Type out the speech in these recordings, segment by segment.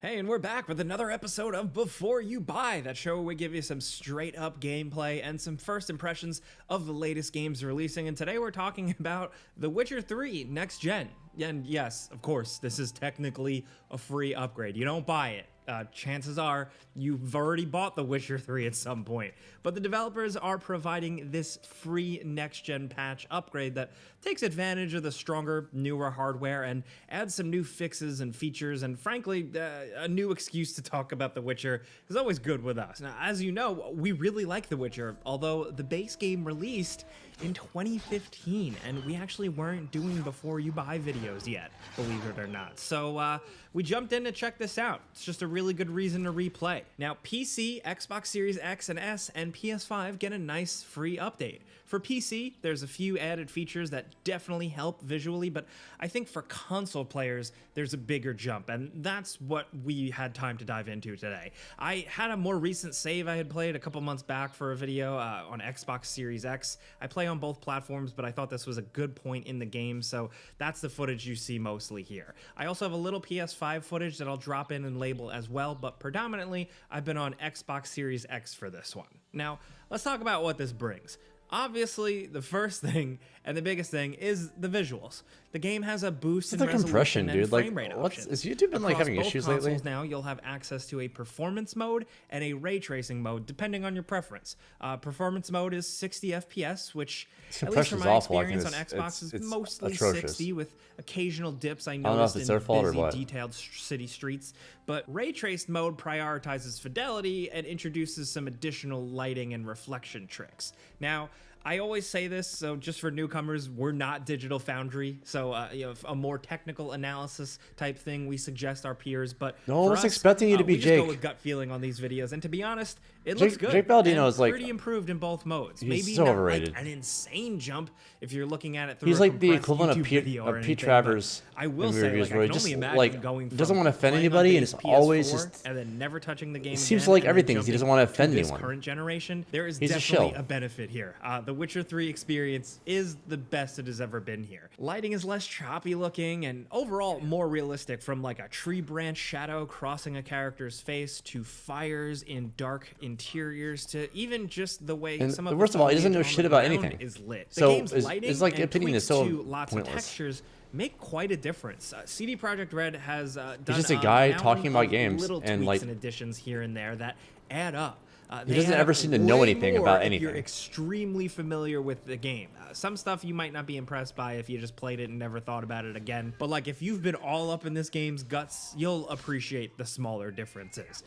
Hey, and we're back with another episode of Before You Buy, that show where we give you some straight up gameplay and some first impressions of the latest games releasing. And today we're talking about The Witcher 3 Next Gen. And yes, of course, this is technically a free upgrade. You don't buy it. Chances are you've already bought The Witcher 3 at some point. But the developers are providing this free next-gen patch upgrade that takes advantage of the stronger, newer hardware and adds some new fixes and features, and frankly, a new excuse to talk about The Witcher is always good with us. Now, as you know, we really like The Witcher, although the base game released in 2015, and we actually weren't doing Before You Buy videos yet, believe it or not. So we jumped in to check this out. It's just a really good reason to replay. Now, PC, Xbox Series X and S, and PS5 get a nice free update. For PC, there's a few added features that definitely help visually, but I think for console players, there's a bigger jump, and that's what we had time to dive into today. I had a more recent save I had played a couple months back for a video on Xbox Series X. I play on both platforms, but I thought this was a good point in the game, so that's the footage you see mostly here. I also have a little PS5 footage that I'll drop in and label as well, but predominantly I've been on Xbox Series X for this one. Now, let's talk about what this brings. Obviously, the first thing and the biggest thing is the visuals. The game has a boost in resolution and frame rate options. Is YouTube been like having issues lately? Now you'll have access to a performance mode and a ray tracing mode, depending on your preference. Performance mode is 60 FPS, which at least from my experience on Xbox is mostly atrocious. 60 with occasional dips I noticed in busy, detailed city streets. But ray traced mode prioritizes fidelity and introduces some additional lighting and reflection tricks. Now, I always say this, so just for newcomers, we're not Digital Foundry, so a more technical analysis type thing we suggest our peers. But no one was expecting you to be we Jake. Just go with gut feeling on these videos, and to be honest, it looks good. Jake Baldino is like pretty improved in both modes. He's Maybe so not overrated. Like an insane jump if you're looking at it through. He's a like the equivalent YouTube of Pete Travers. I will say, reviews like, where I he can just only imagine like going from doesn't want to offend playing anybody, on and it's base always PS4 just and then never touching the game. It seems like everything he doesn't want to offend anyone. Current generation, there is He's definitely a benefit here. The Witcher 3 experience is the best it has ever been here. Lighting is less choppy looking and overall more realistic, from like a tree branch shadow crossing a character's face to fires in dark interiors to even just the way some of worst of all, he doesn't know shit about anything. Is lit. The So game's lighting it's like and opinion is tweaks so to lots of pointless. textures make quite a difference. CD Projekt Red has done just a guy mountain talking about of games little and, tweaks like, and additions here and there that add up. He doesn't ever seem to know anything about anything. You're extremely familiar with the game. Some stuff you might not be impressed by if you just played it and never thought about it again. But like if you've been all up in this game's guts, you'll appreciate the smaller differences.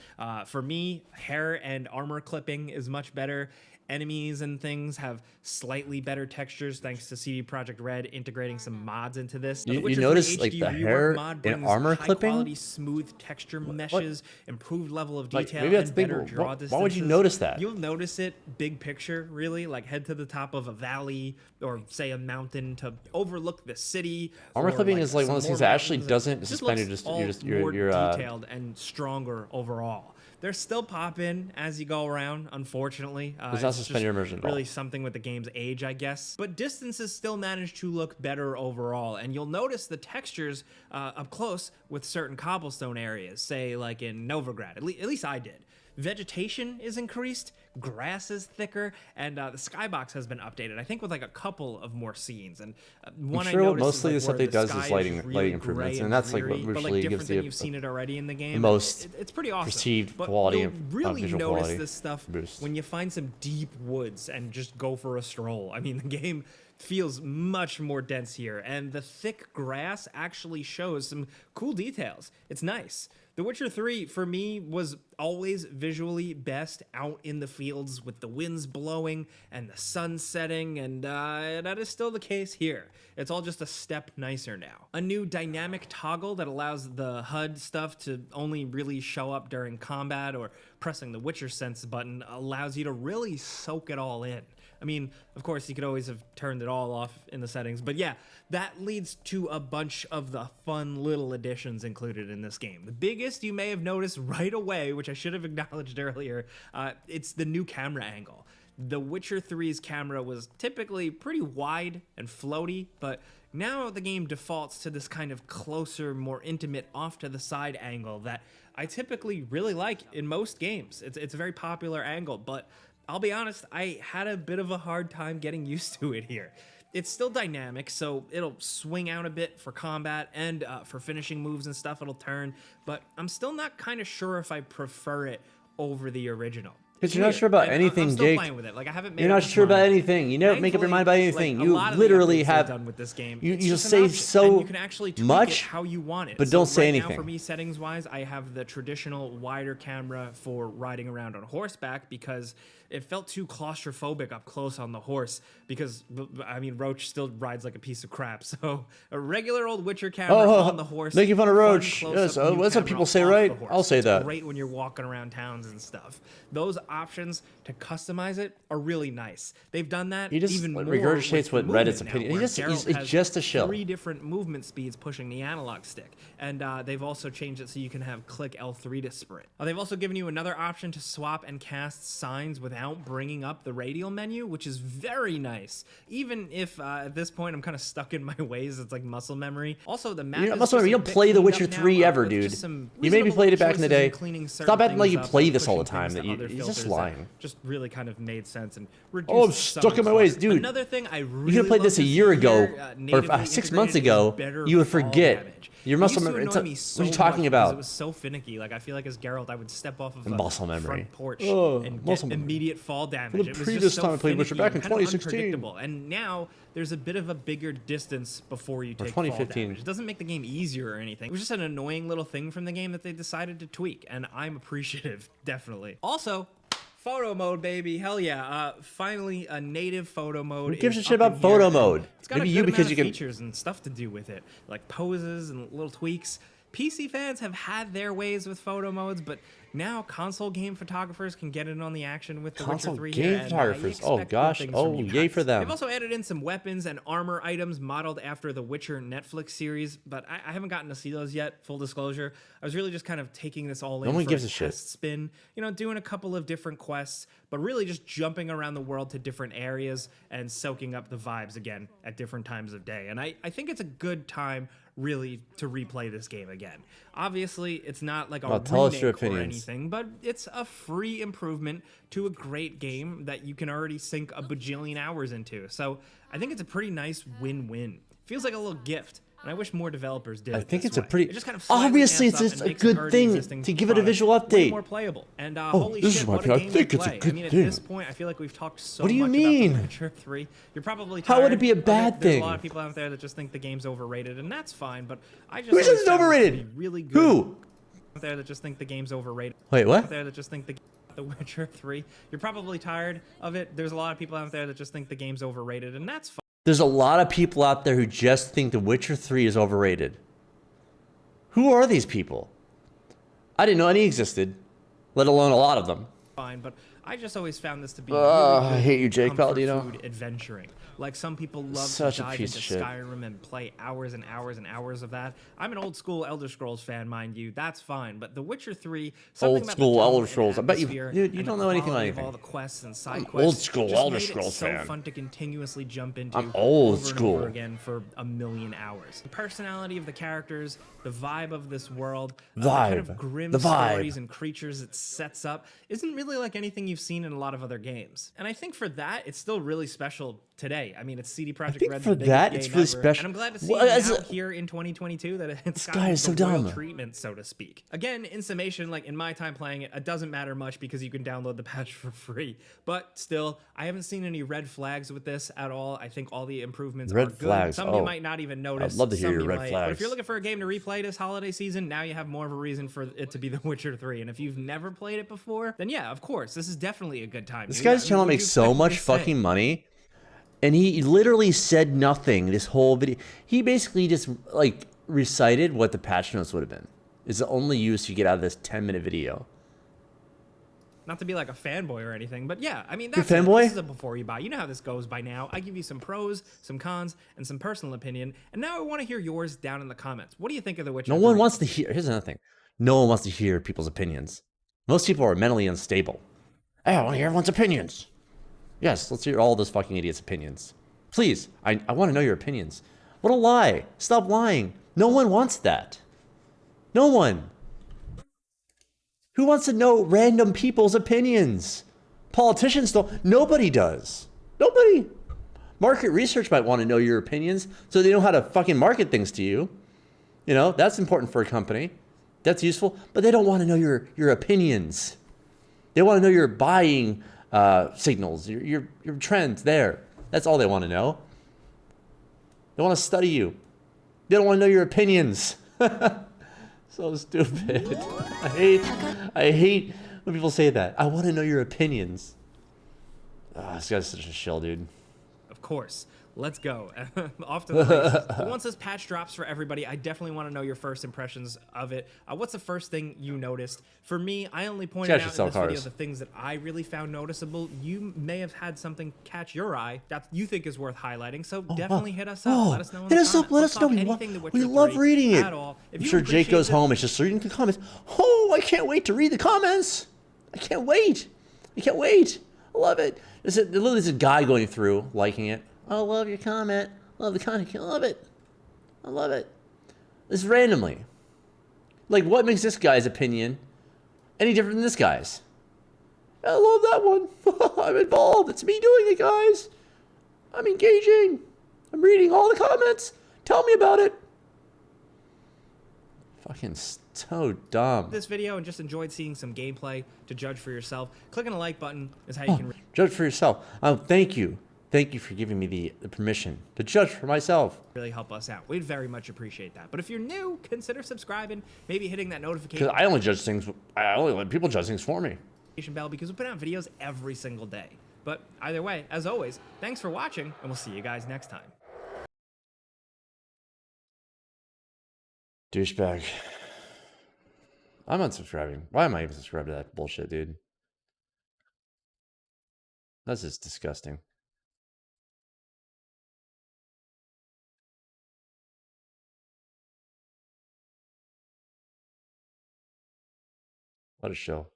For me, hair and armor clipping is much better. Enemies and things have slightly better textures thanks to CD Projekt Red integrating some mods into this. You notice like the hair and armor clipping? Quality, smooth texture meshes, improved level of detail, maybe that's and big. better draw distances. Why would you notice that? You'll notice it big picture, really, like head to the top of a valley or say a mountain to overlook the city. Armor clipping is like one of those things that actually doesn't just suspend more detailed and stronger overall. They're still popping as you go around, unfortunately. Does not suspend your immersion at all. Really something with the game's age, I guess. But distances still manage to look better overall, and you'll notice the textures up close with certain cobblestone areas, say like in Novigrad. At least I did. Vegetation is increased, grass is thicker, and the skybox has been updated, I think with like a couple of more scenes. And one I'm sure I noticed mostly is this like update does is lighting improvements, and that's like what usually gives the you've seen it already in the game. most it's pretty awesome. Perceived But quality you'll of really visual notice quality this stuff boost. when you find some deep woods and just go for a stroll. I mean, the game feels much more dense here, and the thick grass actually shows some cool details. It's nice. The Witcher 3, for me, was always visually best out in the fields with the winds blowing and the sun setting, and that is still the case here. It's all just a step nicer now. A new dynamic toggle that allows the HUD stuff to only really show up during combat, or pressing the Witcher Sense button allows you to really soak it all in. I mean, of course, you could always have turned it all off in the settings, but yeah, that leads to a bunch of the fun little additions included in this game. The biggest you may have noticed right away, which I should have acknowledged earlier, it's the new camera angle. The Witcher 3's camera was typically pretty wide and floaty, but now the game defaults to this kind of closer, more intimate, off to the side angle that I typically really like in most games. It's a very popular angle, but I'll be honest, I had a bit of a hard time getting used to it here. It's still dynamic, so it'll swing out a bit for combat, and for finishing moves and stuff it'll turn, but I'm still not kind of sure if I prefer it over the original. Because you're not sure about anything, I'm still Jake. playing with it. Like, I haven't made You're not sure about anything. You never make up your mind about anything. Like, you literally have done with this game. You say so you can actually tweak much it how you want it. but so don't say right anything. Now, for me, settings wise, I have the traditional wider camera for riding around on horseback because it felt too claustrophobic up close on the horse. Because I mean, Roach still rides like a piece of crap. So a regular old Witcher camera on the horse. Making fun of Roach. Yes, that's what people say, right? I'll say that. Great when you're walking around towns and stuff. Those options to customize it are really nice. They've done that. He just even more regurgitates what Reddit's now, opinion. where It's Geralt just a has shell. 3 different movement speeds pushing the analog stick, and they've also changed it so you can have click L3 to sprint. They've also given you another option to swap and cast signs without bringing up the radial menu, which is very nice. Even if at this point I'm kind of stuck in my ways, it's like muscle memory. Also, the map. You don't play The Witcher 3 ever, dude. You maybe played it back in the day. Stop acting like you play this all the time. That you're just lying. Just really kind of made sense and I'm stuck in my ways, dude. Another thing I really you could have played this a year ago or 6 months ago. You would forget. Your muscle memory. What are you talking about? It was so finicky. Like, I feel like as Geralt, I would step off of muscle a memory. front porch and get immediate fall damage. It was just so finicky back in and kind of 2016. unpredictable. And now there's a bit of a bigger distance before you take fall 2015. damage. It doesn't make the game easier or anything. It was just an annoying little thing from the game that they decided to tweak, and I'm appreciative, definitely. Also, photo mode, baby. Hell yeah. Finally, a native photo mode. Who gives a shit about photo mode? It's got Maybe a good because amount you of can features and stuff to do with it, like poses and little tweaks. PC fans have had their ways with photo modes, but now console game photographers can get in on the action with The Witcher 3 game here, and photographers. I Oh expect gosh. good things Oh, from you yay guys. for them. They've also added in some weapons and armor items modeled after the Witcher Netflix series, but I haven't gotten to see those yet, full disclosure. I was really just kind of taking this all in No one for gives a a shit. test spin, you know, doing a couple of different quests, but really just jumping around the world to different areas and soaking up the vibes again at different times of day. And I think it's a good time really to replay this game again. Obviously, it's not like a remake or anything, but it's a free improvement to a great game that you can already sink a bajillion hours into. So I think it's a pretty nice win-win. Feels like a little gift. And I wish more developers did. I think it's a way. pretty. It just kind of Obviously, it's just a good thing to give it a visual update. More playable. And holy shit, what a game to play. I mean, at this point, I feel like we've talked so much about The Witcher 3. You're probably tired. How would it be a bad thing? There's a lot of people out there that just think the game's overrated, and that's fine. But I just Who says it's overrated? Really good. Who? Out there that just think the game's overrated. Wait, what? Out there that just think The Witcher 3. You're probably tired of it. There's a lot of people out there that just think the game's overrated, and that's fine. There's a lot of people out there who just think The Witcher 3 is overrated. Who are these people? I didn't know any existed, let alone a lot of them. Fine, but I just always found this to be really good I hate you, Jake Palladino. food adventuring. Like, some people love Such to a dive piece into of shit. Skyrim and play hours and hours and hours of that. I'm an old school Elder Scrolls fan, mind you. That's fine. But The Witcher 3, Old school Elder Scrolls. I bet you don't know anything about anything. All the quests and side I'm quests. old school just Elder made it Scrolls so fan. fun to continuously jump into. I'm old over school. And over again for a million hours. The personality of the characters, the vibe of this world, the kind of grim stories and creatures it sets up isn't really like anything you've seen in a lot of other games. And I think for that, it's still really special today. I mean, it's CD Projekt Red. For that, it's really special. And I'm glad to see now here in 2022 that it's gotten the royal treatment, so to speak. Again, in summation, like in my time playing it, it doesn't matter much because you can download the patch for free. But still, I haven't seen any red flags with this at all. I think all the improvements are good. Some you might not even notice. I'd love to hear your red flags. But if you're looking for a game to replay this holiday season, now you have more of a reason for it to be The Witcher 3. And if you've never played it before, then yeah, of course, this is definitely a good time. This guy's channel makes so much fucking money. And he literally said nothing this whole video. He basically just like recited what the patch notes would have been. It's the only use you get out of this 10-minute video. Not to be like a fanboy or anything, but yeah, I mean, that's fanboy? This is a before you buy. You know how this goes by now. I give you some pros, some cons, and some personal opinion. And now I want to hear yours down in the comments. What do you think of The Witcher 3? No one wants to hear. Here's another thing. No one wants to hear people's opinions. Most people are mentally unstable. Hey, I want to hear everyone's opinions. Yes, let's hear all those fucking idiots' opinions. Please, I want to know your opinions. What a lie. Stop lying. No one wants that. No one. Who wants to know random people's opinions? Politicians don't. Nobody does. Nobody. Market research might want to know your opinions so they know how to fucking market things to you. You know, that's important for a company. That's useful. But they don't want to know your opinions. They want to know your buying signals, your trends there. That's all they want to know. They want to study you. They don't want to know your opinions. So stupid. I hate when people say that. I want to know your opinions. This guy's such a shill, dude. Of course. Let's go. Off to the races. But once this patch drops for everybody, I definitely want to know your first impressions of it. What's the first thing you noticed? For me, I only pointed out in this video the things that I really found noticeable. You may have had something catch your eye that you think is worth highlighting, so definitely hit us up. Let us know in the comments. Let us know. We love reading it. I'm sure Jake goes home. It's just reading the comments. Oh, I can't wait to read the comments. I can't wait. I love it. There's a guy going through liking it. I love your comment. Love the content. I love it. This randomly. Like, what makes this guy's opinion any different than this guy's? I love that one. I'm involved. It's me doing it, guys. I'm engaging. I'm reading all the comments. Tell me about it. Fucking so dumb. This video and just enjoyed seeing some gameplay to judge for yourself. Clicking the like button is how you can judge for yourself. Thank you. Thank you for giving me the permission to judge for myself. Really help us out. We'd very much appreciate that. But if you're new, consider subscribing, maybe hitting that notification. Because I only let people judge things for me. Bell, because we put out videos every single day. But either way, as always, thanks for watching, and we'll see you guys next time. Douchebag. I'm unsubscribing. Why am I even subscribed to that bullshit, dude? That's just disgusting. What a show.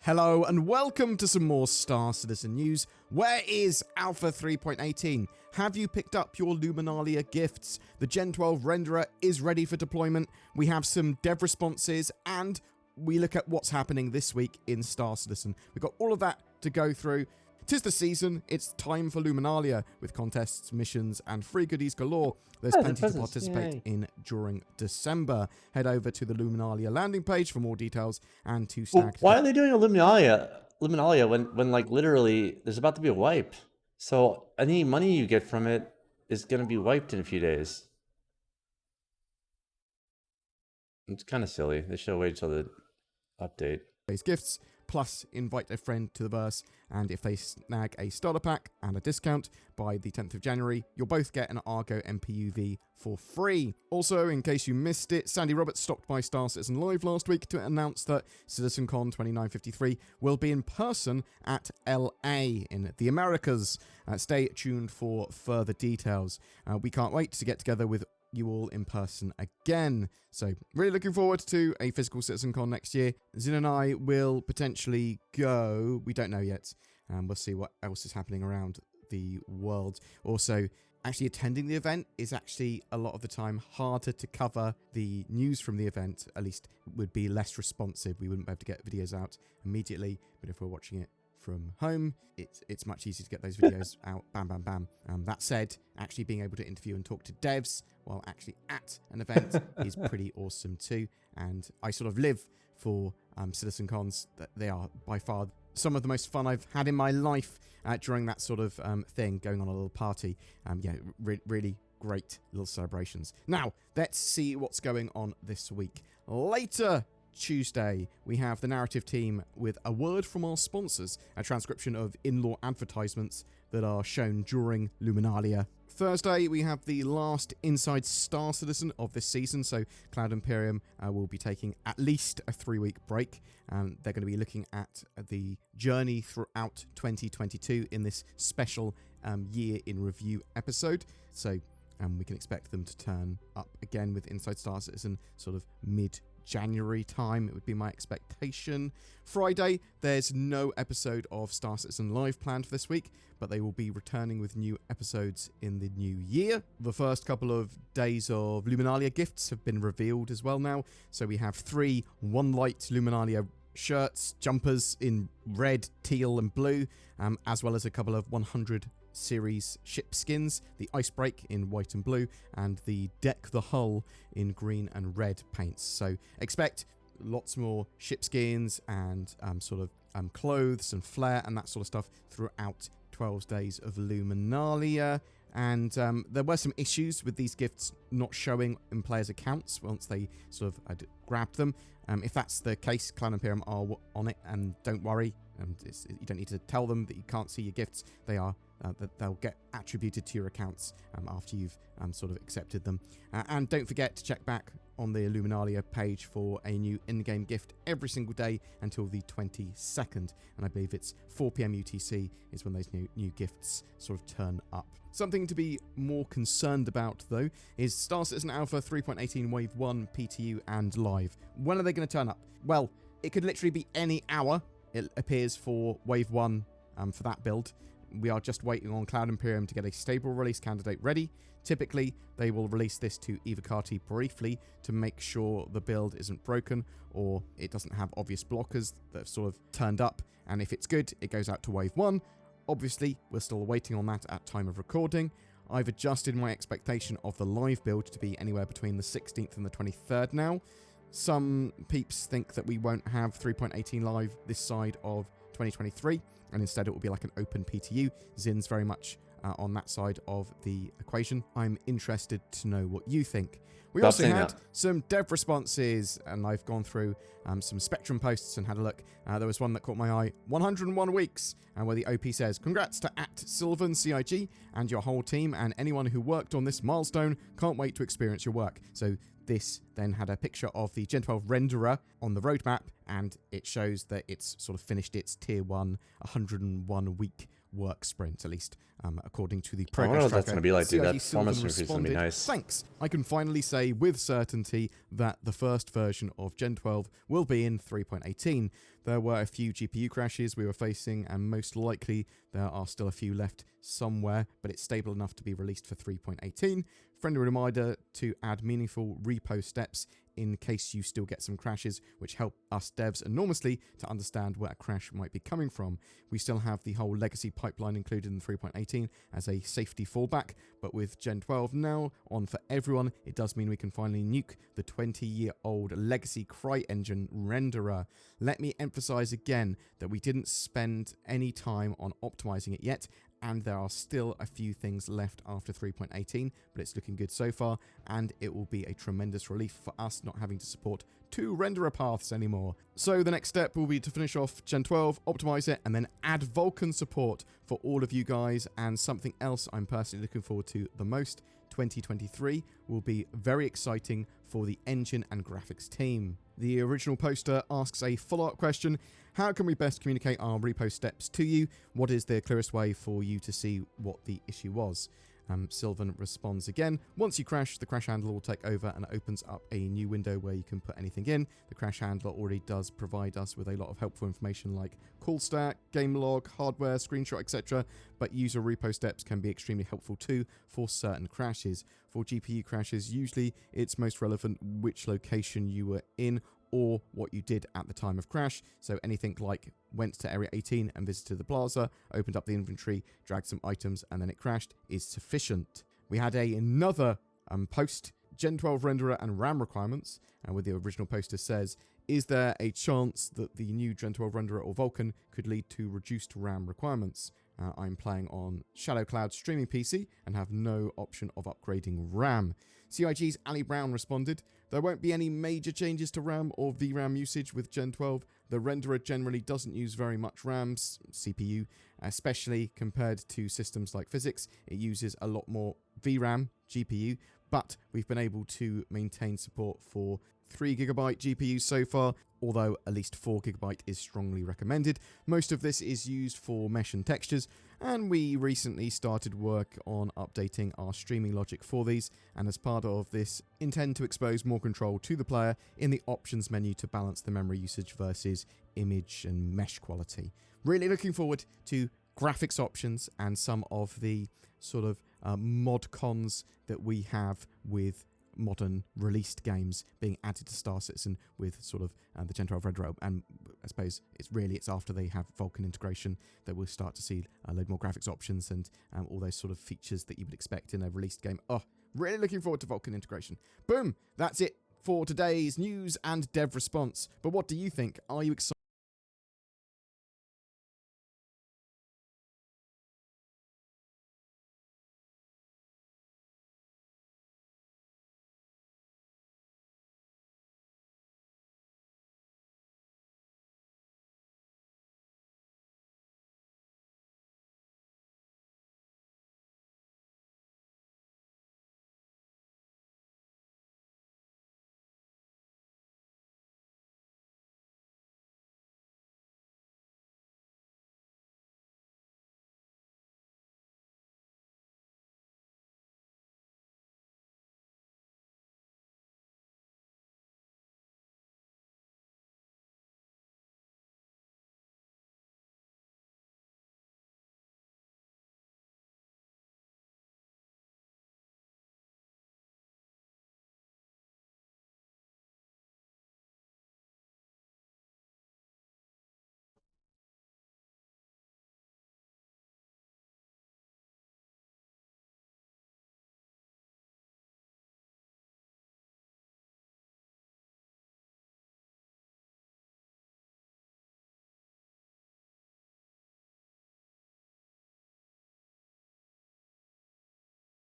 Hello and welcome to some more Star Citizen news. Where is Alpha 3.18? Have you picked up your Luminalia gifts? The Gen 12 renderer is ready for deployment. We have some dev responses and we look at what's happening this week in Star Citizen. We've got all of that to go through. 'Tis the season, it's time for Luminalia, with contests, missions, and free goodies galore. There's plenty to participate in during December. Head over to the Luminalia landing page for more details and to snag... Why are they doing a Luminalia when like literally there's about to be a wipe? So any money you get from it is going to be wiped in a few days. It's kind of silly. They should wait until the update. Gifts, plus invite a friend to the verse, and if they snag a starter pack and a discount by the 10th of January, you'll both get an Argo MPUV for free. Also, in case you missed it, Sandy Roberts stopped by Star Citizen Live last week to announce that CitizenCon 2953 will be in person at LA in the Americas. Stay tuned for further details. We can't wait to get together with you all in person again. So really looking forward to a physical CitizenCon next year. Zin and I will potentially go. We don't know yet. We'll see what else is happening around the world. Also, actually attending the event is actually a lot of the time harder to cover. The news from the event, at least, would be less responsive. We wouldn't be able to get videos out immediately, but if we're watching it from home, it's much easier to get those videos out. Bam, bam, bam. That said, actually being able to interview and talk to devs while actually at an event is pretty awesome too. And I sort of live for Citizen Cons. They are by far some of the most fun I've had in my life during that sort of thing, going on a little party. Yeah, really great little celebrations. Now, let's see what's going on this week. Later Tuesday, we have the narrative team with a word from our sponsors, a transcription of in-law advertisements that are shown during Luminalia. Thursday, we have the last Inside Star Citizen of this season, so Cloud Imperium will be taking at least a 3-week break. They're going to be looking at the journey throughout 2022 in this special year in review episode. So and we can expect them to turn up again with Inside Star Citizen sort of mid-January time. It would be my expectation. Friday, there's no episode of Star Citizen Live planned for this week, but they will be returning with new episodes in the new year. The first couple of days of Luminalia gifts have been revealed as well now. So we have 3 One Light Luminalia shirts, jumpers in red, teal and blue, as well as a couple of 100 series ship skins, the Icebreak in white and blue, and the Deck the Hull in green and red paints. So expect lots more ship skins and clothes and flair and that sort of stuff throughout 12 days of Luminalia. And there were some issues with these gifts not showing in players' accounts once they sort of had grabbed them. If that's the case, Clan Imperium are on it, and don't worry. You don't need to tell them that you can't see your gifts. They'll get attributed to your accounts after you've sort of accepted them. And don't forget to check back on the Luminalia page for a new in-game gift every single day until the 22nd. And I believe it's 4 PM UTC is when those new gifts sort of turn up. Something to be more concerned about, though, is Star Citizen Alpha 3.18 Wave 1 PTU and Live. When are they going to turn up? Well, it could literally be any hour, it appears, for Wave 1 for that build. We are just waiting on Cloud Imperium to get a stable release candidate ready. Typically, they will release this to Evocati briefly to make sure the build isn't broken or it doesn't have obvious blockers that have sort of turned up. And if it's good, it goes out to Wave 1. Obviously, we're still waiting on that at time of recording. I've adjusted my expectation of the live build to be anywhere between the 16th and the 23rd now. Some peeps think that we won't have 3.18 live this side of 2023, and instead it will be like an open PTU. Zin's very much on that side of the equation. I'm interested to know what you think. We also had some dev responses, and I've gone through some Spectrum posts and had a look. There was one that caught my eye, 101 weeks, and where the OP says, "Congrats to @SylvanCIG and your whole team and anyone who worked on this milestone. Can't wait to experience your work." So this then had a picture of the Gen 12 renderer on the roadmap, and it shows that it's sort of finished its Tier 1 101 week work sprint, at least according to the progress tracker. I wonder what that's going to be like, dude. That performance Sylvan increase is going to be nice. Thanks. I can finally say with certainty that the first version of Gen 12 will be in 3.18. There were a few GPU crashes we were facing, and most likely there are still a few left somewhere, but it's stable enough to be released for 3.18. Friendly reminder to add meaningful repo steps in case you still get some crashes, which help us devs enormously to understand where a crash might be coming from. We still have the whole legacy pipeline included in 3.18 as a safety fallback, but with Gen 12 now on for everyone, it does mean we can finally nuke the 20-year-old legacy CryEngine renderer. Let me emphasize again that we didn't spend any time on optimizing it yet, and there are still a few things left after 3.18, but it's looking good so far, and it will be a tremendous relief for us not having to support 2 renderer paths anymore. So the next step will be to finish off Gen 12, optimize it, and then add Vulkan support for all of you guys. And something else I'm personally looking forward to the most, 2023 will be very exciting for the engine and graphics team. The original poster asks a follow-up question: how can we best communicate our repo steps to you? What is the clearest way for you to see what the issue was? Sylvan responds again: once you crash, the crash handler will take over and it opens up a new window where you can put anything in. The crash handler already does provide us with a lot of helpful information like call stack, game log, hardware, screenshot, etc. But user repo steps can be extremely helpful too for certain crashes. For GPU crashes, usually it's most relevant which location you were in or what you did at the time of crash. So anything like went to Area 18 and visited the plaza, opened up the inventory, dragged some items, and then it crashed is sufficient. We had another post, Gen 12 renderer and RAM requirements, and with the original poster says, is there a chance that the new Gen 12 renderer or Vulkan could lead to reduced RAM requirements? I'm playing on Shadow Cloud streaming PC and have no option of upgrading RAM. CIG's Ali Brown responded, there won't be any major changes to RAM or VRAM usage with Gen 12. The renderer generally doesn't use very much RAM, CPU, especially compared to systems like physics. It uses a lot more VRAM, GPU, but we've been able to maintain support for 3GB GPUs so far, although at least 4GB is strongly recommended. Most of this is used for mesh and textures, and we recently started work on updating our streaming logic for these, and as part of this, intend to expose more control to the player in the options menu to balance the memory usage versus image and mesh quality. Really looking forward to graphics options and some of the sort of mod cons that we have with modern released games being added to Star Citizen with sort of the Gentile Red Robe, and I suppose it's after they have Vulkan integration that we'll start to see a load more graphics options and all those sort of features that you would expect in a released game. Oh, really looking forward to Vulkan integration. Boom, that's it for today's news and dev response. But what do you think? Are you excited?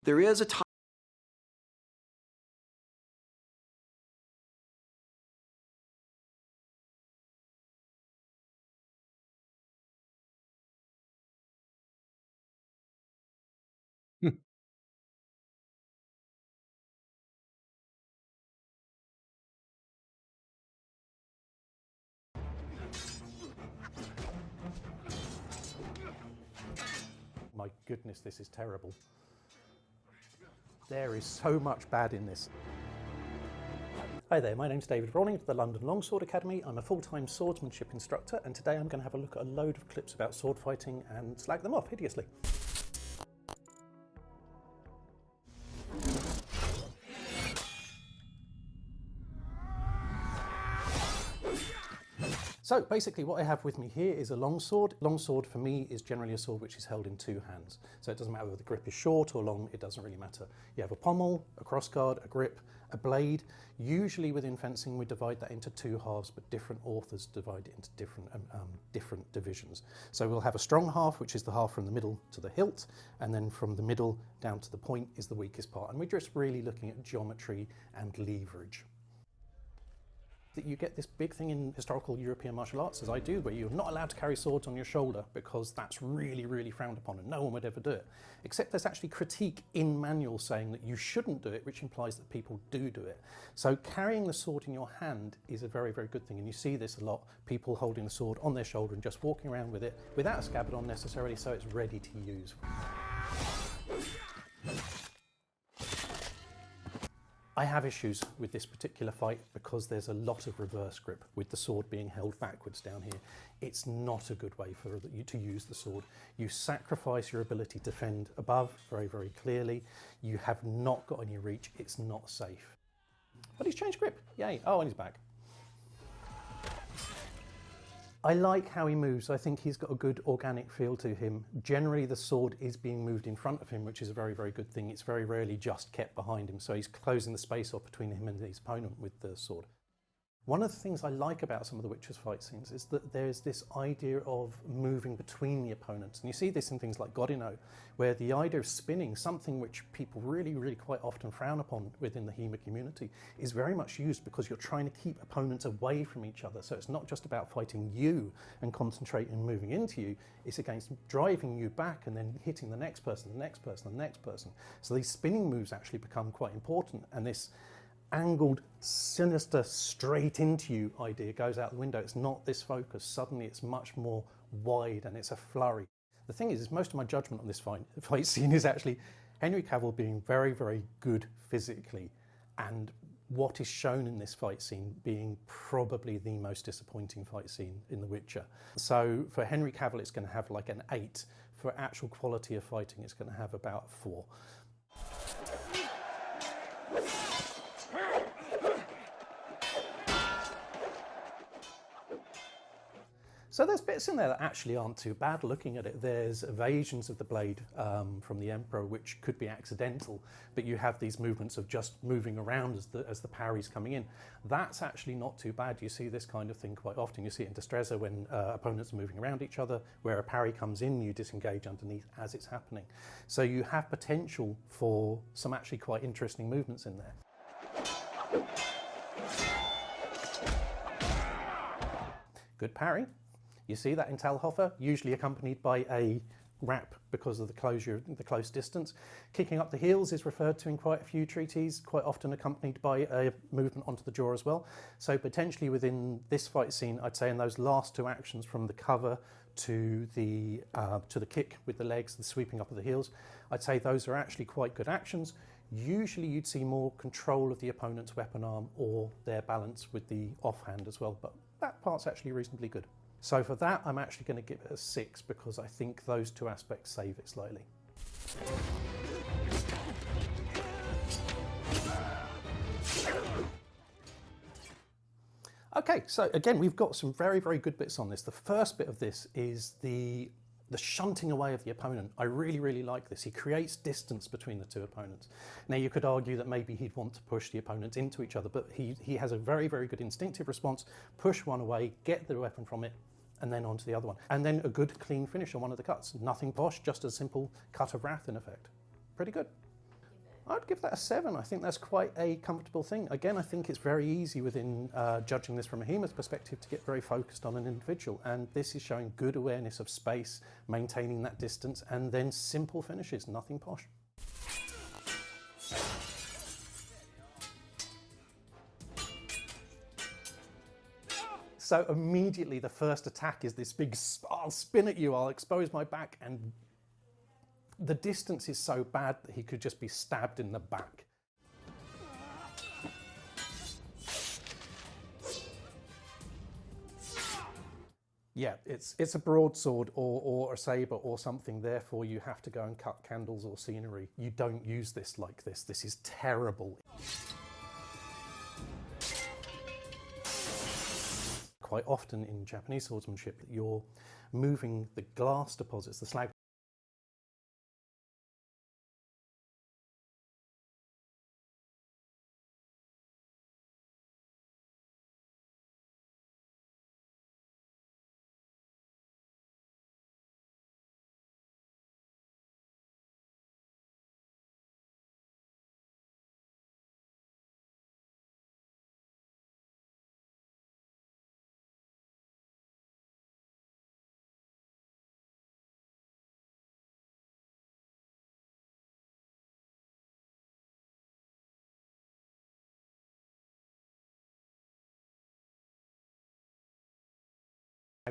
There is a time. My goodness, this is terrible. There is so much bad in this. Hi there, my name's David Ronning of the London Longsword Academy. I'm a full-time swordsmanship instructor, and today I'm going to have a look at a load of clips about sword fighting and slag them off hideously. So basically what I have with me here is a longsword. Longsword for me is generally a sword which is held in two hands. So it doesn't matter whether the grip is short or long, it doesn't really matter. You have a pommel, a crossguard, a grip, a blade. Usually within fencing we divide that into two halves, but different authors divide it into different divisions. So we'll have a strong half, which is the half from the middle to the hilt, and then from the middle down to the point is the weakest part. And we're just really looking at geometry and leverage. That you get this big thing in historical European martial arts, as I do, where you're not allowed to carry swords on your shoulder because that's really, really frowned upon and no one would ever do it. Except there's actually critique in manuals saying that you shouldn't do it, which implies that people do it. So carrying the sword in your hand is a very, very good thing, and you see this a lot, people holding the sword on their shoulder and just walking around with it without a scabbard on necessarily, so it's ready to use. I have issues with this particular fight because there's a lot of reverse grip with the sword being held backwards down here. It's not a good way for you to use the sword. You sacrifice your ability to defend above very, very clearly. You have not got any reach. It's not safe. But he's changed grip. Yay. Oh, and he's back. I like how he moves. I think he's got a good organic feel to him. Generally, the sword is being moved in front of him, which is a very, very good thing. It's very rarely just kept behind him, so he's closing the space off between him and his opponent with the sword. One of the things I like about some of the Witcher's fight scenes is that there's this idea of moving between the opponents. And you see this in things like Godino, where the idea of spinning, something which people really, really quite often frown upon within the HEMA community, is very much used because you're trying to keep opponents away from each other. So it's not just about fighting you and concentrating and moving into you, it's against driving you back and then hitting the next person, the next person, the next person. So these spinning moves actually become quite important, and this angled, sinister, straight into you idea goes out the window. It's not this focus. Suddenly it's much more wide and it's a flurry. The thing is most of my judgment on this fight scene is actually Henry Cavill being very, very good physically, and what is shown in this fight scene being probably the most disappointing fight scene in The Witcher. So for Henry Cavill it's going to have like an 8. For actual quality of fighting it's going to have about 4. So there's bits in there that actually aren't too bad looking at it. There's evasions of the blade from the Emperor, which could be accidental, but you have these movements of just moving around as the parry's coming in. That's actually not too bad. You see this kind of thing quite often. You see it in Destreza when opponents are moving around each other, where a parry comes in, you disengage underneath as it's happening. So you have potential for some actually quite interesting movements in there. Good parry. You see that in Talhofer, usually accompanied by a wrap because of the close distance. Kicking up the heels is referred to in quite a few treaties, quite often accompanied by a movement onto the jaw as well. So potentially within this fight scene, I'd say in those last 2 actions, from the cover to the kick with the legs, the sweeping up of the heels, I'd say those are actually quite good actions. Usually you'd see more control of the opponent's weapon arm or their balance with the offhand as well, but that part's actually reasonably good. So for that, I'm actually going to give it a 6 because I think those 2 aspects save it slightly. Okay, so again, we've got some very, very good bits on this. The first bit of this is the shunting away of the opponent. I really, really like this. He creates distance between the 2 opponents. Now, you could argue that maybe he'd want to push the opponents into each other, but he has a very, very good instinctive response. Push one away, get the weapon from it, and then onto the other one. And then a good, clean finish on one of the cuts. Nothing posh, just a simple cut of wrath in effect. Pretty good. I'd give that a 7. I think that's quite a comfortable thing. Again, I think it's very easy within judging this from a HEMA's perspective to get very focused on an individual, and this is showing good awareness of space, maintaining that distance, and then simple finishes, nothing posh. So immediately the first attack is this big, I'll spin at you, I'll expose my back, and the distance is so bad that he could just be stabbed in the back. Yeah, it's a broadsword or a saber or something, therefore you have to go and cut candles or scenery. You don't use this like this. This is terrible. Quite often in Japanese swordsmanship, you're moving the glass deposits, the slag.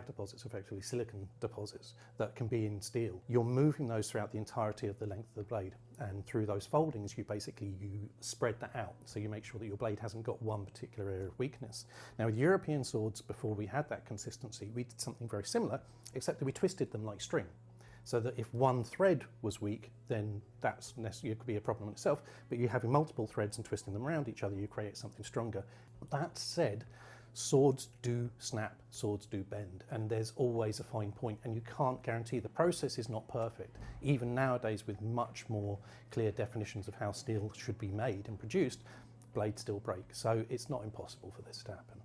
Deposits, effectively silicon deposits that can be in steel. You're moving those throughout the entirety of the length of the blade, and through those foldings you spread that out, so you make sure that your blade hasn't got one particular area of weakness. Now with European swords, before we had that consistency, we did something very similar, except that we twisted them like string, so that if one thread was weak, then it could be a problem in itself, but you're having multiple threads and twisting them around each other, you create something stronger. That said, swords do snap, swords do bend, and there's always a fine point, and you can't guarantee. The process is not perfect. Even nowadays, with much more clear definitions of how steel should be made and produced, blades still break. So it's not impossible for this to happen.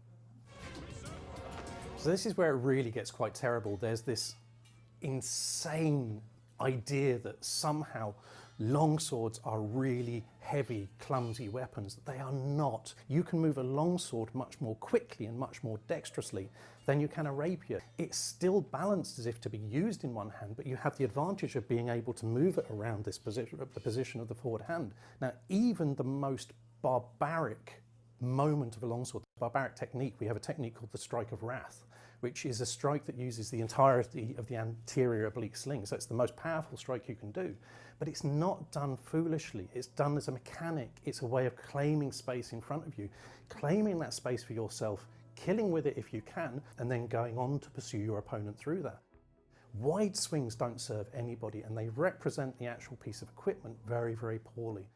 So this is where it really gets quite terrible. There's this insane idea that somehow longswords are really heavy, clumsy weapons. They are not. You can move a longsword much more quickly and much more dexterously than you can a rapier. It's still balanced as if to be used in one hand, but you have the advantage of being able to move it around this position, the position of the forward hand. Now, even the most barbaric moment of a longsword, barbaric technique, we have a technique called the strike of wrath, which is a strike that uses the entirety of the anterior oblique sling. So it's the most powerful strike you can do. But it's not done foolishly. It's done as a mechanic. It's a way of claiming space in front of you, claiming that space for yourself, killing with it if you can, and then going on to pursue your opponent through that. Wide swings don't serve anybody, and they represent the actual piece of equipment very, very poorly.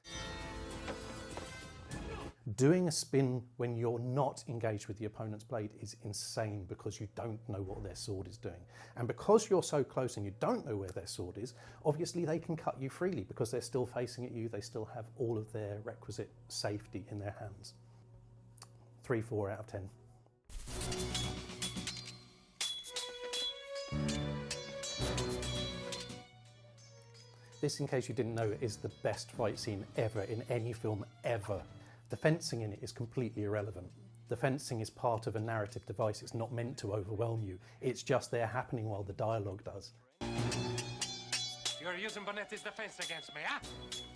Doing a spin when you're not engaged with the opponent's blade is insane because you don't know what their sword is doing. And because you're so close and you don't know where their sword is, obviously they can cut you freely because they're still facing at you, they still have all of their requisite safety in their hands. 3, 4 out of 10. This, in case you didn't know, is the best fight scene ever in any film ever. The fencing in it is completely irrelevant. The fencing is part of a narrative device. It's not meant to overwhelm you. It's just there happening while the dialogue does. You're using Bonetti's defense against me, huh?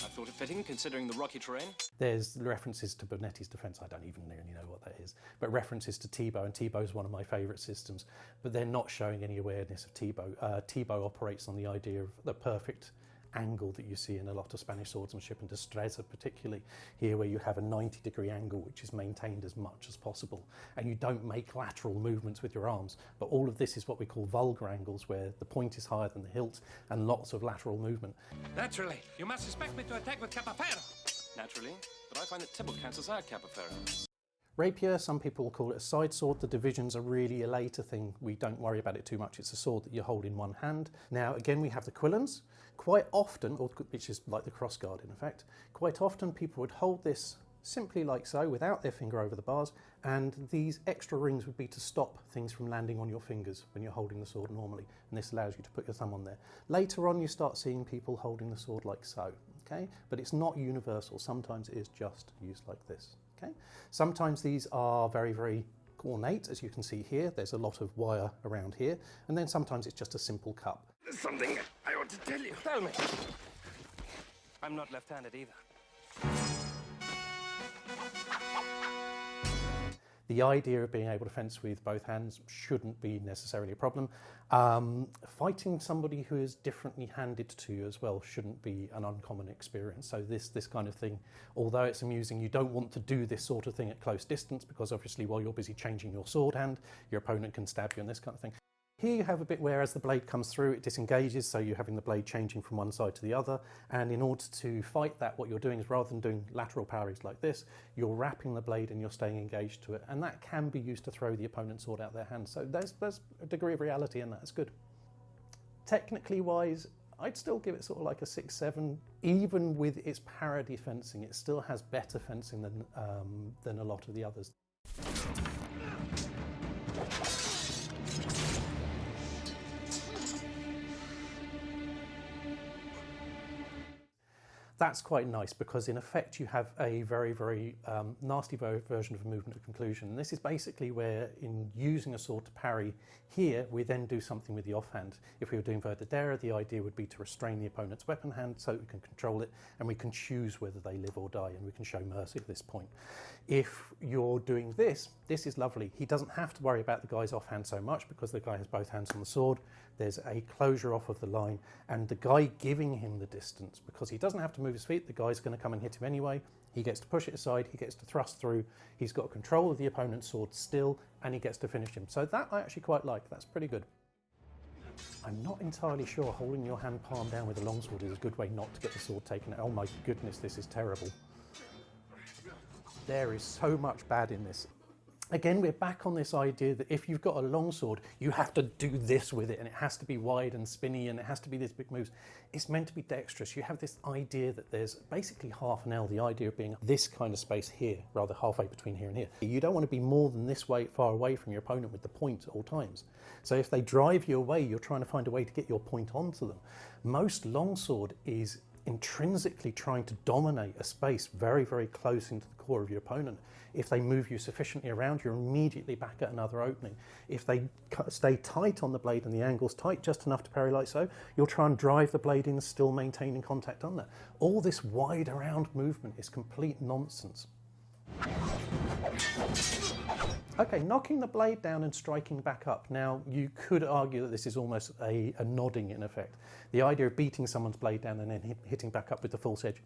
I thought it fitting, considering the rocky terrain. There's references to Bonetti's defense. I don't even really know what that is. But references to Tebow, and Tebow's one of my favorite systems. But they're not showing any awareness of Tebow. Tebow operates on the idea of the perfect angle that you see in a lot of Spanish swordsmanship, and destreza particularly here, where you have a 90-degree angle which is maintained as much as possible, and you don't make lateral movements with your arms. But all of this is what we call vulgar angles, where the point is higher than the hilt and lots of lateral movement. Naturally, you must expect me to attack with Capoferro. Naturally, but I find that Tibble cancels out Capoferro. Rapier, some people call it a side sword. The divisions are really a later thing. We don't worry about it too much. It's a sword that you hold in one hand. Now, again, we have the quillons. Quite often, or which is like the crossguard in effect, quite often people would hold this simply like so, without their finger over the bars, and these extra rings would be to stop things from landing on your fingers when you're holding the sword normally, and this allows you to put your thumb on there. Later on, you start seeing people holding the sword like so, okay? But it's not universal. Sometimes it is just used like this, okay? Sometimes these are very, very ornate, as you can see here. There's a lot of wire around here, and then sometimes it's just a simple cup. There's something I ought to tell you. Tell me. I'm not left-handed either. The idea of being able to fence with both hands shouldn't be necessarily a problem. Fighting somebody who is differently handed to you as well shouldn't be an uncommon experience. So this kind of thing, although it's amusing, you don't want to do this sort of thing at close distance, because obviously while you're busy changing your sword hand, your opponent can stab you and this kind of thing. Here you have a bit where as the blade comes through, it disengages, so you're having the blade changing from one side to the other. And in order to fight that, what you're doing is, rather than doing lateral parries like this, you're wrapping the blade and you're staying engaged to it. And that can be used to throw the opponent's sword out their hand. So there's a degree of reality in that. It's good. Technically wise, I'd still give it sort of like a 6, 7. Even with its parody fencing, it still has better fencing than a lot of the others. That's quite nice, because in effect you have a very, very nasty version of a movement of conclusion. And this is basically where, in using a sword to parry here, we then do something with the offhand. If we were doing verdadera, the idea would be to restrain the opponent's weapon hand so we can control it, and we can choose whether they live or die, and we can show mercy at this point. If you're doing this, this is lovely. He doesn't have to worry about the guy's offhand so much, because the guy has both hands on the sword. There's a closure off of the line, and the guy giving him the distance, because he doesn't have to move his feet, the guy's going to come and hit him anyway. He gets to push it aside, he gets to thrust through, he's got control of the opponent's sword still, and he gets to finish him. So that I actually quite like. That's pretty good. I'm not entirely sure holding your hand palm down with a longsword is a good way not to get the sword taken out. Oh my goodness, this is terrible. There is so much bad in this. Again, we're back on this idea that if you've got a longsword, you have to do this with it, and it has to be wide and spinny, and it has to be these big moves. It's meant to be dexterous. You have this idea that there's basically half an L, the idea of being this kind of space here, rather halfway between here and here. You don't want to be more than this way, far away from your opponent with the point at all times. So if they drive you away, you're trying to find a way to get your point onto them. Most longsword is intrinsically trying to dominate a space very, very close into the core of your opponent. If they move you sufficiently around, you're immediately back at another opening. If they stay tight on the blade and the angle's tight, just enough to parry like so, you'll try and drive the blade in, still maintaining contact on that. All this wide around movement is complete nonsense. Okay, knocking the blade down and striking back up. Now, you could argue that this is almost a nodding in effect. The idea of beating someone's blade down and then hitting back up with the false edge.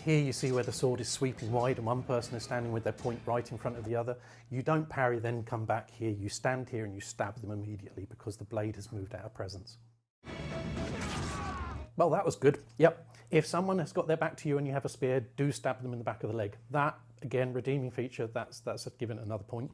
Here you see where the sword is sweeping wide and one person is standing with their point right in front of the other. You don't parry, then come back here. You stand here and you stab them immediately because the blade has moved out of presence. Well, that was good. Yep. If someone has got their back to you and you have a spear, do stab them in the back of the leg. That, again, redeeming feature, that's given another point.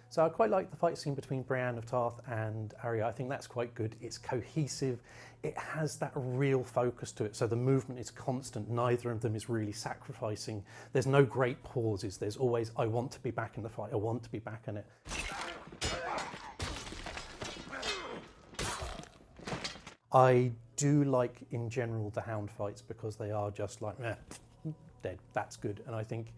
So I quite like the fight scene between Brienne of Tarth and Arya. I think that's quite good. It's cohesive. It has that real focus to it. So the movement is constant. Neither of them is really sacrificing. There's no great pauses. There's always, I want to be back in the fight. I want to be back in it. I do like, in general, the hound fights because they are just like, dead. That's good. And I think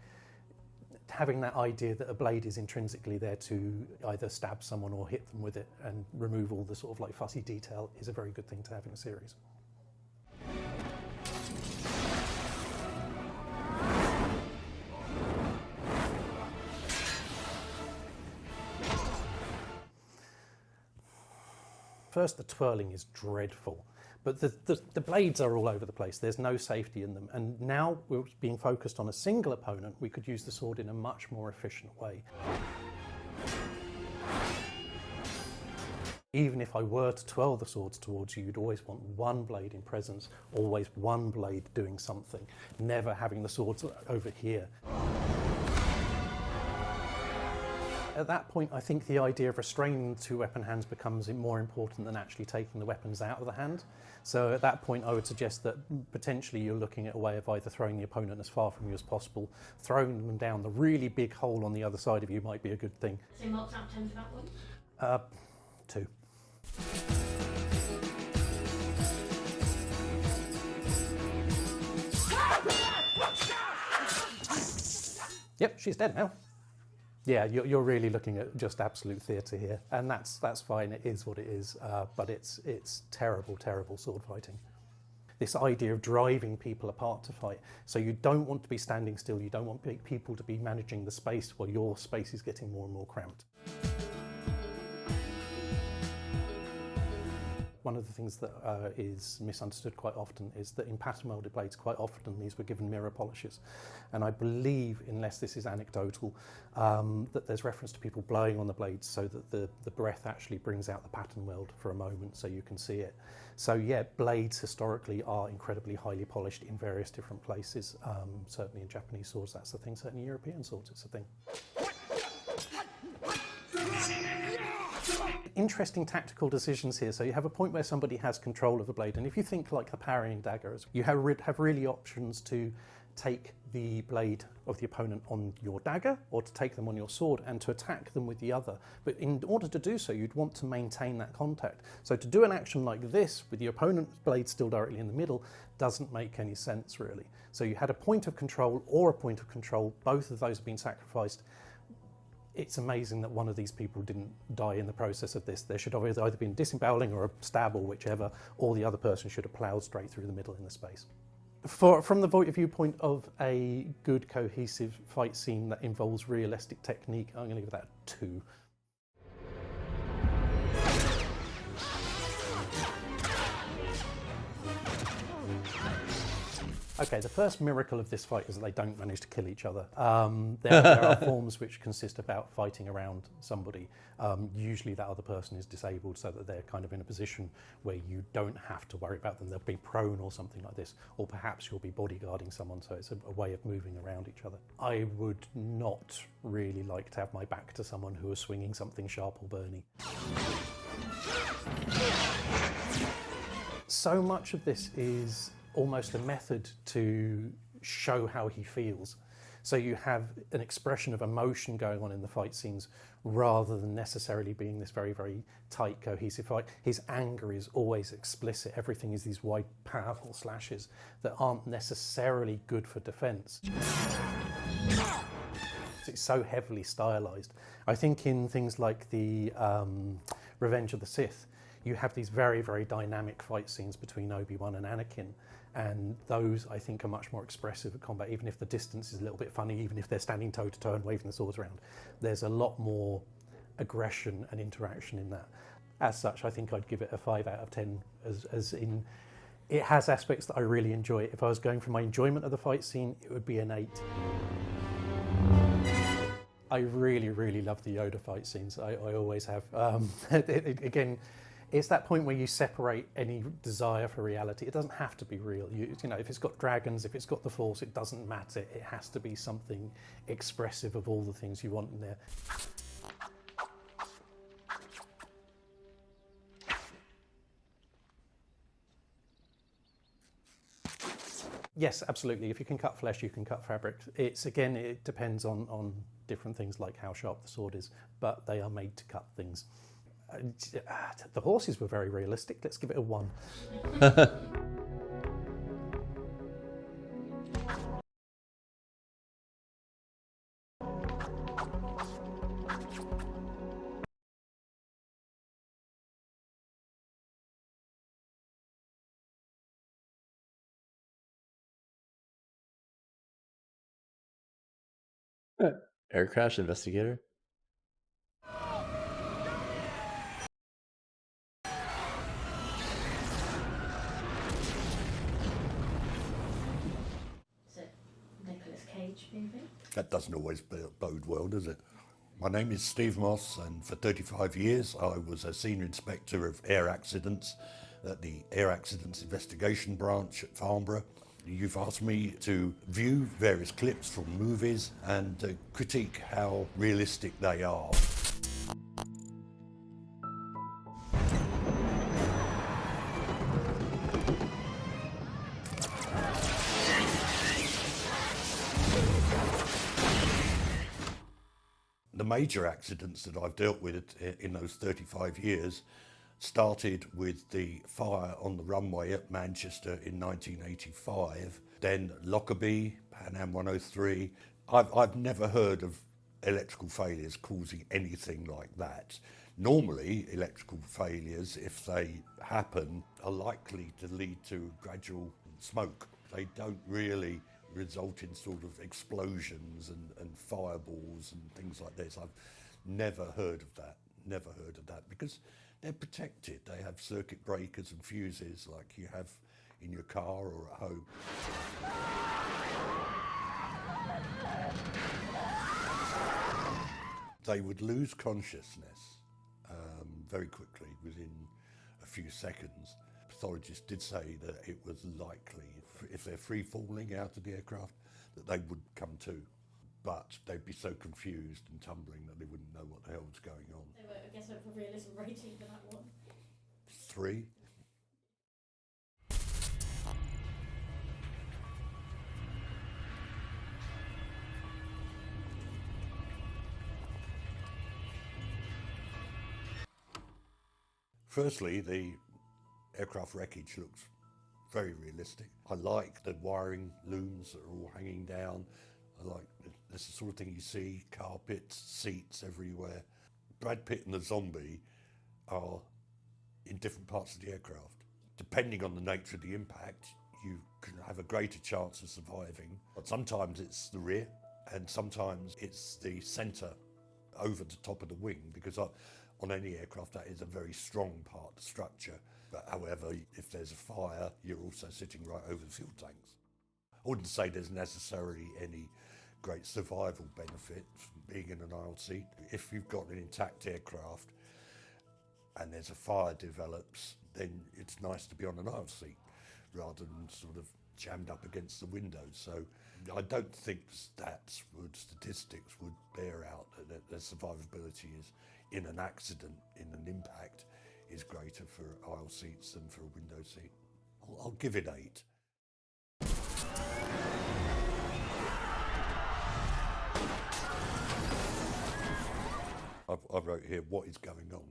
having that idea that a blade is intrinsically there to either stab someone or hit them with it and remove all the sort of like fussy detail is a very good thing to have in a series. First, the twirling is dreadful, but the blades are all over the place. There's no safety in them. And now we're being focused on a single opponent. We could use the sword in a much more efficient way. Even if I were to twirl the swords towards you, you'd always want one blade in presence, always one blade doing something, never having the swords over here. At that point, I think the idea of restraining the two weapon hands becomes more important than actually taking the weapons out of the hand. So at that point, I would suggest that potentially you're looking at a way of either throwing the opponent as far from you as possible, throwing them down the really big hole on the other side of you might be a good thing. So marks out 10 for that one? 2. Yep, she's dead now. Yeah, you're really looking at just absolute theatre here, and that's fine. It is what it is, but it's terrible, terrible sword fighting. This idea of driving people apart to fight. So you don't want to be standing still. You don't want people to be managing the space while your space is getting more and more cramped. One of the things that is misunderstood quite often is that in pattern welded blades, quite often these were given mirror polishes. And I believe, unless this is anecdotal, that there's reference to people blowing on the blades so that the breath actually brings out the pattern weld for a moment so you can see it. So yeah, blades historically are incredibly highly polished in various different places. Certainly in Japanese swords, that's the thing. Certainly in European swords, it's a thing. Interesting tactical decisions here. So you have a point where somebody has control of a blade, and if you think like the parrying daggers, you have really options to take the blade of the opponent on your dagger or to take them on your sword and to attack them with the other. But in order to do so, you'd want to maintain that contact. So to do an action like this with your opponent's blade still directly in the middle doesn't make any sense really. So you had a point of control or a point of control. Both of those have been sacrificed. It's amazing that one of these people didn't die in the process of this. There should have either been disemboweling or a stab or whichever, or the other person should have ploughed straight through the middle in the space. From the viewpoint of a good cohesive fight scene that involves realistic technique, I'm going to give that 2. Okay, the first miracle of this fight is that they don't manage to kill each other. There are forms which consist about fighting around somebody. Usually that other person is disabled so that they're kind of in a position where you don't have to worry about them. They'll be prone or something like this, or perhaps you'll be bodyguarding someone, so it's a way of moving around each other. I would not really like to have my back to someone who is swinging something sharp or burny. So much of this is almost a method to show how he feels. So you have an expression of emotion going on in the fight scenes rather than necessarily being this very, very tight, cohesive fight. His anger is always explicit. Everything is these wide, powerful slashes that aren't necessarily good for defense. It's so heavily stylized. I think in things like the Revenge of the Sith, you have these very, very dynamic fight scenes between Obi-Wan and Anakin, and those, I think, are much more expressive at combat, even if the distance is a little bit funny, even if they're standing toe-to-toe and waving the swords around. There's a lot more aggression and interaction in that. As such, I think I'd give it a 5 out of 10, as in, it has aspects that I really enjoy. If I was going for my enjoyment of the fight scene, it would be an 8. I really, really love the Yoda fight scenes. I always have. Again, it's that point where you separate any desire for reality. It doesn't have to be real. You know, if it's got dragons, if it's got the Force, it doesn't matter. It has to be something expressive of all the things you want in there. Yes, absolutely. If you can cut flesh, you can cut fabric. It's, again, it depends on different things like how sharp the sword is, but they are made to cut things. The horses were very realistic. Let's give it a 1. Air crash investigator. Is it Nicolas Cage movie? That doesn't always bode well, does it? My name is Steve Moss, and for 35 years I was a Senior Inspector of Air Accidents at the Air Accidents Investigation Branch at Farnborough. You've asked me to view various clips from movies and critique how realistic they are. The major accidents that I've dealt with in those 35 years started with the fire on the runway at Manchester in 1985, then Lockerbie, Pan Am 103. I've never heard of electrical failures causing anything like that. Normally, electrical failures, if they happen, are likely to lead to gradual smoke. They don't really result in sort of explosions and fireballs and things like this. I've never heard of that, because they're protected. They have circuit breakers and fuses like you have in your car or at home. They would lose consciousness very quickly, within a few seconds. Pathologists did say that it was likely, if they're free falling out of the aircraft, that they would come to. But they'd be so confused and tumbling that they wouldn't know what the hell was going on. They were, I guess, a realism rating for that one. 3. Firstly, the aircraft wreckage looks very realistic. I like the wiring looms that are all hanging down. I like this the sort of thing you see, carpets, seats everywhere. Brad Pitt and the zombie are in different parts of the aircraft. Depending on the nature of the impact, you can have a greater chance of surviving. But sometimes it's the rear, and sometimes it's the centre over the top of the wing, because on any aircraft that is a very strong part of the structure. But however, if there's a fire, you're also sitting right over the fuel tanks. I wouldn't say there's necessarily any great survival benefit from being in an aisle seat. If you've got an intact aircraft and there's a fire develops, then it's nice to be on an aisle seat rather than sort of jammed up against the window. So I don't think statistics would bear out that the survivability is in an accident, in an impact, is greater for aisle seats than for a window seat. I'll give it 8. I wrote here, what is going on?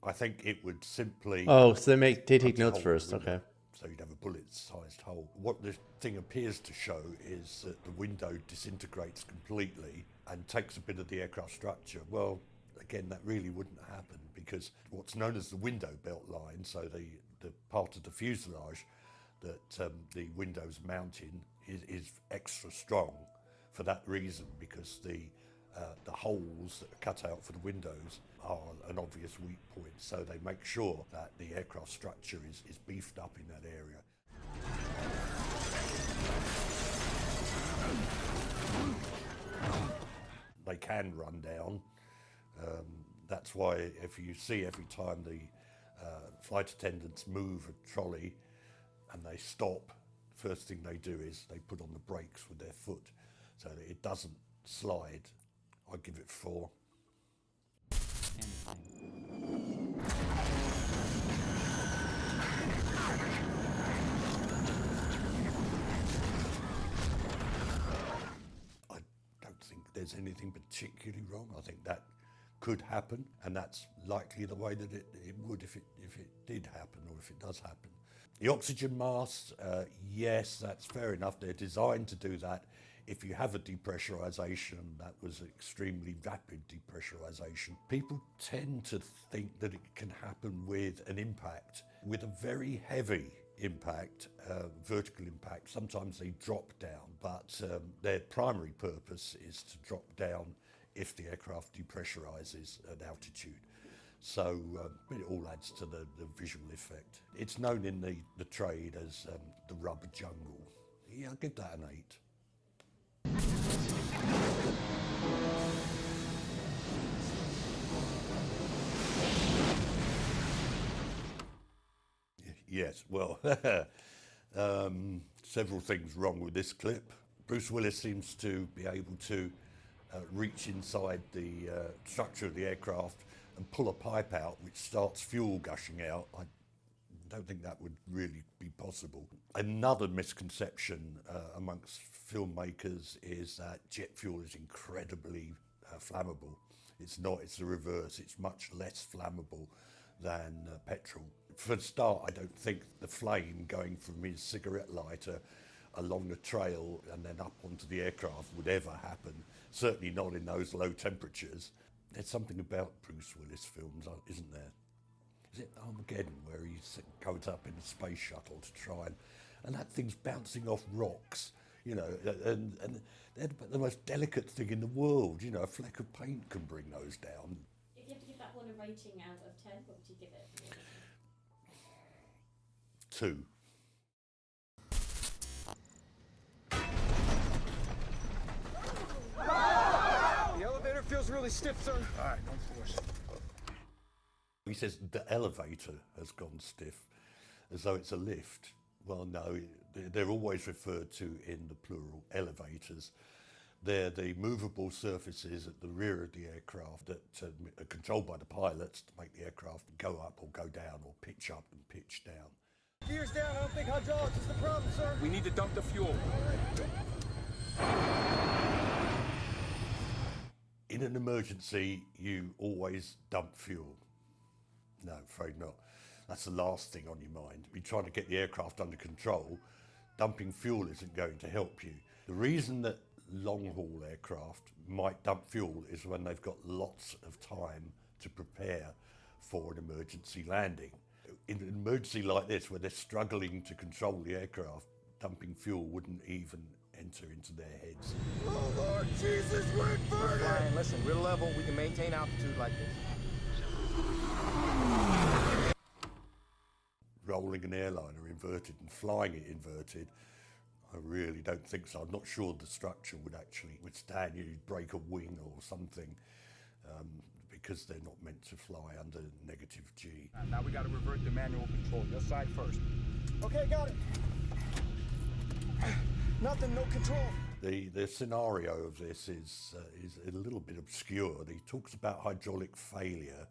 I think it would simply... Oh, so they take notes first, okay. So you'd have a bullet-sized hole. What the thing appears to show is that the window disintegrates completely and takes a bit of the aircraft structure. Well, again, that really wouldn't happen because what's known as the window belt line, so the part of the fuselage that the window's mounting is extra strong for that reason, because the holes that are cut out for the windows are an obvious weak point, so they make sure that the aircraft structure is beefed up in that area. They can run down. That's why if you see every time the flight attendants move a trolley and they stop, the first thing they do is they put on the brakes with their foot so that it doesn't slide. I give it 4. I don't think there's anything particularly wrong. I think that could happen, and that's likely the way that it would if it did happen, or if it does happen. The oxygen masks, yes, that's fair enough. They're designed to do that. If you have a depressurization, that was extremely rapid depressurization. People tend to think that it can happen with an impact. With a very heavy impact, vertical impact, sometimes they drop down, but their primary purpose is to drop down if the aircraft depressurizes at altitude. So it all adds to the visual effect. It's known in the trade as the rubber jungle. Yeah, I'll give that an 8. Yes, well, several things wrong with this clip. Bruce Willis seems to be able to reach inside the structure of the aircraft and pull a pipe out which starts fuel gushing out. I don't think that would really be possible. Another misconception amongst filmmakers is that jet fuel is incredibly flammable. It's not, it's the reverse. It's much less flammable than petrol. For a start, I don't think the flame going from his cigarette lighter along the trail and then up onto the aircraft would ever happen. Certainly not in those low temperatures. There's something about Bruce Willis films, isn't there? Is it Armageddon, where he goes up in a space shuttle to try and that thing's bouncing off rocks, you know, and they're the most delicate thing in the world, you know, a fleck of paint can bring those down. If you have to give that one a rating out of 10, what would you give it? 2. The elevator feels really stiff, sir. All right, don't force it. He says the elevator has gone stiff, as though it's a lift. Well, no, they're always referred to in the plural, elevators. They're the movable surfaces at the rear of the aircraft that are controlled by the pilots to make the aircraft go up or go down or pitch up and pitch down. Gears down, I don't think hydraulics is the problem, sir. We need to dump the fuel. In an emergency, you always dump fuel. No, afraid not. That's the last thing on your mind. You're trying to get the aircraft under control. Dumping fuel isn't going to help you. The reason that long-haul aircraft might dump fuel is when they've got lots of time to prepare for an emergency landing. In an emergency like this, where they're struggling to control the aircraft, dumping fuel wouldn't even enter into their heads. Oh, Lord Jesus, we're inverted! Ryan, listen, we're level. We can maintain altitude like this. rolling an airliner inverted and flying it inverted, I really don't think so. I'm not sure the structure would actually withstand you break a wing or something, because they're not meant to fly under negative G. Now we got to revert to manual control. Your side first. Okay, got it. Nothing, no control. The scenario of this is a little bit obscure. He talks about hydraulic failure,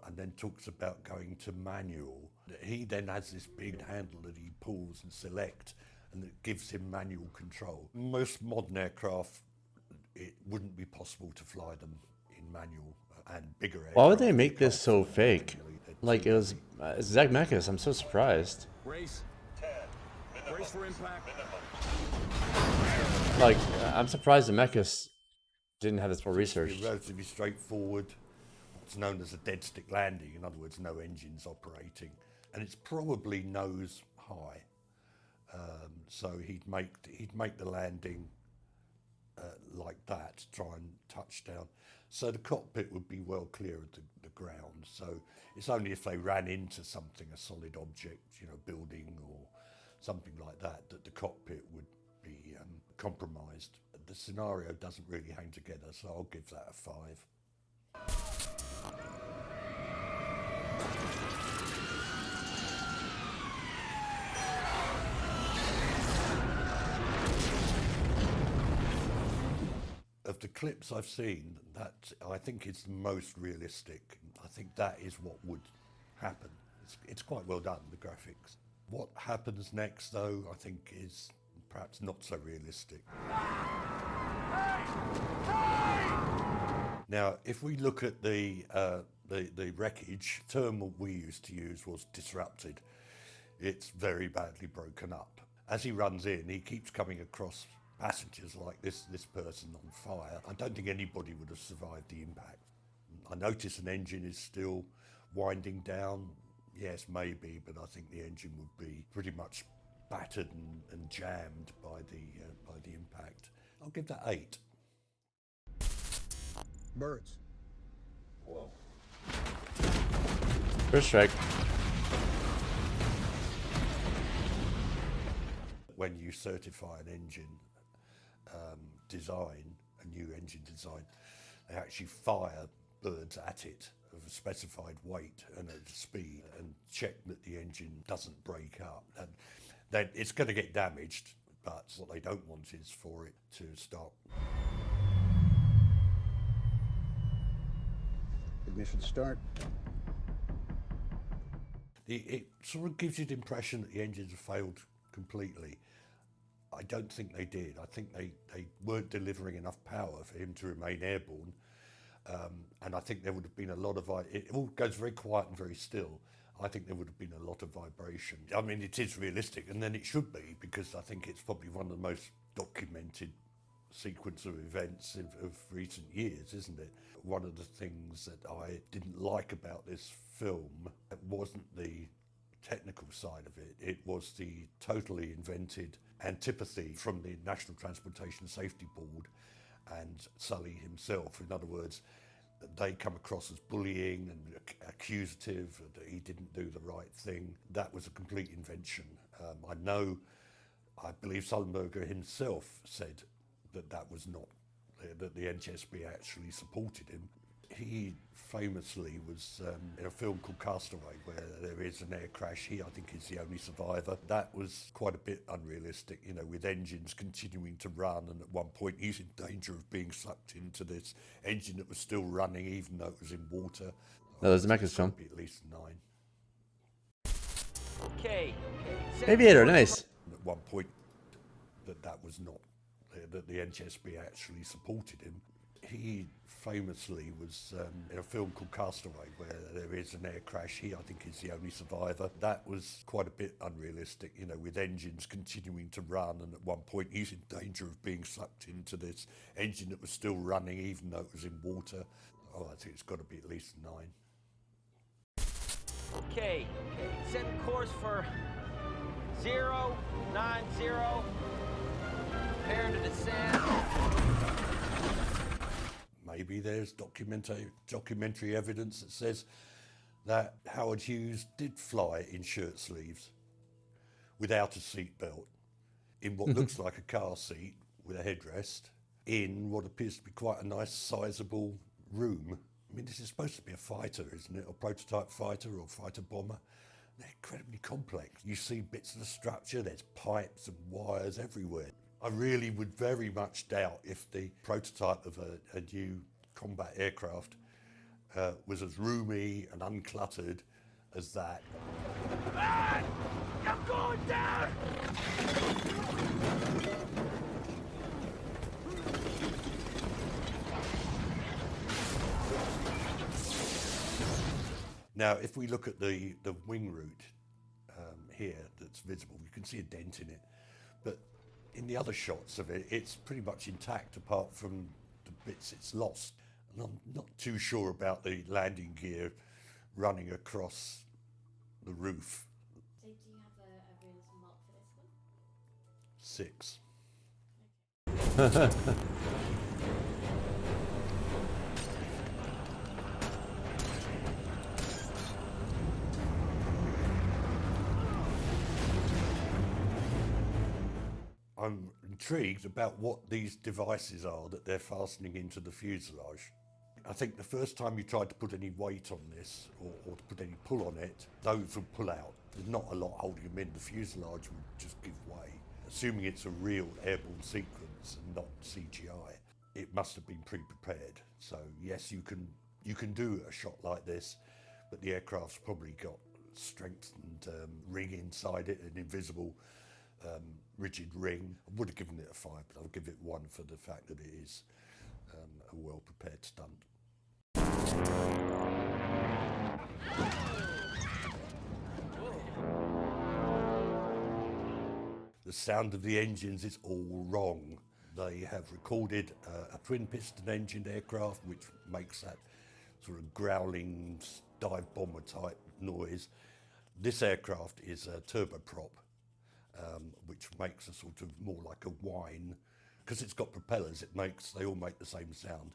and then talks about going to manual. He then has this big handle that he pulls and selects, and it gives him manual control. Most modern aircraft, it wouldn't be possible to fly them in manual, and bigger aircraft. Why would they make this so fake? Like, it was Zach Mekas. I'm so surprised. Brace. Brace for impact. Like, I'm surprised the Mekas didn't have this more research. It's relatively straightforward. It's known as a dead stick landing. In other words, no engines operating, and it's probably nose high. So he'd make the landing like that, try and touch down. So the cockpit would be well clear of the ground. So it's only if they ran into something, a solid object, building or something like that, that the cockpit would be compromised. The scenario doesn't really hang together, so I'll give that a 5. Of the clips I've seen, that I think is the most realistic. I think that is what would happen. It's quite well done, the graphics. What happens next, though, I think is perhaps not so realistic. Now, if we look at the wreckage, the term we used to use was disrupted. It's very badly broken up. As he runs in, he keeps coming across passengers like this person on fire. I don't think anybody would have survived the impact. I notice an engine is still winding down. Yes, maybe, but I think the engine would be pretty much battered and jammed by the impact. I'll give that 8. Birds. Whoa. First strike. When you certify an engine design, a new engine design, they actually fire birds at it of a specified weight and at a speed and check that the engine doesn't break up. And then it's going to get damaged, but what they don't want is for it to stop. Ignition start. It sort of gives you the impression that the engines have failed completely. I don't think they did. I think they weren't delivering enough power for him to remain airborne. And I think there would have been a lot of... It all goes very quiet and very still. I think there would have been a lot of vibration. I mean, it is realistic, and then it should be, because I think it's probably one of the most documented sequence of events of recent years, isn't it? One of the things that I didn't like about this film wasn't the technical side of it. It was the totally invented antipathy from the National Transportation Safety Board and Sully himself. In other words, they come across as bullying and accusative, that he didn't do the right thing. That was a complete invention. I believe Sullenberger himself said that was not, that the NTSB actually supported him. He famously was in a film called Castaway, where there is an air crash. He, I think, is the only survivor. That was quite a bit unrealistic, with engines continuing to run, and at one point he's in danger of being sucked into this engine that was still running, even though it was in water. No, there's a Mekas film. At least 9. Okay. Aviator, nice. At one point, that was not, that the NTSB actually supported him. He famously was in a film called Castaway, where there is an air crash. He, I think, is the only survivor. That was quite a bit unrealistic, with engines continuing to run, and at one point he's in danger of being sucked into this engine that was still running, even though it was in water. Oh, I think it's got to be at least 9. Okay. Set course for 090. Prepare to descend. Maybe there's documentary evidence that says that Howard Hughes did fly in shirt sleeves without a seatbelt, in what looks like a car seat with a headrest, in what appears to be quite a nice sizable room. I mean, this is supposed to be a fighter, isn't it? A prototype fighter or fighter bomber. They're incredibly complex. You see bits of the structure, there's pipes and wires everywhere. I really would very much doubt if the prototype of a new combat aircraft was as roomy and uncluttered as that. Ah! I'm going down! Now, if we look at the wing root here that's visible, you can see a dent in it. But in the other shots of it, it's pretty much intact apart from the bits it's lost. And I'm not too sure about the landing gear running across the roof. So do you have a realism mark for this one? 6. I'm intrigued about what these devices are that they're fastening into the fuselage. I think the first time you tried to put any weight on this or to put any pull on it, those would pull out. There's not a lot holding them in. The fuselage would just give way. Assuming it's a real airborne sequence and not CGI, it must have been pre-prepared. So yes, you can do a shot like this, but the aircraft's probably got strengthened ring inside it, an invisible rigid ring. I would have given it a 5, but I'll give it 1 for the fact that it is a well-prepared stunt. The sound of the engines is all wrong. They have recorded a twin-piston engined aircraft, which makes that sort of growling dive bomber type noise. This aircraft is a turboprop, which makes a sort of more like a whine. Because it's got propellers, they all make the same sound,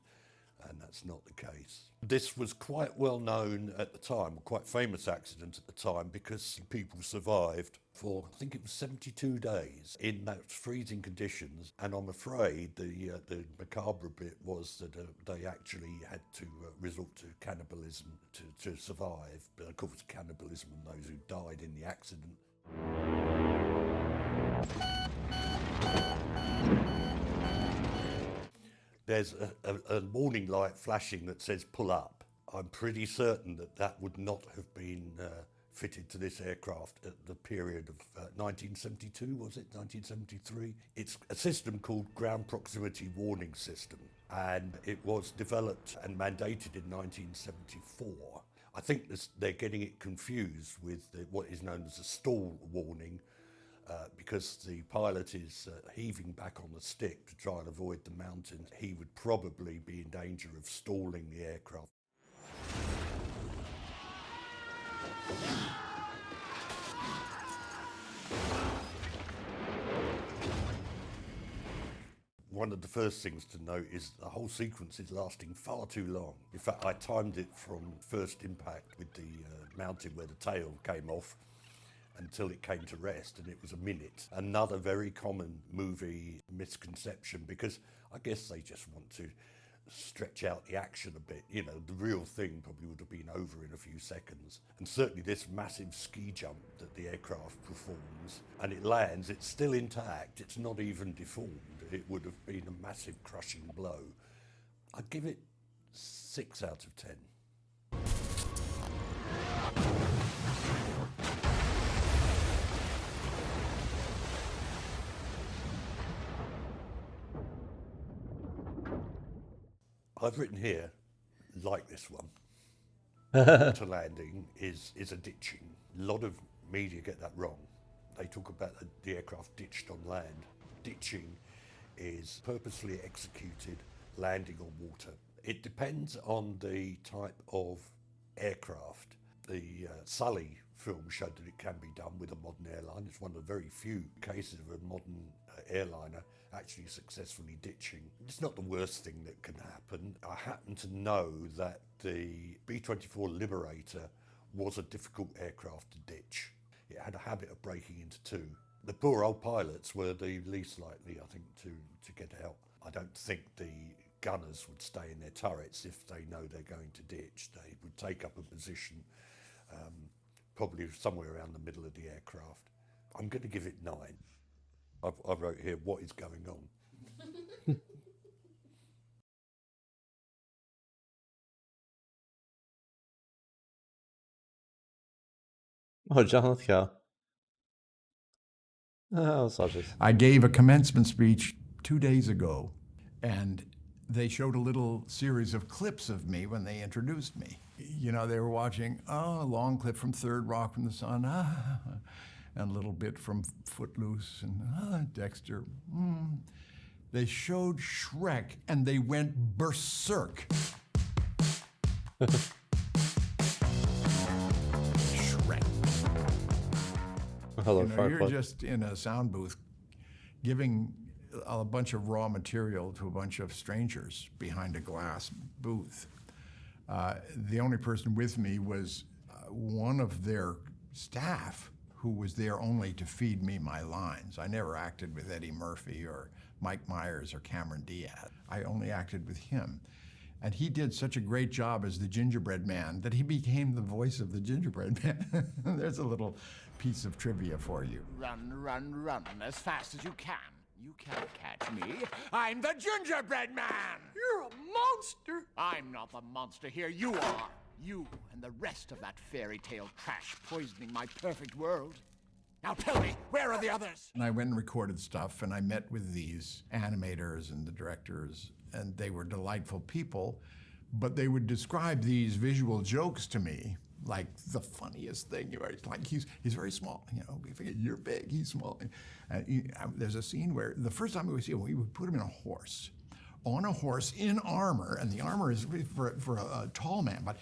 and that's not the case. This was quite well known at the time, quite famous accident at the time, because people survived for, I think it was 72 days in those freezing conditions. And I'm afraid the macabre bit was that they actually had to resort to cannibalism to survive. But of course, cannibalism on those who died in the accident. There's a warning light flashing that says pull up. I'm pretty certain that would not have been fitted to this aircraft at the period of 1972, was it? 1973? It's a system called Ground Proximity Warning System, and it was developed and mandated in 1974. I think they're getting it confused with what is known as a stall warning, because the pilot is heaving back on the stick to try and avoid the mountain. He would probably be in danger of stalling the aircraft. One of the first things to note is the whole sequence is lasting far too long. In fact, I timed it from first impact with the mountain where the tail came off until it came to rest, and it was a minute. Another very common movie misconception, because I guess they just want to stretch out the action a bit. You know, the real thing probably would have been over in a few seconds. And certainly this massive ski jump that the aircraft performs, and it lands, it's still intact, it's not even deformed. It would have been a massive crushing blow. I'd give it 6 out of 10. I've written here, like this one, water landing is a ditching. A lot of media get that wrong. They talk about the aircraft ditched on land. Ditching is purposely executed landing on water. It depends on the type of aircraft. The Sully film showed that it can be done with a modern airline. It's one of the very few cases of a modern airliner actually successfully ditching. It's not the worst thing that can happen. I happen to know that the B-24 Liberator was a difficult aircraft to ditch. It had a habit of breaking into two. The poor old pilots were the least likely, I think, to get out. I don't think the gunners would stay in their turrets if they know they're going to ditch. They would take up a position probably somewhere around the middle of the aircraft. I'm going to give it 9. I wrote here, what is going on? Oh, John Lithgow. Oh, sausage. I gave a commencement speech 2 days ago, and they showed a little series of clips of me when they introduced me. You know, they were watching, a long clip from Third Rock from the Sun, and a little bit from Footloose, and Dexter. They showed Shrek, and they went berserk. Shrek. Hello, You know, you're just in a sound booth giving a bunch of raw material to a bunch of strangers behind a glass booth. The only person with me was one of their staff who was there only to feed me my lines. I never acted with Eddie Murphy or Mike Myers or Cameron Diaz. I only acted with him. And he did such a great job as the gingerbread man that he became the voice of the gingerbread man. There's a little piece of trivia for you. Run, run, run as fast as you can. You can't catch me. I'm the gingerbread man. You're a monster. I'm not the monster here. You are. You and the rest of that fairy tale trash poisoning my perfect world. Now tell me, where are the others? And I went and recorded stuff, and I met with these animators and the directors, and they were delightful people, but they would describe these visual jokes to me like the funniest thing. Like he's very small, you know. You're big, he's small. There's a scene where the first time we would see him, we would put him in a horse. On a horse in armor, and the armor is for a tall man. But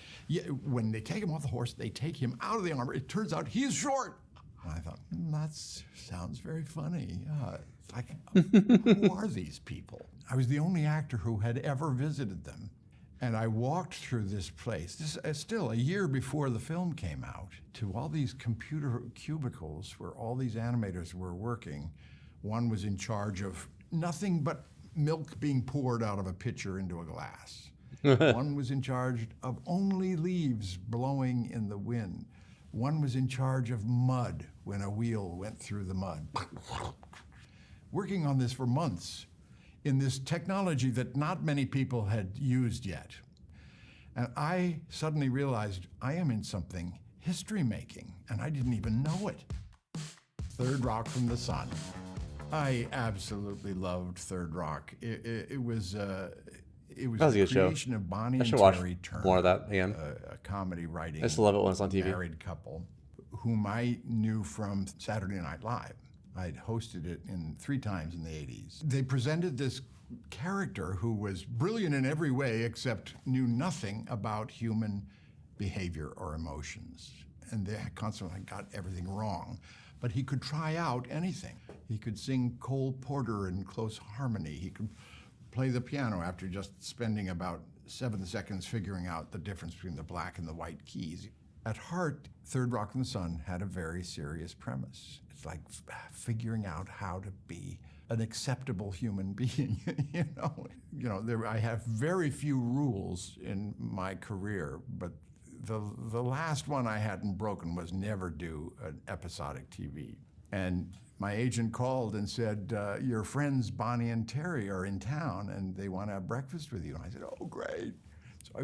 when they take him off the horse, they take him out of the armor. It turns out he's short. And I thought, that sounds very funny. It's like, who are these people? I was the only actor who had ever visited them. And I walked through this place, this is still a year before the film came out, to all these computer cubicles where all these animators were working. One was in charge of nothing but milk being poured out of a pitcher into a glass. One was in charge of only leaves blowing in the wind. One was in charge of mud when a wheel went through the mud. Working on this for months in this technology that not many people had used yet. And I suddenly realized I am in something history-making, and I didn't even know it. Third Rock from the Sun. I absolutely loved Third Rock. It was a good creation show. of Bonnie I and should watch Terry Turner. more of that again. A comedy writing. I just love it when it's on TV. Married couple, whom I knew from Saturday Night Live. I'd hosted it 3 times in the 80s. They presented this character who was brilliant in every way except knew nothing about human behavior or emotions. And they constantly got everything wrong. But he could try out anything. He could sing Cole Porter in close harmony. He could play the piano after just spending about 7 seconds figuring out the difference between the black and the white keys. At heart, Third Rock from the Sun had a very serious premise. It's like figuring out how to be an acceptable human being, I have very few rules in my career, but the last one I hadn't broken was never do an episodic TV. And my agent called and said, your friends Bonnie and Terry are in town and they want to have breakfast with you. And I said, oh, great. So I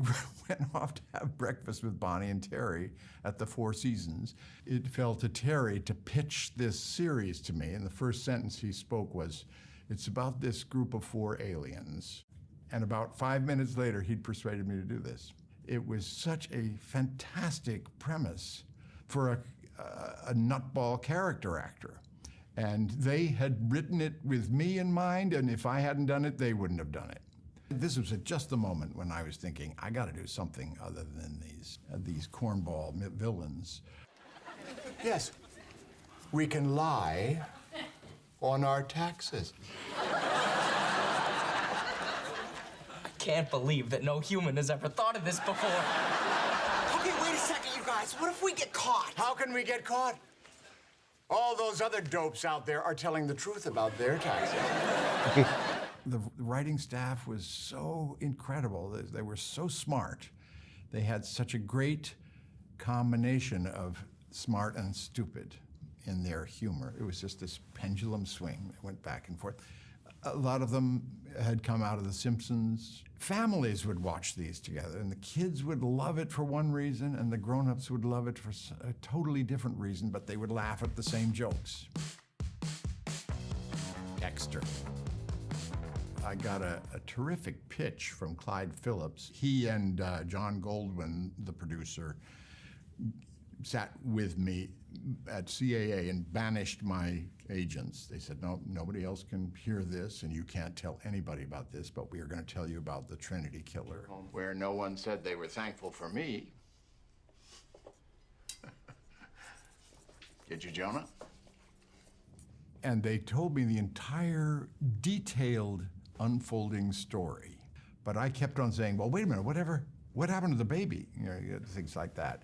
went off to have breakfast with Bonnie and Terry at the Four Seasons. It fell to Terry to pitch this series to me, and the first sentence he spoke was, it's about this group of 4 aliens. And about 5 minutes later, he'd persuaded me to do this. It was such a fantastic premise for a nutball character actor. And they had written it with me in mind, and if I hadn't done it, they wouldn't have done it. This was at just the moment when I was thinking, I got to do something other than these cornball villains. Yes, we can lie on our taxes. I can't believe that no human has ever thought of this before. Okay, wait a second, you guys, what if we get caught? How can we get caught? All those other dopes out there are telling the truth about their taxes. The writing staff was so incredible. They were so smart. They had such a great combination of smart and stupid in their humor. It was just this pendulum swing that went back and forth. A lot of them had come out of The Simpsons. Families would watch these together, and the kids would love it for one reason, and the grown-ups would love it for a totally different reason, but they would laugh at the same jokes. Dexter. I got a terrific pitch from Clyde Phillips. He and John Goldwyn, the producer, sat with me at CAA and banished my agents. They said, no, nobody else can hear this, and you can't tell anybody about this, but we are going to tell you about the Trinity Killer. Where no one said they were thankful for me. Did you, Jonah? And they told me the entire detailed unfolding story. But I kept on saying, well, wait a minute, what happened to the baby? You know, things like that.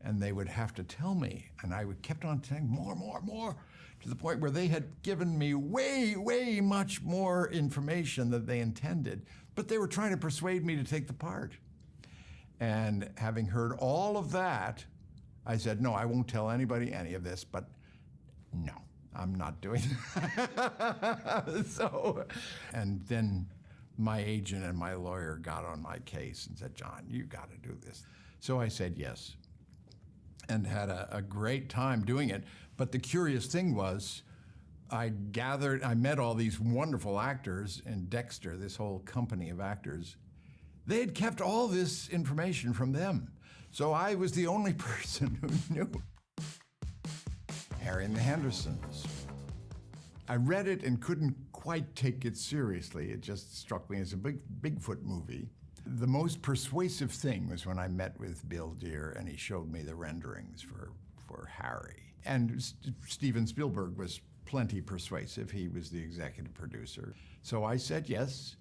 And they would have to tell me, and I kept on saying more, to the point where they had given me way much more information than they intended, but they were trying to persuade me to take the part. And having heard all of that, I said, no, I won't tell anybody any of this, but no, I'm not doing that. So, and then my agent and my lawyer got on my case and said, John, you got to do this. So I said yes, and had a great time doing it. But the curious thing was, I met all these wonderful actors in Dexter, this whole company of actors. They had kept all this information from them. So I was the only person who knew. Harry and the Hendersons. I read it and couldn't quite take it seriously. It just struck me as a Bigfoot movie. The most persuasive thing was when I met with Bill Deere and he showed me the renderings for Harry. And Steven Spielberg was plenty persuasive. He was the executive producer. So I said yes.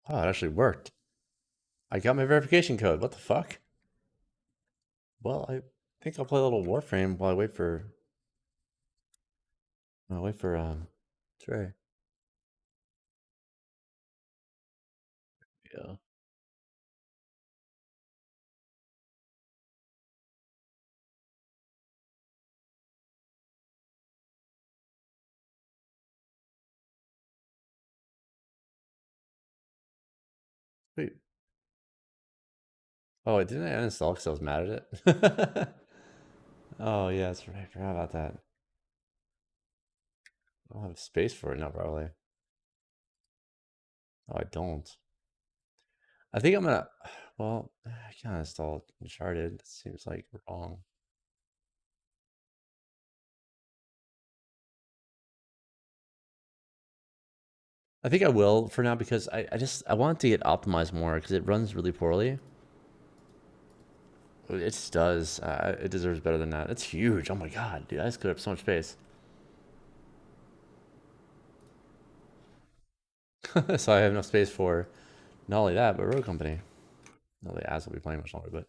Oh, it actually worked. I got my verification code. What the fuck? Well, I think I'll play a little Warframe while I wait for Trey. Yeah. Wait. Oh, didn't I uninstall because I was mad at it? Oh, yeah, that's right. I forgot about that. I don't have space for it now, probably. Oh, I don't. I think I'm gonna. Well, I can't install Uncharted. That seems like wrong. I think I will for now because I want it to get optimized more because it runs really poorly. It just does. It deserves better than that. It's huge. Oh my god, dude! I just cleared up so much space. So I have enough space for not only that, but Road Company. No, the ads will be playing much longer, but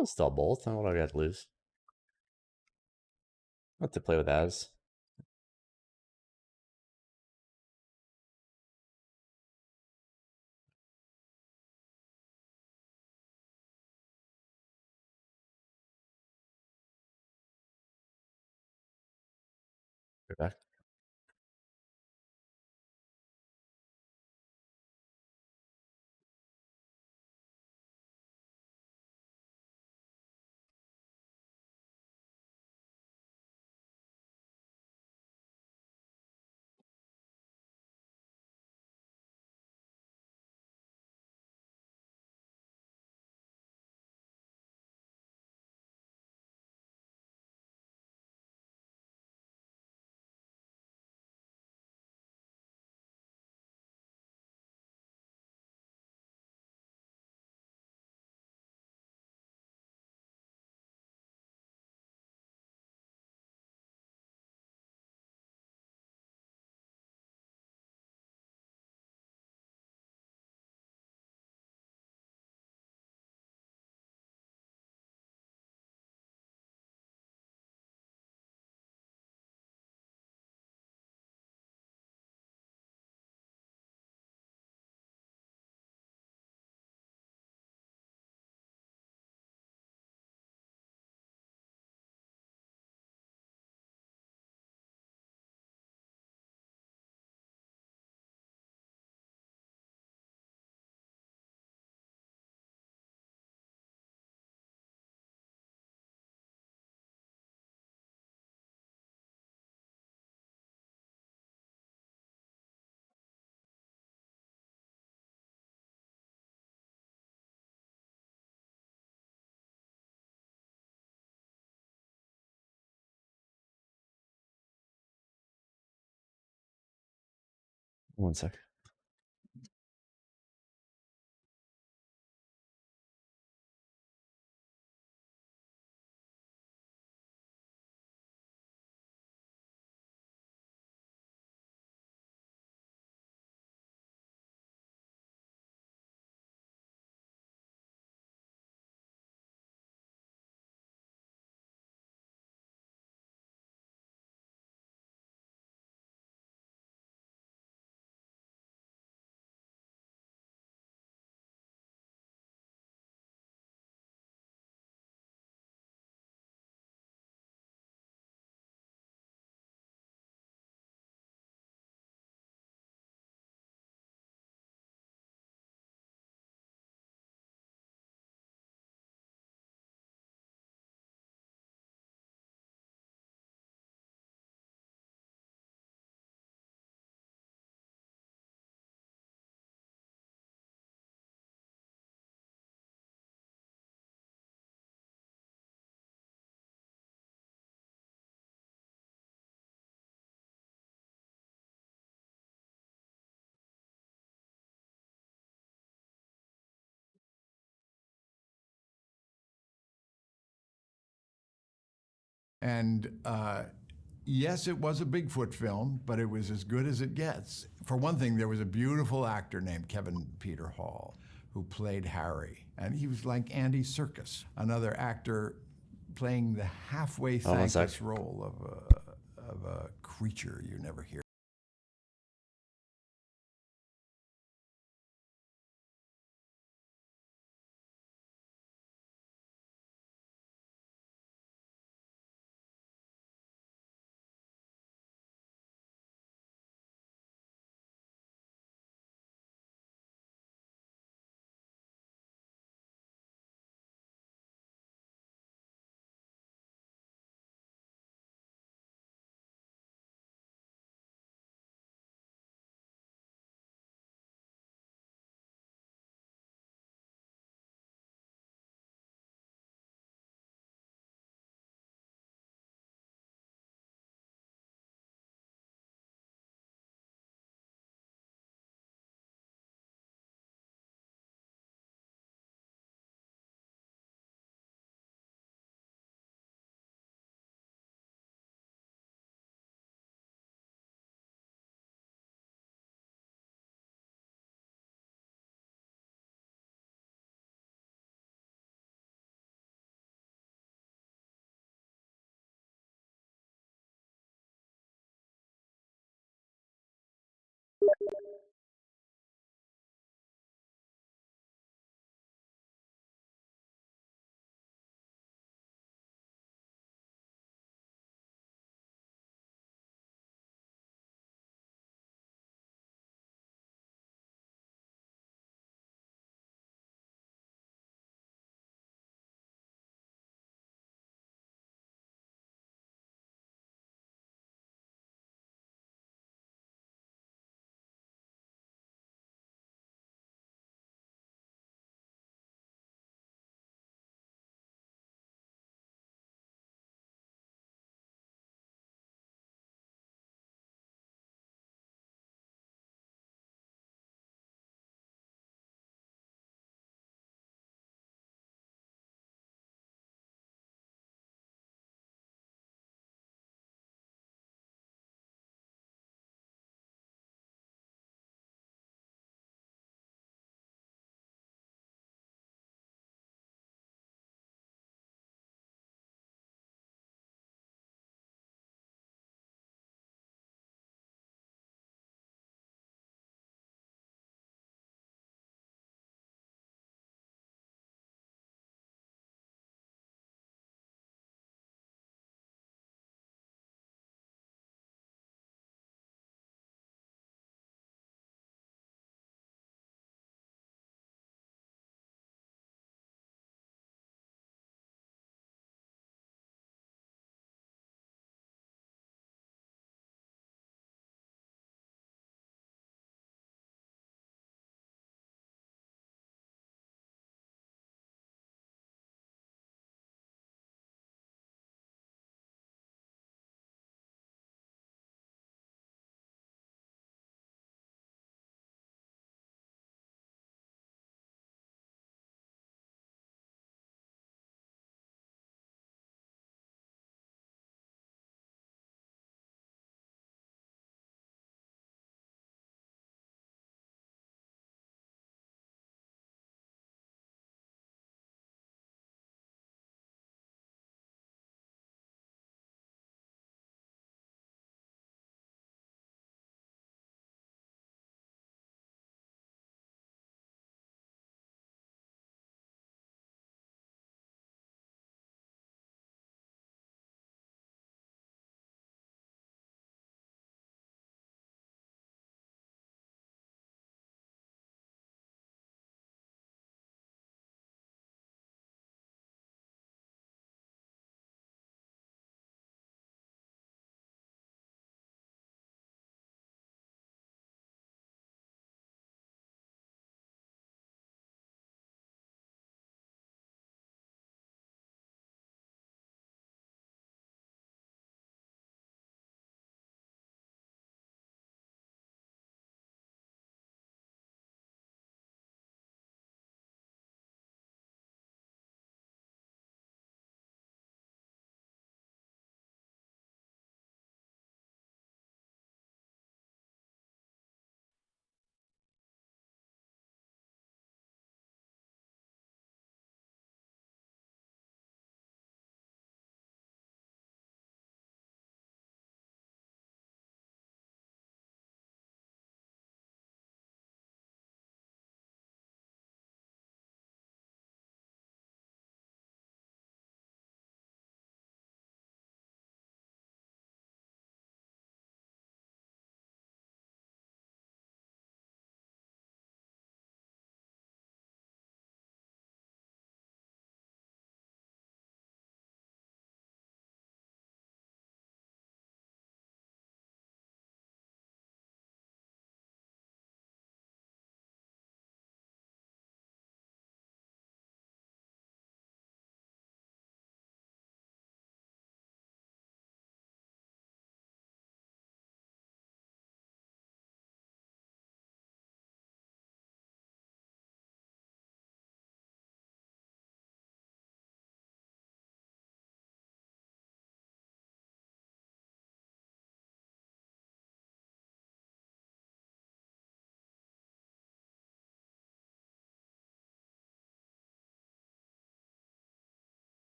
I'll install both. What do I got to lose? I have to play with as. Go back. One sec. And yes, it was a Bigfoot film, but it was as good as it gets. For one thing, there was a beautiful actor named Kevin Peter Hall who played Harry, and he was like Andy Serkis, another actor playing the halfway thankless role of a creature you never hear.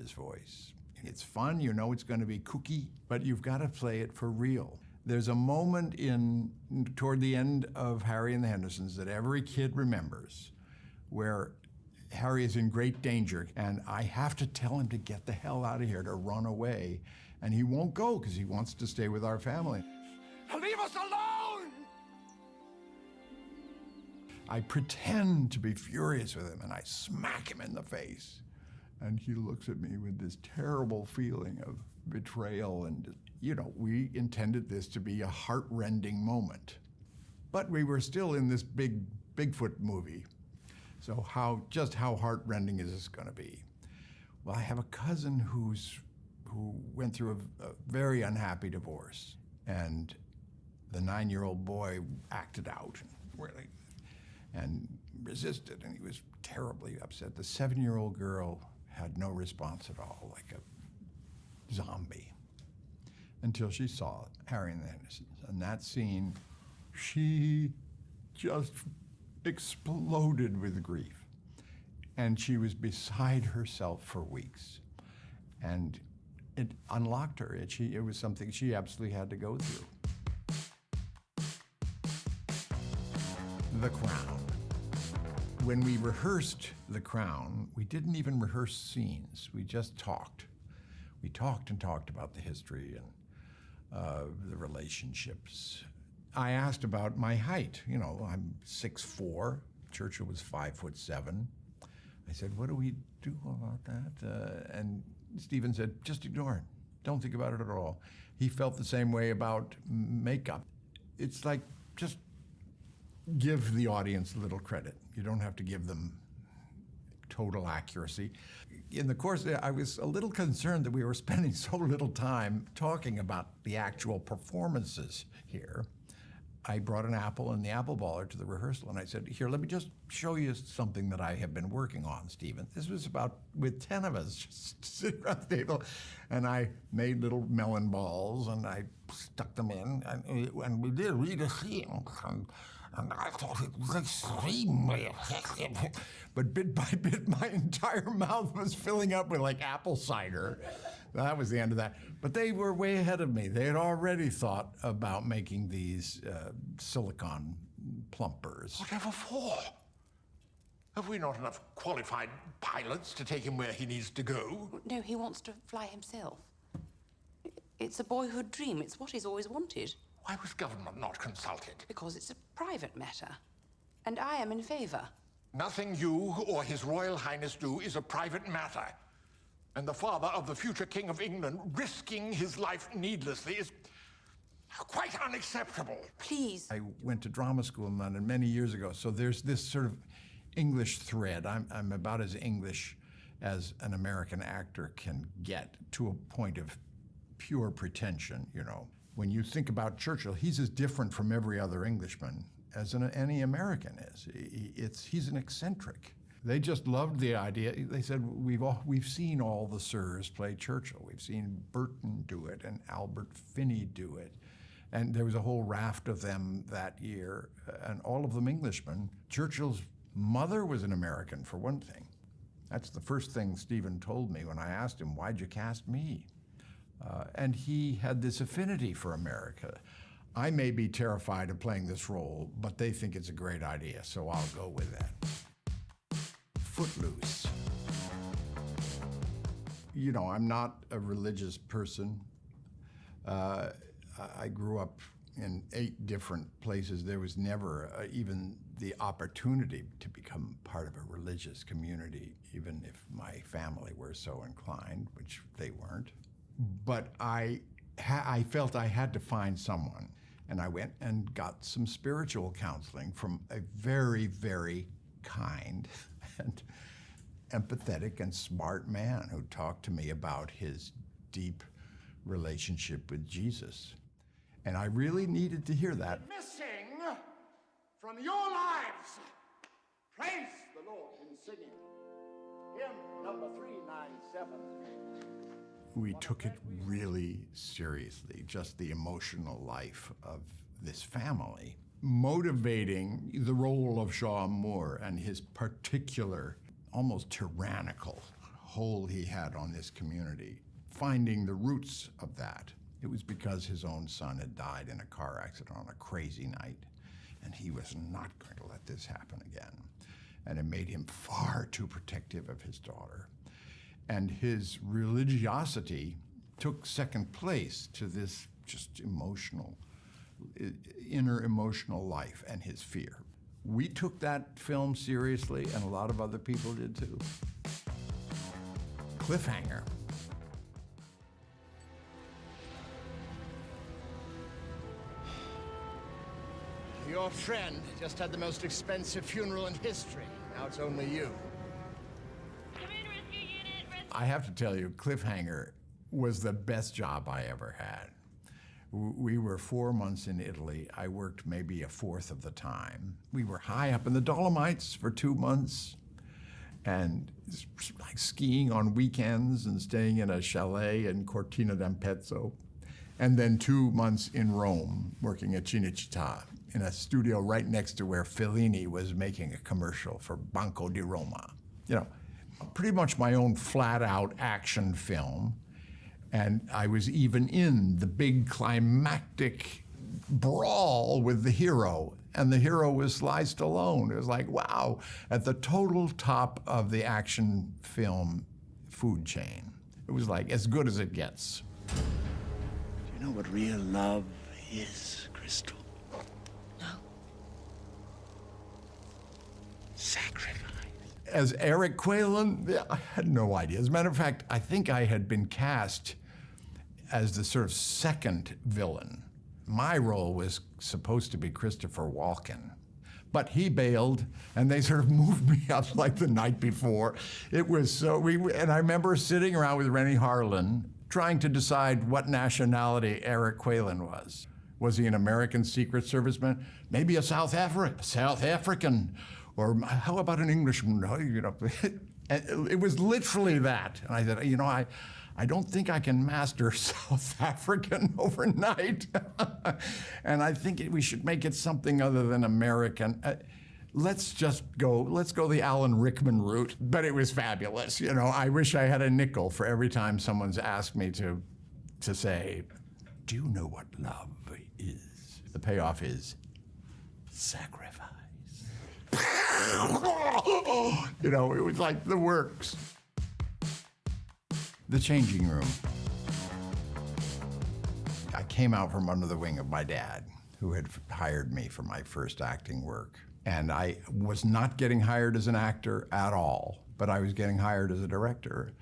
his voice. It's fun, you know it's going to be kooky, but you've got to play it for real. There's a moment toward the end of Harry and the Hendersons that every kid remembers where Harry is in great danger, and I have to tell him to get the hell out of here, to run away, and he won't go because he wants to stay with our family. Leave us alone! I pretend to be furious with him, and I smack him in the face. And he looks at me with this terrible feeling of betrayal. And, you know, we intended this to be a heart-rending moment. But we were still in this big Bigfoot movie. So how heart-rending is this going to be? Well, I have a cousin who went through a very unhappy divorce. And the 9-year-old boy acted out and resisted, and he was terribly upset. The 7-year-old girl had no response at all, like a zombie, until she saw Harry and the Hendersons. And that scene, she just exploded with grief. And she was beside herself for weeks. And it unlocked her. It was something she absolutely had to go through. The Crown. When we rehearsed The Crown, we didn't even rehearse scenes. We just talked. We talked and talked about the history and the relationships. I asked about my height. You know, I'm 6'4". Churchill was 5'7". I said, what do we do about that? And Stephen said, just ignore it. Don't think about it at all. He felt the same way about makeup. It's like, just give the audience a little credit. You don't have to give them total accuracy. In the course, I was a little concerned that we were spending so little time talking about the actual performances here. I brought an apple and the apple baller to the rehearsal, and I said, here, let me just show you something that I have been working on, Stephen. This was about, with 10 of us just sitting around the table, and I made little melon balls, and I stuck them in, and we did read a scene. And I thought it was extremely effective. But bit by bit, my entire mouth was filling up with like apple cider. That was the end of that. But they were way ahead of me. They had already thought about making these silicone plumpers. Whatever for? Have we not enough qualified pilots to take him where he needs to go? No, he wants to fly himself. It's a boyhood dream. It's what he's always wanted. Why was government not consulted? Because it's a private matter. And I am in favor. Nothing you or His Royal Highness do is a private matter. And the father of the future King of England risking his life needlessly is quite unacceptable. Please. I went to drama school in London many years ago, so there's this sort of English thread. I'm about as English as an American actor can get, to a point of pure pretension, you know. When you think about Churchill, he's as different from every other Englishman as any American is. He's an eccentric. They just loved the idea. They said, we've seen all the Sirs play Churchill. We've seen Burton do it and Albert Finney do it. And there was a whole raft of them that year, and all of them Englishmen. Churchill's mother was an American, for one thing. That's the first thing Stephen told me when I asked him, why'd you cast me? And he had this affinity for America. I may be terrified of playing this role, but they think it's a great idea, so I'll go with that. Footloose. You know, I'm not a religious person. I grew up in 8 different places. There was never even the opportunity to become part of a religious community, even if my family were so inclined, which they weren't. But I felt I had to find someone, and I went and got some spiritual counseling from a very, very kind and empathetic and smart man who talked to me about his deep relationship with Jesus. And I really needed to hear that. Missing from your lives. Praise the Lord in singing. Hymn number 397. We took it really seriously, just the emotional life of this family, motivating the role of Shaw Moore and his particular, almost tyrannical hold he had on this community, finding the roots of that. It was because his own son had died in a car accident on a crazy night, and he was not going to let this happen again. And it made him far too protective of his daughter. And his religiosity took second place to this just inner emotional life and his fear. We took that film seriously, and a lot of other people did too. Cliffhanger. Your friend just had the most expensive funeral in history. Now it's only you. I have to tell you, Cliffhanger was the best job I ever had. We were 4 months in Italy. I worked maybe a fourth of the time. We were high up in the Dolomites for 2 months, and like skiing on weekends and staying in a chalet in Cortina d'Ampezzo. And then 2 months in Rome, working at Cinecittà, in a studio right next to where Fellini was making a commercial for Banco di Roma. You know, pretty much my own flat-out action film. And I was even in the big climactic brawl with the hero. And the hero was Sly Stallone. It was like, wow, at the total top of the action film food chain. It was like as good as it gets. Do you know what real love is, Crystal? No. Sacrifice. As Eric Quaylen, I had no idea. As a matter of fact, I think I had been cast as the sort of second villain. My role was supposed to be Christopher Walken, but he bailed, and they sort of moved me up like the night before. It was so, and I remember sitting around with Rennie Harlan trying to decide what nationality Eric Quaylen was. Was he an American Secret Serviceman? Maybe a South African. Or how about an Englishman? You know, it was literally that. And I said, you know, I don't think I can master South African overnight. And I think we should make it something other than American. Let's go the Alan Rickman route. But it was fabulous. You know, I wish I had a nickel for every time someone's asked me to say, do you know what love is? The payoff is sacrifice. You know, it was like the works. The changing room. I came out from under the wing of my dad, who had hired me for my first acting work. And I was not getting hired as an actor at all, but I was getting hired as a director.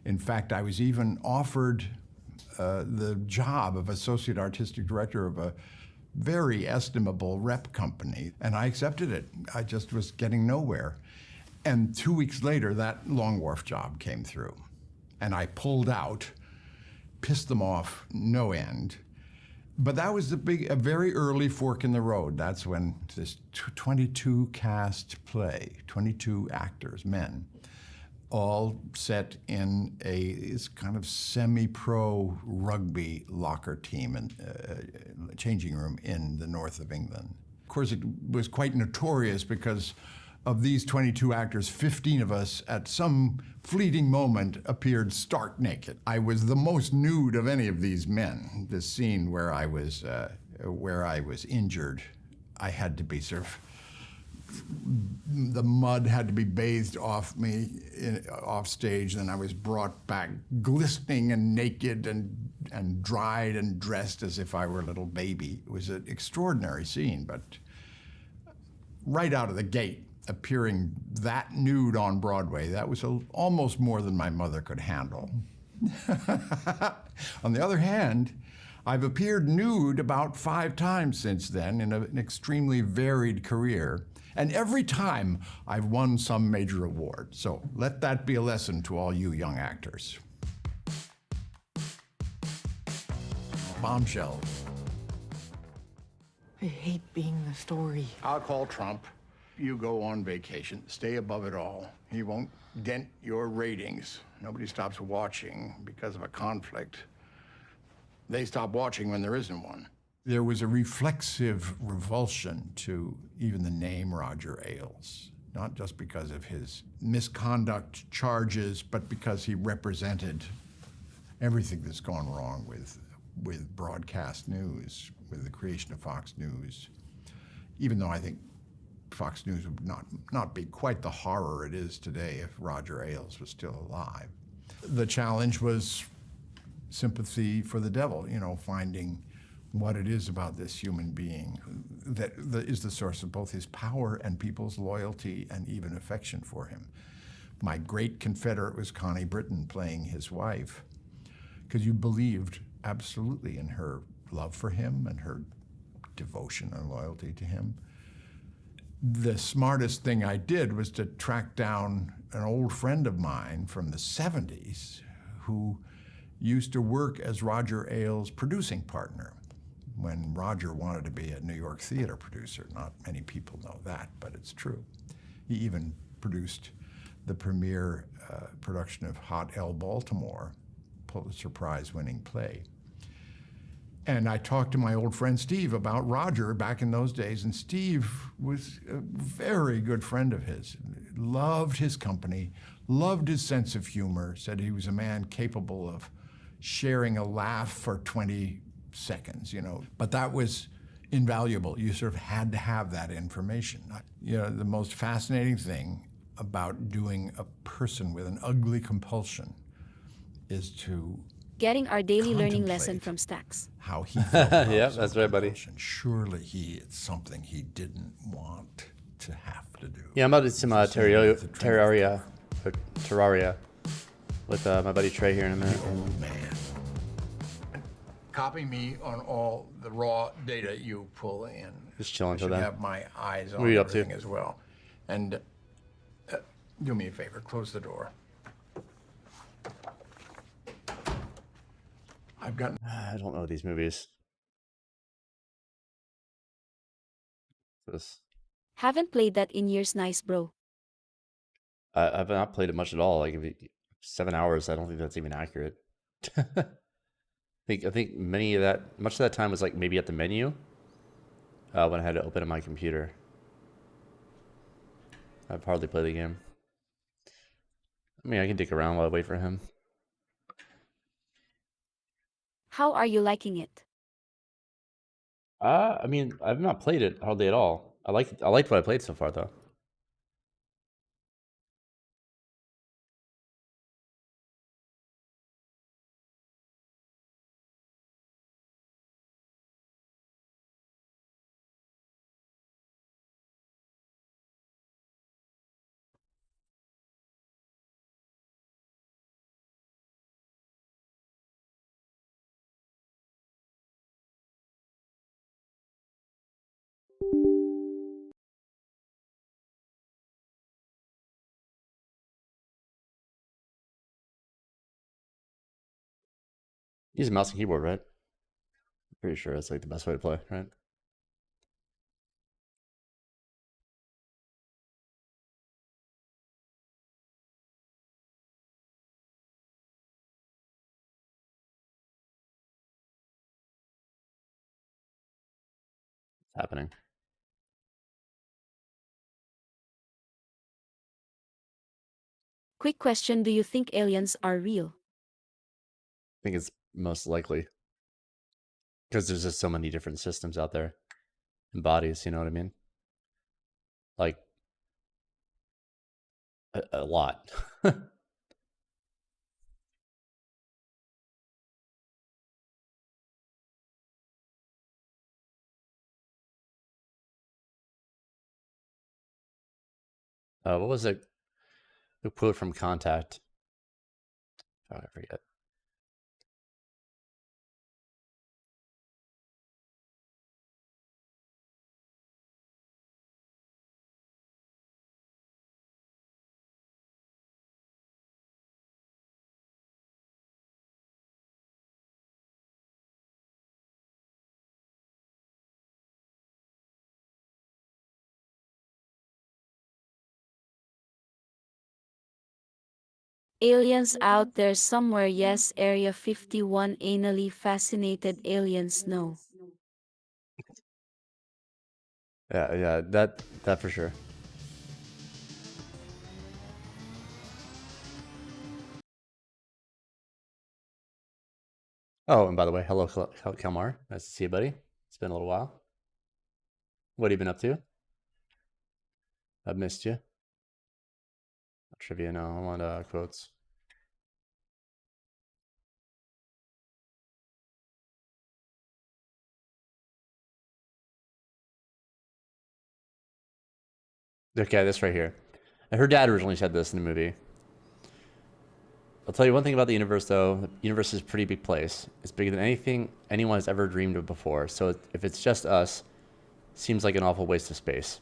In fact, I was even offered the job of associate artistic director of a very estimable rep company, and I accepted it. I just was getting nowhere. And 2 weeks later, that Long Wharf job came through, and I pulled out, pissed them off no end. But that was a very early fork in the road. That's when this 22 cast play, 22 actors, men, all set in this kind of semi-pro rugby locker team and changing room in the north of England. Of course, it was quite notorious because of these 22 actors, 15 of us at some fleeting moment appeared stark naked. I was the most nude of any of these men. This scene where I was injured, I had to be sort of, the mud had to be bathed off me off stage, and I was brought back glistening and naked and dried and dressed as if I were a little baby. It was an extraordinary scene, but right out of the gate, appearing that nude on Broadway, that was almost more than my mother could handle. On the other hand, I've appeared nude about 5 times since then in an extremely varied career. And every time I've won some major award. So let that be a lesson to all you young actors. Bombshell. I hate being the story. I'll call Trump. You go on vacation. Stay above it all. He won't dent your ratings. Nobody stops watching because of a conflict. They stop watching when there isn't one. There was a reflexive revulsion to even the name Roger Ailes. not just because of his misconduct charges, but because he represented everything that's gone wrong with broadcast news, with the creation of Fox News. Even though I think Fox News would not be quite the horror it is today if Roger Ailes was still alive. The challenge was sympathy for the devil, you know, finding what it is about this human being that is the source of both his power and people's loyalty and even affection for him. My great confederate was Connie Britton playing his wife, because you believed absolutely in her love for him and her devotion and loyalty to him. The smartest thing I did was to track down an old friend of mine from the 70s who used to work as Roger Ailes' producing partner when Roger wanted to be a New York theater producer. Not many people know that, but it's true. He even produced the premiere production of Hot L Baltimore, Pulitzer Prize-winning play. And I talked to my old friend Steve about Roger back in those days, and Steve was a very good friend of his, loved his company, loved his sense of humor, said he was a man capable of sharing a laugh for 20 seconds, you know. But that was invaluable. You sort of had to have that information. You know, the most fascinating thing about doing a person with an ugly compulsion is to getting our daily learning lesson from Stacks. how he felt about Yeah, his that's own right, buddy. compulsion. Surely it's something he didn't want to have to do. Yeah, I'm about to do some Terraria with my buddy Trey here in a minute. Oh, man. Copy me on all the raw data you pull in. Just chilling I till should then. have my eyes What on are you up to? everything as well. And do me a favor, close the door. I've got. I don't know these movies. This. Haven't played that in years, nice bro. I've not played it much at all. Like 7 hours. I don't think that's even accurate. I think much of that time was like maybe at the menu when I had to open up my computer. I've hardly played the game. I mean, I can dick around while I wait for him. How are you liking it? I mean, I've not played it hardly at all. I liked what I played so far, though. Use a mouse and keyboard, right? I'm pretty sure that's like the best way to play, right? It's happening. Quick question, do you think aliens are real? I think it's most likely. Because there's just so many different systems out there. And bodies, you know what I mean? Like, a lot. What was it? The quote from Contact. Oh, I forget. Aliens out there somewhere, yes. Area 51 anally fascinated aliens, no. Yeah, that for sure. Oh, and by the way, hello, Kalmar. Nice to see you, buddy. It's been a little while. What have you been up to? I've missed you. Trivia, no. I want quotes. Okay, this right here. Her dad originally said this in the movie. I'll tell you one thing about the universe, though. The universe is a pretty big place. It's bigger than anything anyone has ever dreamed of before. So if it's just us, it seems like an awful waste of space.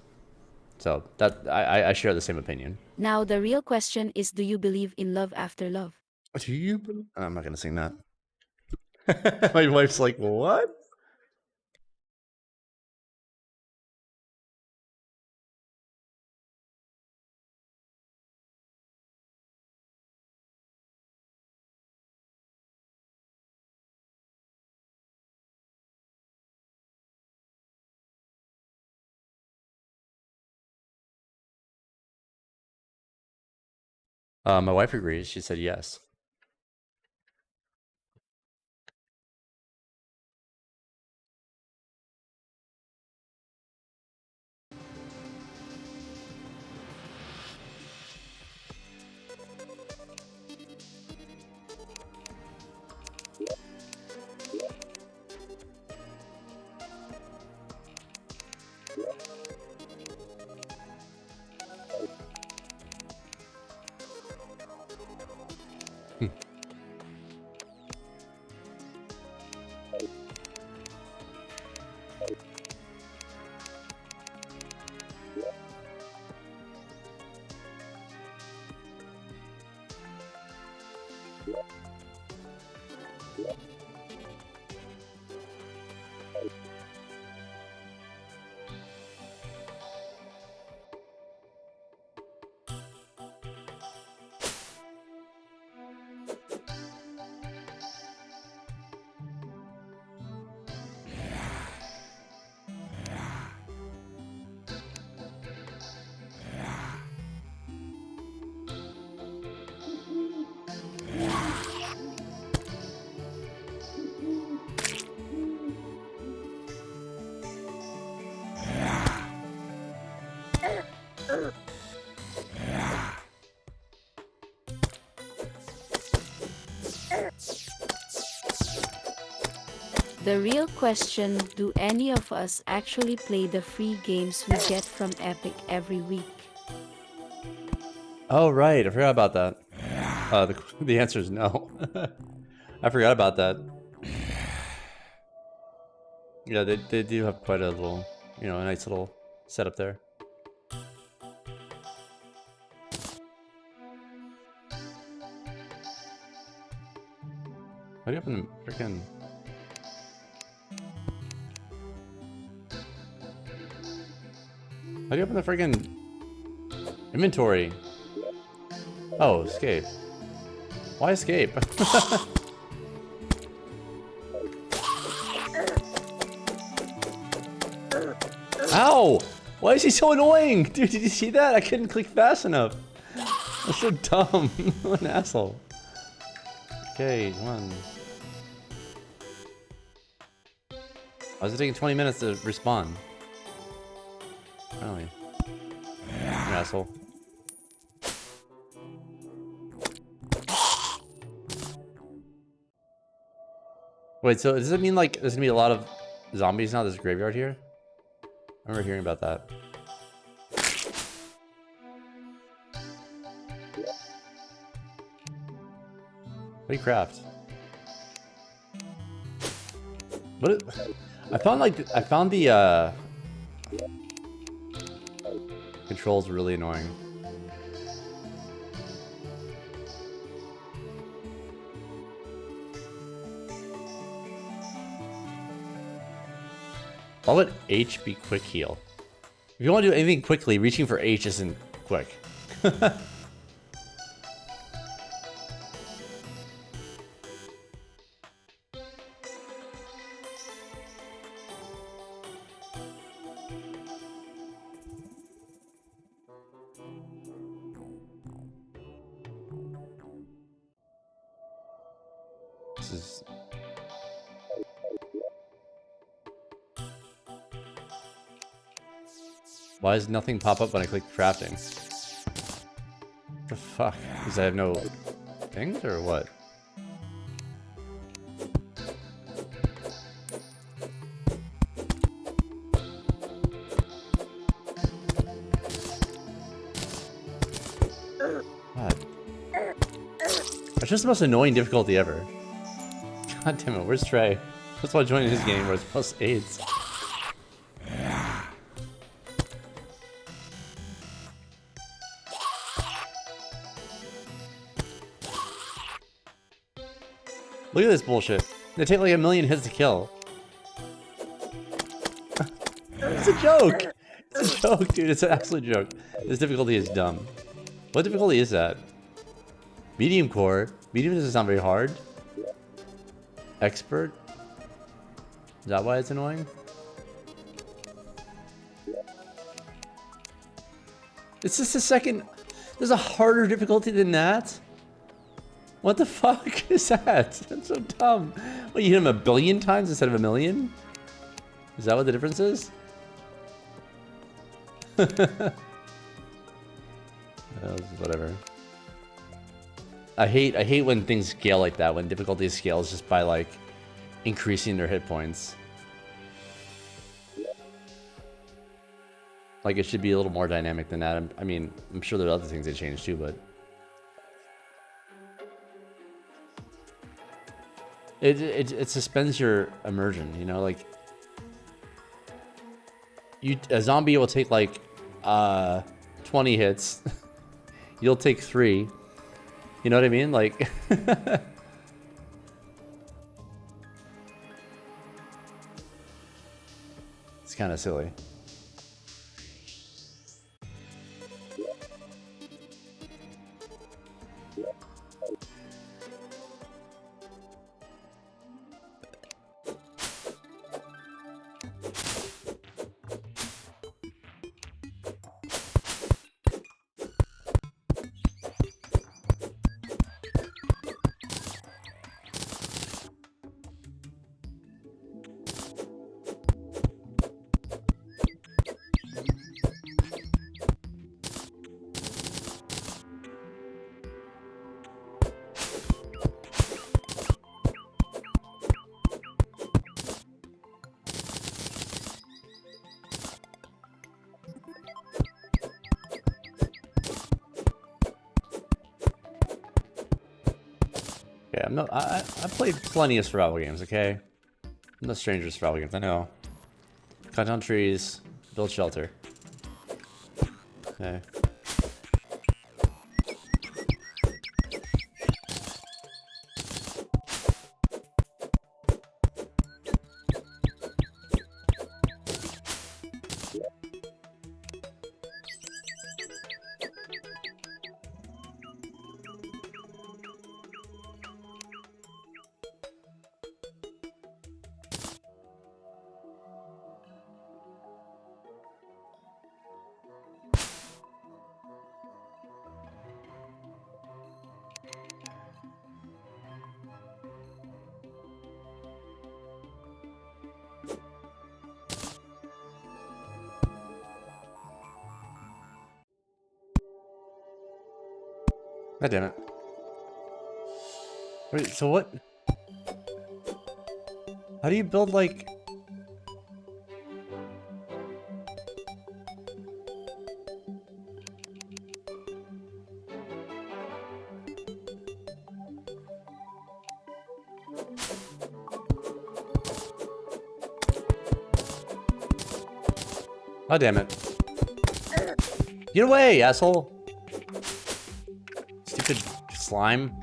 So that I share the same opinion. Now the real question is, do you believe in love after love? Do you? I'm not gonna sing that. My wife's like, what? My wife agrees. She said yes. The real question, do any of us actually play the free games we get from Epic every week? Oh, right. I forgot about that. The answer is no. I forgot about that. Yeah, they do have quite a little, a nice little setup there. How do you open the freaking... How do you open the freaking inventory? Oh, escape. Why escape? Ow! Why is he so annoying? Dude, did you see that? I couldn't click fast enough. That's so dumb. What an asshole. Okay, come on. Why is it taking 20 minutes to respawn? Apparently. An asshole. Wait, so does it mean like there's gonna be a lot of zombies now? There's a graveyard here? I remember hearing about that. What do you craft? What? I found the controls really annoying. Why would H be quick heal? If you want to do anything quickly, reaching for H isn't quick. This is Why does nothing pop up when I click crafting? What the fuck? Because I have no things or what? God. That's just the most annoying difficulty ever. God damn it, where's Trey? That's why joining his game where it's plus AIDS. Look at this bullshit. They take like 1,000,000 hits to kill. It's a joke! It's a joke, dude. It's an absolute joke. This difficulty is dumb. What difficulty is that? Medium core. Medium doesn't sound very hard. Expert. Is that why it's annoying? It's just a second. There's a harder difficulty than that? What the fuck is that? That's so dumb. What, you hit him 1,000,000,000 times instead of 1,000,000? Is that what the difference is? Whatever. I hate when things scale like that, when difficulty scales just by like increasing their hit points. Like it should be a little more dynamic than that. I mean, I'm sure there are other things they changed too, but it suspends your immersion, you know, like a zombie will take like 20 hits. You'll take 3. You know what I mean? Like it's kind of silly. Yeah, I'm not. I played plenty of survival games. Okay, I'm no stranger to survival games. I know. Cut down trees, build shelter. Okay. God damn it. Wait, so what? How do you build, like... Oh, damn it. Get away, asshole! Stupid slime.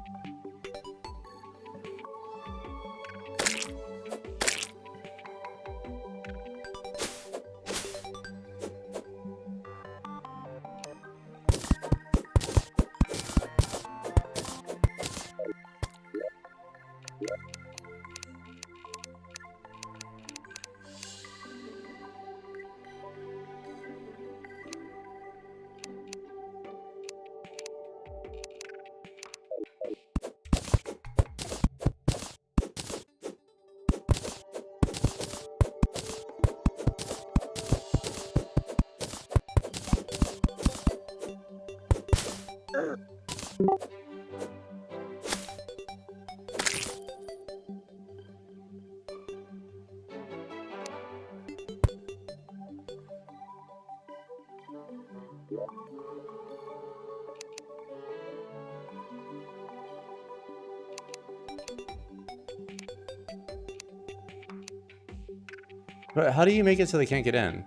But how do you make it so they can't get in?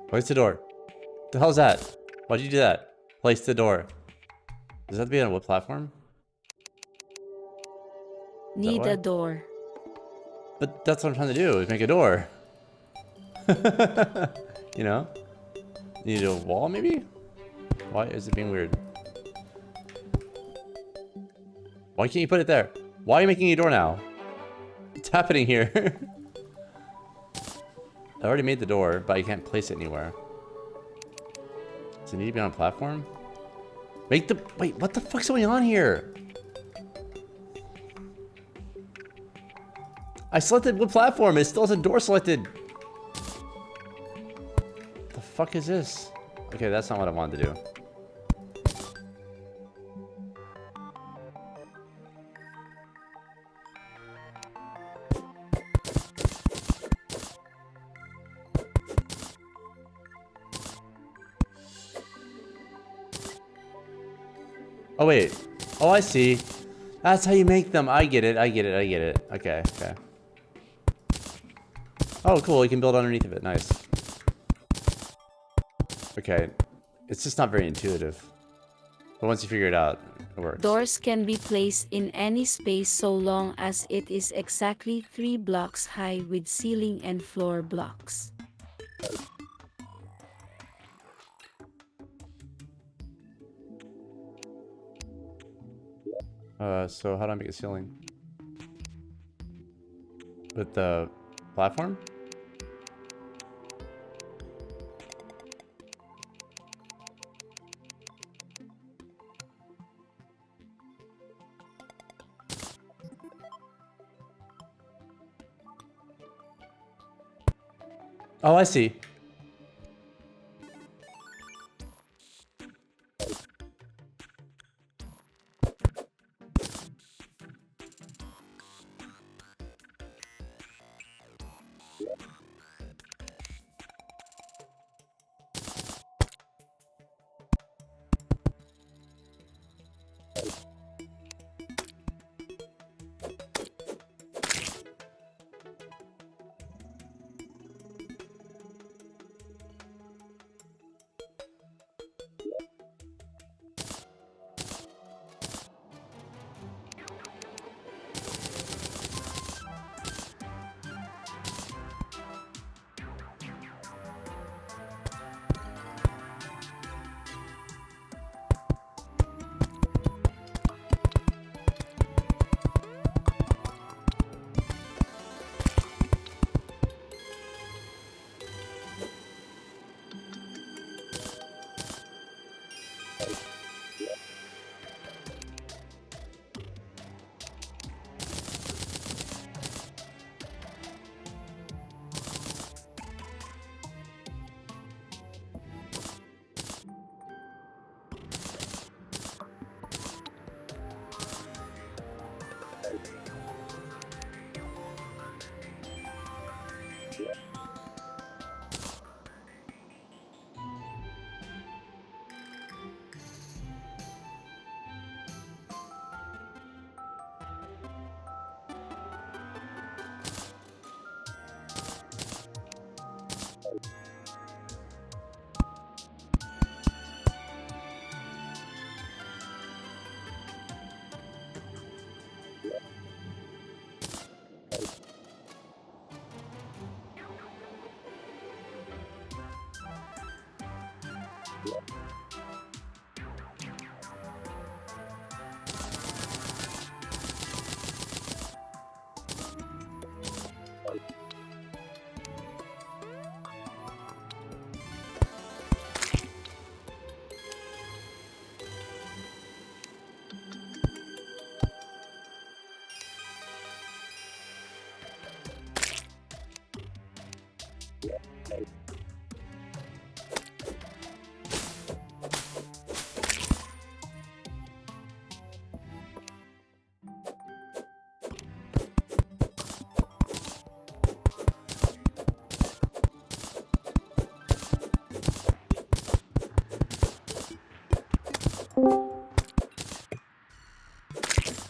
Place the door. The hell's that? Why'd you do that? Place the door. Does that have to be on a wood platform? Need a door. But that's what I'm trying to do, is make a door. You know? Need a wall, maybe? Why is it being weird? Why can't you put it there? Why are you making a door now? What's happening here? I already made the door, but I can't place it anywhere. Does it need to be on a platform? Make the... Wait, what the fuck's going on here? I selected wood platform. It still has a door selected. The fuck is this? Okay, that's not what I wanted to do. Oh, wait. Oh, I see. That's how you make them. I get it. I get it. I get it. Okay. Okay. Oh, cool. You can build underneath of it. Nice. Okay. It's just not very intuitive. But once you figure it out, it works. Doors can be placed in any space so long as it is exactly 3 blocks high with ceiling and floor blocks. So how do I make a ceiling? With the platform? Oh, I see.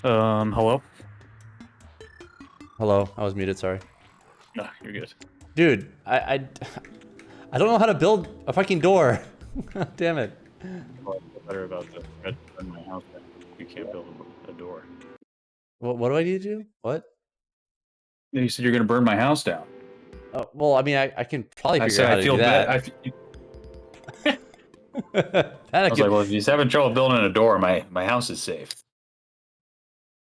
Hello? Hello, I was muted, sorry. No, you're good. Dude, I don't know how to build a fucking door. Damn it. Well, I feel better about the red in my house. You can't build a door. What do I need to do? What? You said you're gonna burn my house down. Oh, well, I mean, I can probably I figure said out how I to feel do that. I was like, well, if he's having trouble building a door, my house is safe.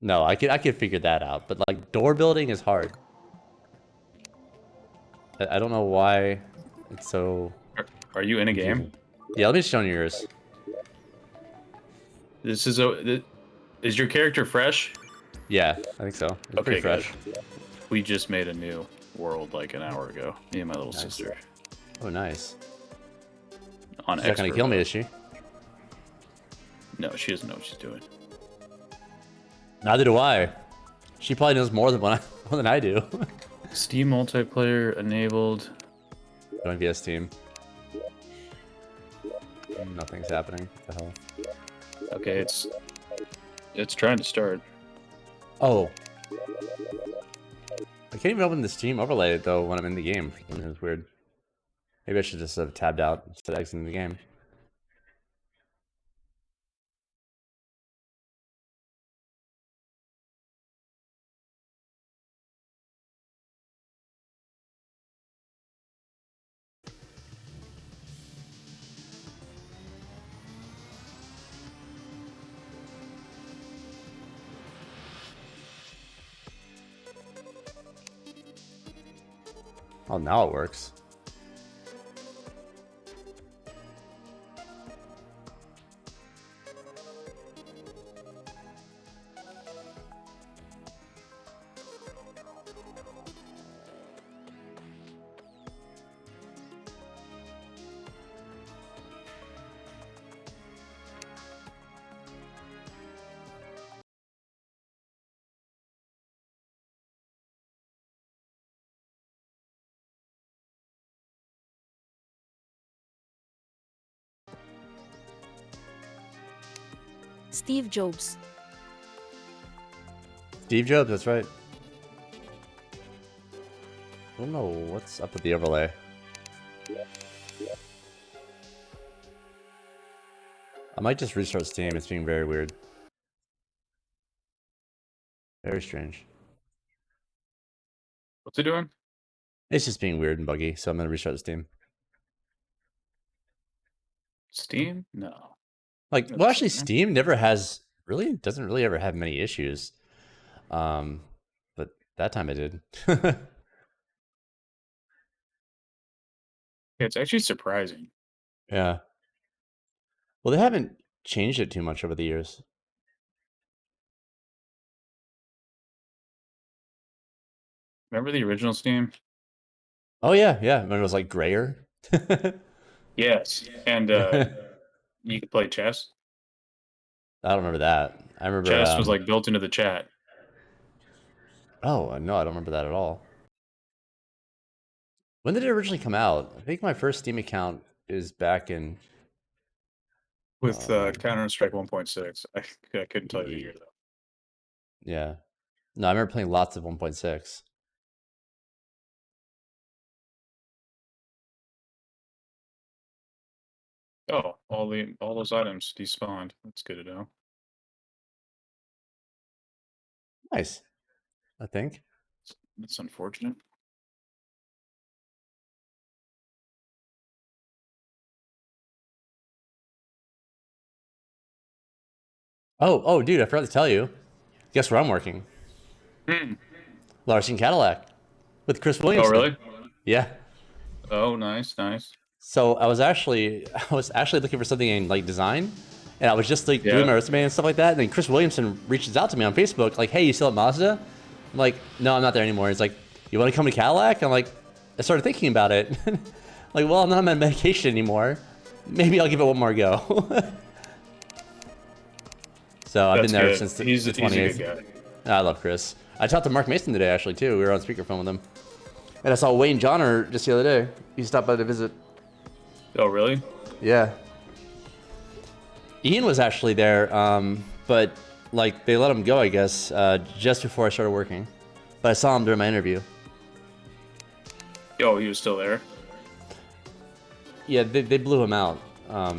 No, I could figure that out, but like door building is hard. I don't know why it's so. Are you in a game? Yeah, let me show you yours. This is is your character fresh? Yeah, I think so. It's Okay, pretty fresh. good. We just made a new world like an hour ago. Me and my little sister. Oh, nice. On She's not gonna kill me, is she? No, she doesn't know what she's doing. Neither do I. She probably knows more than I do. Steam multiplayer enabled. Join via Steam. Nothing's happening. What the hell? Okay, it's trying to start. Oh. I can't even open the Steam overlay though when I'm in the game. It's weird. Maybe I should just have tabbed out instead of exiting the game. Oh, now it works. Steve Jobs. Steve Jobs, that's right. I don't know what's up with the overlay. I might just restart Steam. It's being very weird. Very strange. What's it doing? It's just being weird and buggy, so I'm gonna restart Steam. Steam? No. Like, well, actually, Steam never has doesn't really ever have many issues. But that time it did. Yeah, it's actually surprising. Yeah. Well, they haven't changed it too much over the years. Remember the original Steam? Oh yeah, yeah. When it was like grayer. Yes, and you could play chess. I don't remember that. I remember Chess was like built into the chat. Oh no, I don't remember that at all. When did it originally come out? I think my first Steam account is back in With Counter-Strike 1.6. I couldn't tell you the year, though. Yeah. No, I remember playing lots of 1.6. Oh, all those items despawned. That's good to know. Nice. I think. That's unfortunate. Oh, dude, I forgot to tell you. Guess where I'm working? Larson Cadillac with Chris Williamson. Oh, really? Yeah. Oh, nice. So I was actually looking for something in like design, and I was just like doing my resume and stuff like that. And then Chris Williamson reaches out to me on Facebook, like, "Hey, you still at Mazda?" I'm like, "No, I'm not there anymore." He's like, "You want to come to Cadillac?" I'm like, I started thinking about it. Like, well, I'm not on medication anymore. Maybe I'll give it one more go. So I've been there since the 28th. He's a good guy. I love Chris. I talked to Mark Mason today, actually, too. We were on speakerphone with him. And I saw Wayne Johnner just the other day. He stopped by to visit. Oh, really? Yeah. Ian was actually there, but like they let him go, I guess, just before I started working. But I saw him during my interview. Oh, he was still there? Yeah, they blew him out. I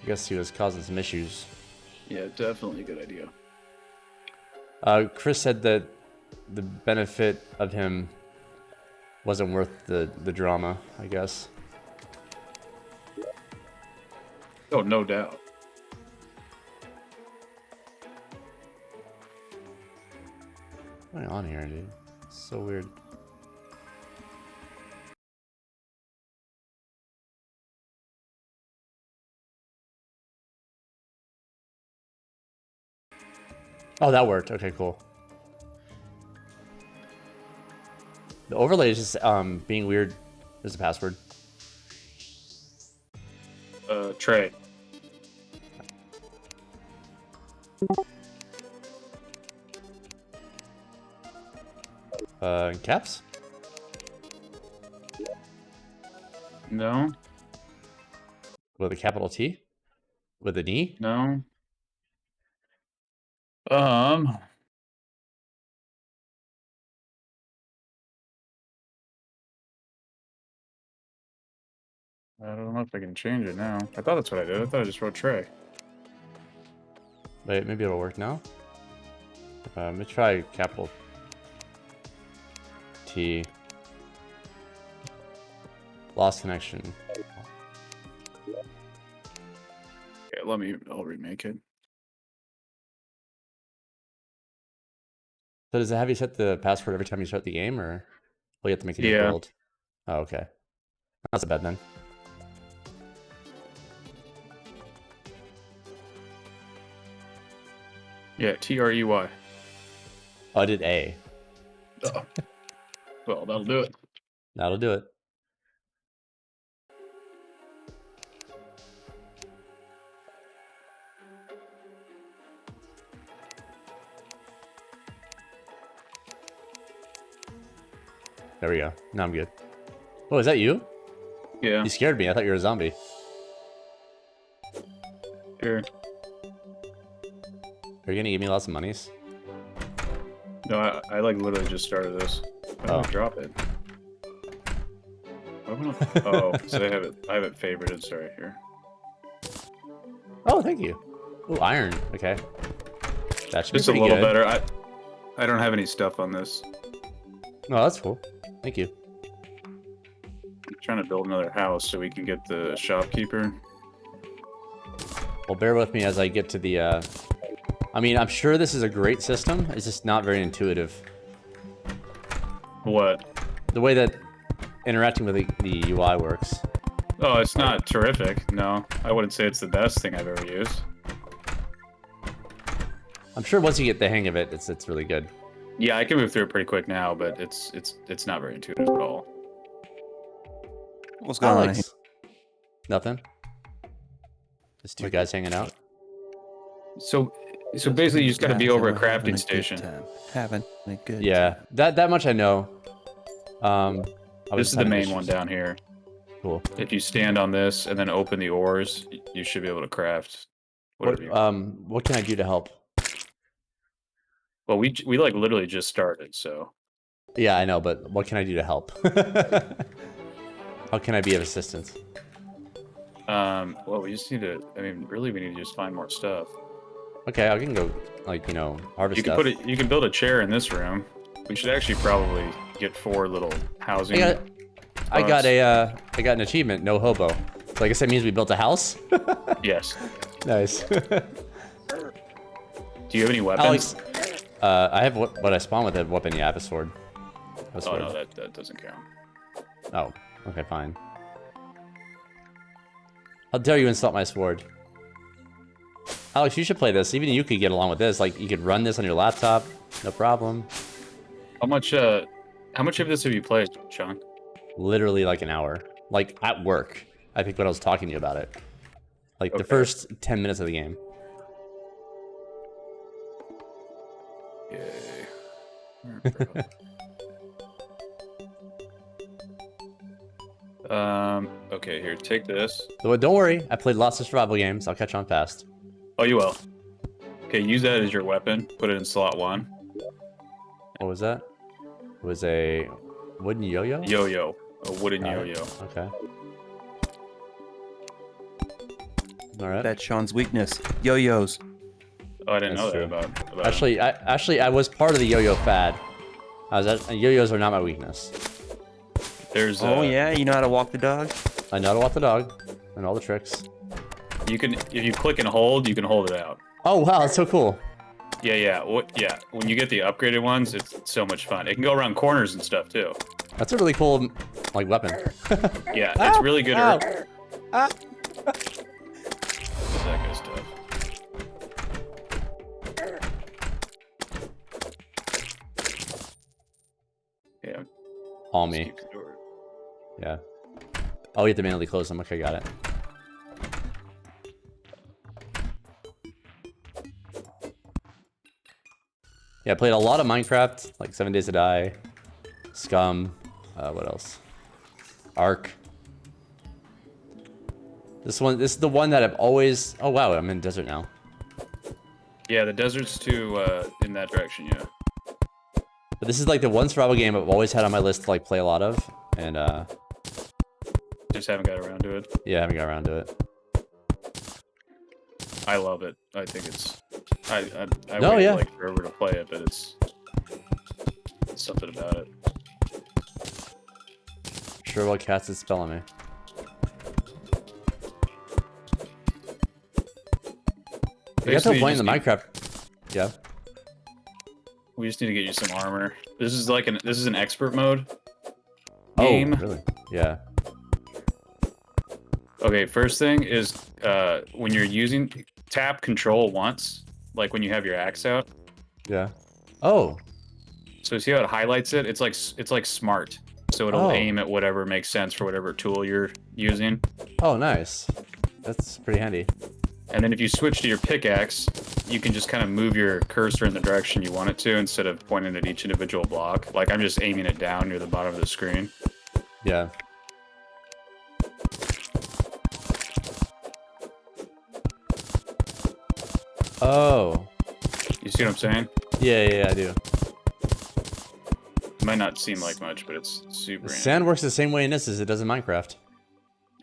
guess he was causing some issues. Yeah, definitely a good idea. Chris said that the benefit of him wasn't worth the drama, I guess. Oh, no doubt. What's going on here, dude? It's so weird. Oh, that worked. Okay, cool. The overlay is just being weird. There's a password. Trey. Caps? No. With a capital T? With an E? No. I don't know if I can change it now. I thought that's what I did. I thought I just wrote Trey. Wait, maybe it'll work now. Let me try capital T. Lost connection. Okay, I'll remake it. So does it have you set the password every time you start the game, or will you have to make a new build? Oh, okay. That's bad then. Yeah, TREY. Oh, I did A. Oh. Well, that'll do it. That'll do it. There we go. Now I'm good. Oh, is that you? Yeah. You scared me. I thought you were a zombie. Sure. Are you gonna give me lots of monies? No, I like literally just started this. I'm gonna drop it. Oh, so I have it favorited. Sorry, here. Oh, thank you. Oh, iron. Okay. That should Just be a pretty little good. better. I don't have any stuff on this. No, that's cool. Thank you. I'm trying to build another house so we can get the shopkeeper. Well, bear with me as I get to the, I mean, I'm sure this is a great system. It's just not very intuitive. What? The way that interacting with the UI works. Oh, it's not terrific. No, I wouldn't say it's the best thing I've ever used. I'm sure once you get the hang of it, it's really good. Yeah, I can move through it pretty quick now, but it's not very intuitive at all. What's going on here? Nothing. Just two guys hanging out. So basically, you just got to be over a crafting station. Having a good Yeah, that much I know. This is the main one down here. Cool. If you stand on this and then open the ores, you should be able to craft whatever you want. What can I do to help? Well, we like literally just started, so. Yeah, I know, but what can I do to help? How can I be of assistance? Well, we just need to. I mean, really, we need to just find more stuff. Okay, I can go, like, you know, harvest You can stuff. You can build a chair in this room. We should actually probably get 4 little housing. I got an achievement, no hobo. So I guess that means we built a house? Yes. Nice. Do you have any weapons? Alex, I have what I spawned with a weapon. Yeah, I have a sword. Oh no, that doesn't count. Oh, okay, fine. How dare you insult my sword? Alex, you should play this. Even you could get along with this. Like, you could run this on your laptop, no problem. How much of this have you played, Sean? Literally like an hour. Like, at work. I think when I was talking to you about it. Like, the first 10 minutes of the game. Yay. Okay, here, take this. So don't worry, I played lots of survival games. I'll catch on fast. Oh, you will. Okay, use that as your weapon. Put it in slot 1. What was that? It was a wooden yo-yo? Yo-yo. A wooden Got yo-yo. it. Okay. All right. That's Sean's weakness. Yo-yos. Oh, I didn't That's know true. that about Actually, I was part of the yo-yo fad. Yo-yos are not my weakness. There's. Oh yeah, you know how to walk the dog. I know how to walk the dog, and all the tricks. You can, if you click and hold, you can hold it out. Oh wow, that's so cool. Yeah, yeah. Yeah. When you get the upgraded ones, it's so much fun. It can go around corners and stuff too. That's a really cool, like, weapon. Yeah, it's really good. Ow. That good stuff. Yeah. All me. Yeah. Oh, you have to manually close them. Okay, got it. Yeah, I played a lot of Minecraft, like 7 Days to Die, Scum, what else? Ark. This is the one that I've always... Oh wow, I'm in desert now. Yeah, the desert's too in that direction, yeah. But this is like the one survival game I've always had on my list to like play a lot of, and just haven't got around to it. Yeah, I haven't got around to it. I love it. I think it's... I No, waited yeah. like forever to play it, but it's something about it. Sure what cats is spelling me. I guess I'm playing the Minecraft. Yeah. We just need to get you some armor. This is like this is an expert mode game. Oh, really? Yeah. Okay, first thing is when you're using tap control once, like when you have your axe out. Yeah. Oh. So see how it highlights it? It's like smart. So it'll Oh. aim at whatever makes sense for whatever tool you're using. Oh, nice. That's pretty handy. And then if you switch to your pickaxe, you can just kind of move your cursor in the direction you want it to instead of pointing at each individual block. Like I'm just aiming it down near the bottom of the screen. Yeah. Oh. You see what I'm saying? Yeah, I do. It might not seem like much, but it's super The handy. sand works the same way in this as it does in Minecraft.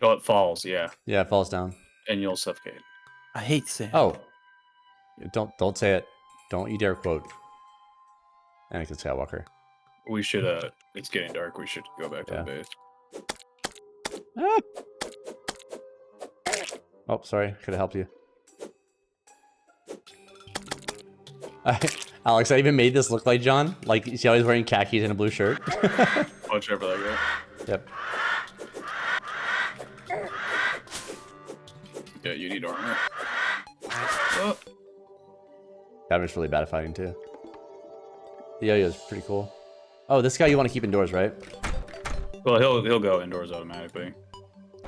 Oh, it falls, yeah. Yeah, it falls down. And you'll suffocate. I hate sand. Oh. Don't say it. Don't you dare quote Anakin Skywalker. We should, it's getting dark. We should go back to the base. Oh, sorry. Could have helped you. Alex, I even made this look like John. Like, you see how he's wearing khakis and a blue shirt? Watch out for that guy. Yep. Yeah, you need armor. Oh. Gavin's really bad at fighting, too. The yo-yo's pretty cool. Oh, this guy you want to keep indoors, right? Well, he'll go indoors automatically.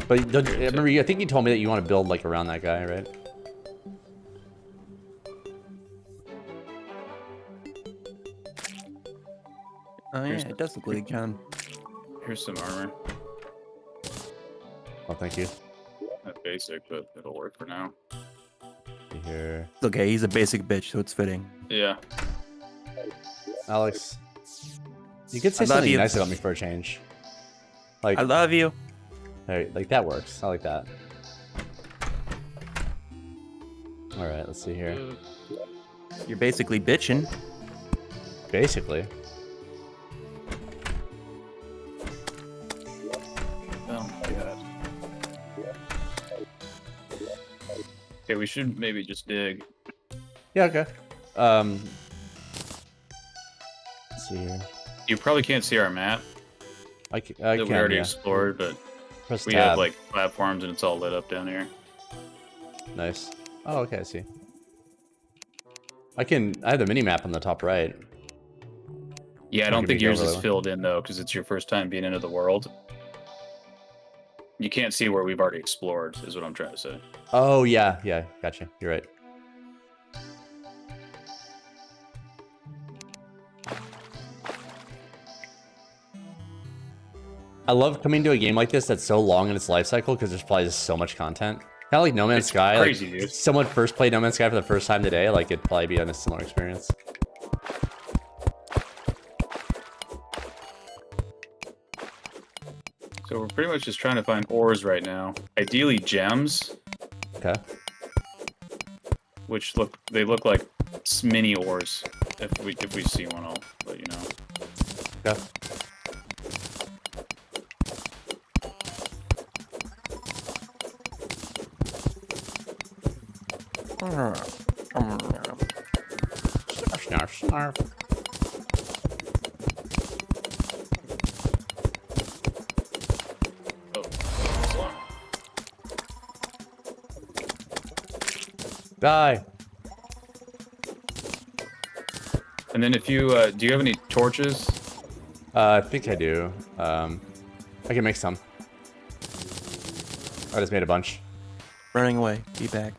But I think you told me that you want to build, like, around that guy, right? Oh yeah, it does look like John. Here's some armor. Oh, thank you. Not basic, but it'll work for now. Here. It's okay, he's a basic bitch, so it's fitting. Yeah. Alex, you could say I love something you. nice about me for a change. Like, I love you. Hey, like that works. I like that. All right, let's see here. You're basically bitching. Basically. Oh my god. Okay, we should maybe just dig. Yeah, okay. Let's see here. You probably can't see our map I that we can, already yeah. explored, but Press we tab. have like platforms and it's all lit up down here. Nice. Oh, okay, I see. I have the mini map on the top right. Yeah, I don't think yours is overlay. filled in though, because it's your first time being into the world. You can't see where we've already explored, is what I'm trying to say. Oh, yeah, gotcha. You're right. I love coming to a game like this that's so long in its life cycle because there's probably just so much content. of like No Man's Sky. Crazy, like, dude. if someone first played No Man's Sky for the first time today, like it'd probably be on a similar experience. So we're pretty much just trying to find ores right now. Ideally gems. Okay. Which look like mini ores. If we see one, I'll let you know. Okay. Snarf, snarf. Die. And then if you do you have any torches? I think I do. I can make some. I just made a bunch. Running away. Be back.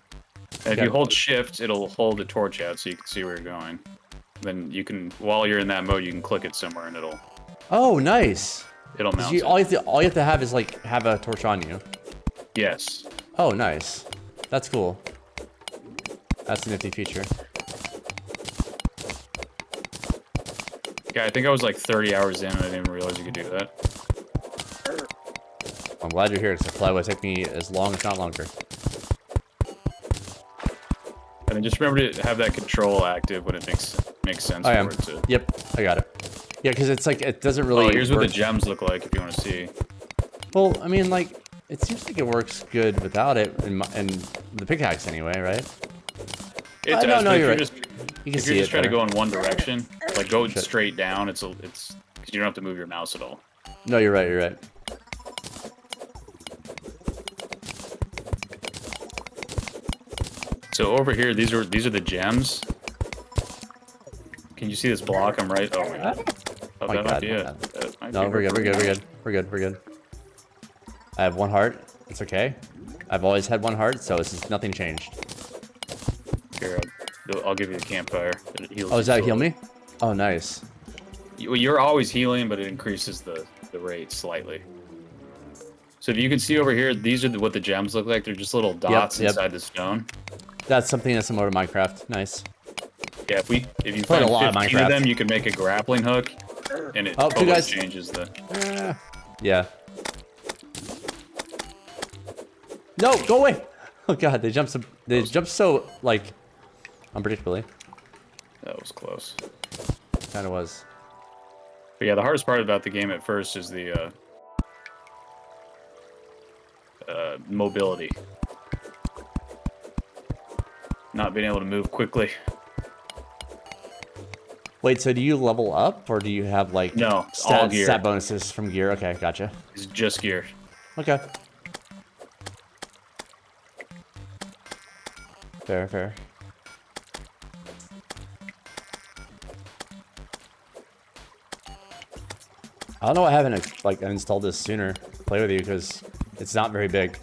And if you hold shift, it'll hold the torch out so you can see where you're going. Then you can, while you're in that mode, you can click it somewhere and it'll. Oh, nice. It'll mount. All you have to have is like have a torch on you. Yes. Oh, nice. That's cool. That's a nifty feature. Yeah, I think I was like 30 hours in and I didn't even realize you could do that. I'm glad you're here, because it probably would take me as long, if not longer. And then just remember to have that control active when it makes sense I for am. it to. Yep, I got it. Yeah, because it's like, it doesn't really Oh, here's what work. the gems look like if you want to see. Well, I mean, like, it seems like it works good without it, and the pickaxe anyway, right? It does, no, but you're if right. You can if see you're it just trying to better. go in one direction, like go straight down, it's because you don't have to move your mouse at all. No, you're right, you're right. So over here, these are the gems. Can you see this block? I'm right. Oh my god. Oh, my that might god. be it. That might No, be we're it. good. We're good. I have one heart. It's okay. I've always had one heart, so it's nothing changed. Here, I'll give you the campfire. It heals Oh, does you that heal slowly. me? Oh, nice. You're always healing, but it increases the rate slightly. So if you can see over here, these are what the gems look like. They're just little dots yep. inside the stone. That's something that's similar to Minecraft. Nice. Yeah, if you Played find a lot of 15 of Minecraft. them, you can make a grappling hook, and it Oh, two totally guys. changes the. Yeah. No, go away! Oh god, they jump so like unpredictably. That was close. Kind of was. But yeah, the hardest part about the game at first is the mobility. Not being able to move quickly. Wait, so do you level up, or do you have like No, all gear. stat bonuses from gear? Okay, gotcha. It's just gear. Okay. Fair. I don't know why I haven't like installed this sooner. Play with you because it's not very big.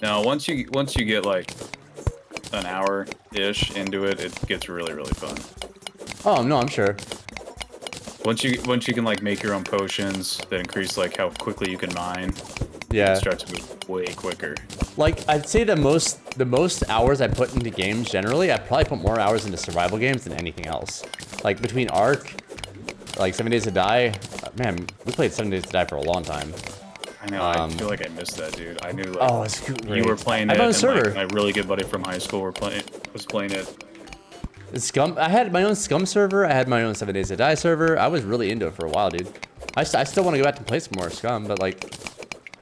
No, once you get like an hour-ish into it, it gets really, really fun. Oh no, I'm sure. Once you can like make your own potions that increase like how quickly you can mine, Yeah. it starts to move way quicker. Like I'd say the most hours I put into games generally, I probably put more hours into survival games than anything else. Like between Ark, like 7 Days to Die, man, we played 7 Days to Die for a long time. I know. I feel like I missed that, dude. I knew like Oh, it's great. you were playing it, I'm on a and server. like, my really good buddy from high school was playing it. Scum. I had my own Scum server. I had my own 7 Days to Die server. I was really into it for a while, dude. I still want to go back and play some more Scum, but like,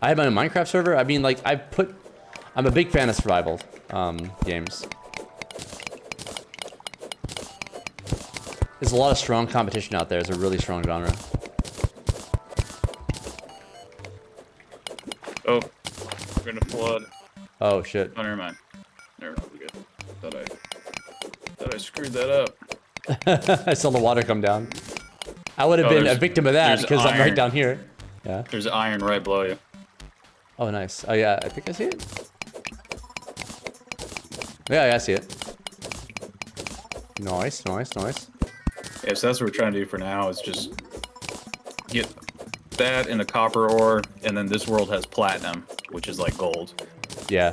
I had my own Minecraft server. I mean, like, I'm a big fan of survival games. There's a lot of strong competition out there. It's a really strong genre. Oh, we're gonna flood. Oh shit. Oh, never mind. Never mind. We're good. Thought I screwed that up. I saw the water come down. I would have been a victim of that because I'm right down here. Yeah. There's iron right below you. Oh, nice. Oh, yeah. I think I see it. Yeah, I see it. Nice. Yeah, so that's what we're trying to do for now, is just get that and the copper ore, and then this world has platinum, which is like gold. Yeah.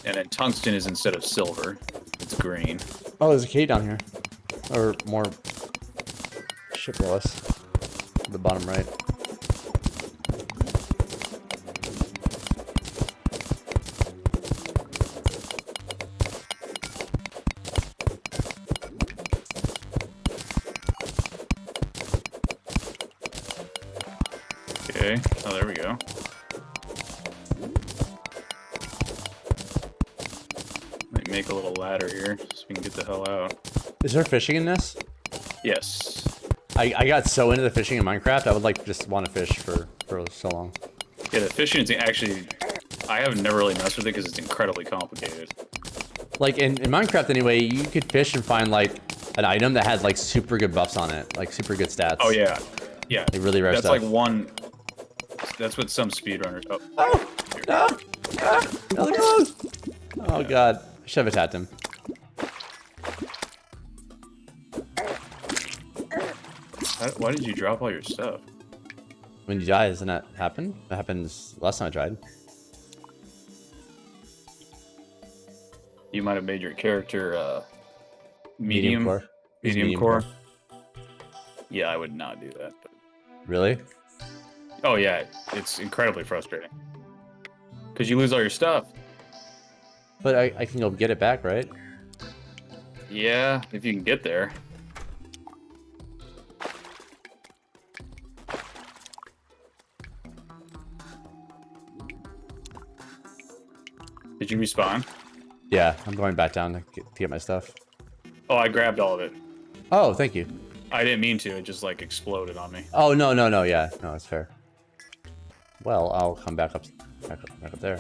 And then tungsten is instead of silver, it's green. Oh, there's a cave down here. Or more ship below us. The bottom right. Okay. Oh, there we go. Let me make a little ladder here so we can get the hell out. Is there fishing in this? Yes. I got so into the fishing in Minecraft, I would like just want to fish for so long. Yeah, the fishing is actually... I have never really messed with it because it's incredibly complicated. Like, in Minecraft anyway, you could fish and find, like, an item that had, like, super good buffs on it. Like, super good stats. Oh, yeah. Yeah. Like, really rare That's stuff. like one... That's what some speedrunners... Oh. No, close! Oh, God. I should have attacked him. Why did you drop all your stuff? When you die, doesn't that happen? That happens last time I tried. You might have made your character medium core. Medium core. Yeah, I would not do that. But... Really? Oh yeah, it's incredibly frustrating. Because you lose all your stuff. But I can go get it back, right? Yeah, if you can get there. Did you respawn? Yeah, I'm going back down to get my stuff. Oh, I grabbed all of it. Oh, thank you. I didn't mean to. It just like exploded on me. Oh, no, yeah. No, it's fair. Well, I'll come back up there.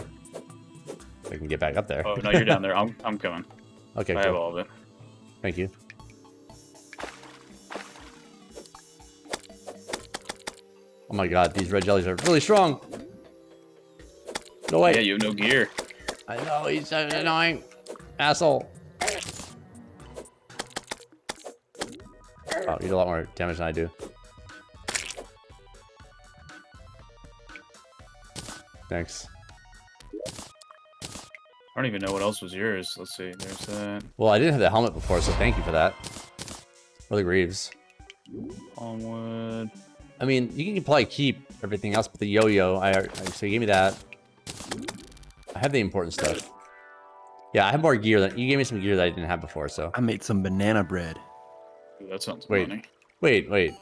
If I can get back up there. Oh, no, you're down there. I'm coming. Okay, I have all of it. Thank you. Oh my god, these red jellies are really strong. No way. Yeah, you have no gear. I know, he's so annoying. Asshole. Oh, you do a lot more damage than I do. Thanks. I don't even know what else was yours. Let's see. There's that. Well, I didn't have the helmet before, so thank you for that. Or the greaves. Onward. I mean, you can probably keep everything else, but the yo-yo, so you gave me that. I have the important stuff. Yeah, I have more gear than you gave me some gear that I didn't have before, so. I made some banana bread. Ooh, that sounds Wait. funny. Wait.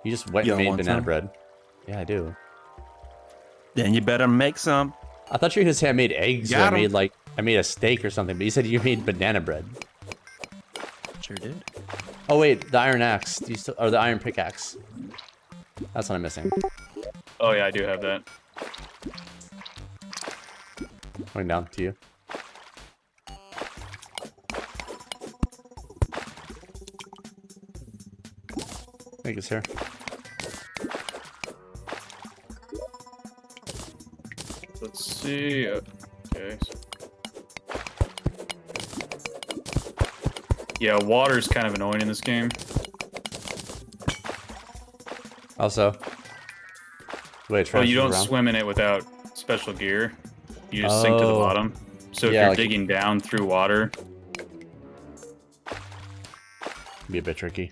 You just went You and don't made want banana some? bread. Yeah, I do. Then you better make some. I thought you were gonna say I made eggs or Got 'em. I made a steak or something, but you said you made banana bread. Sure did. Oh wait, the iron axe. Or the iron pickaxe. That's what I'm missing. Oh yeah, I do have that. Going down to you. I think it's here. Let's see. Okay. Yeah, water's kind of annoying in this game. Also, wait. Well, you don't swim in it without special gear. You just sink to the bottom. So if Yeah, you're like- digging down through water, Be a bit tricky.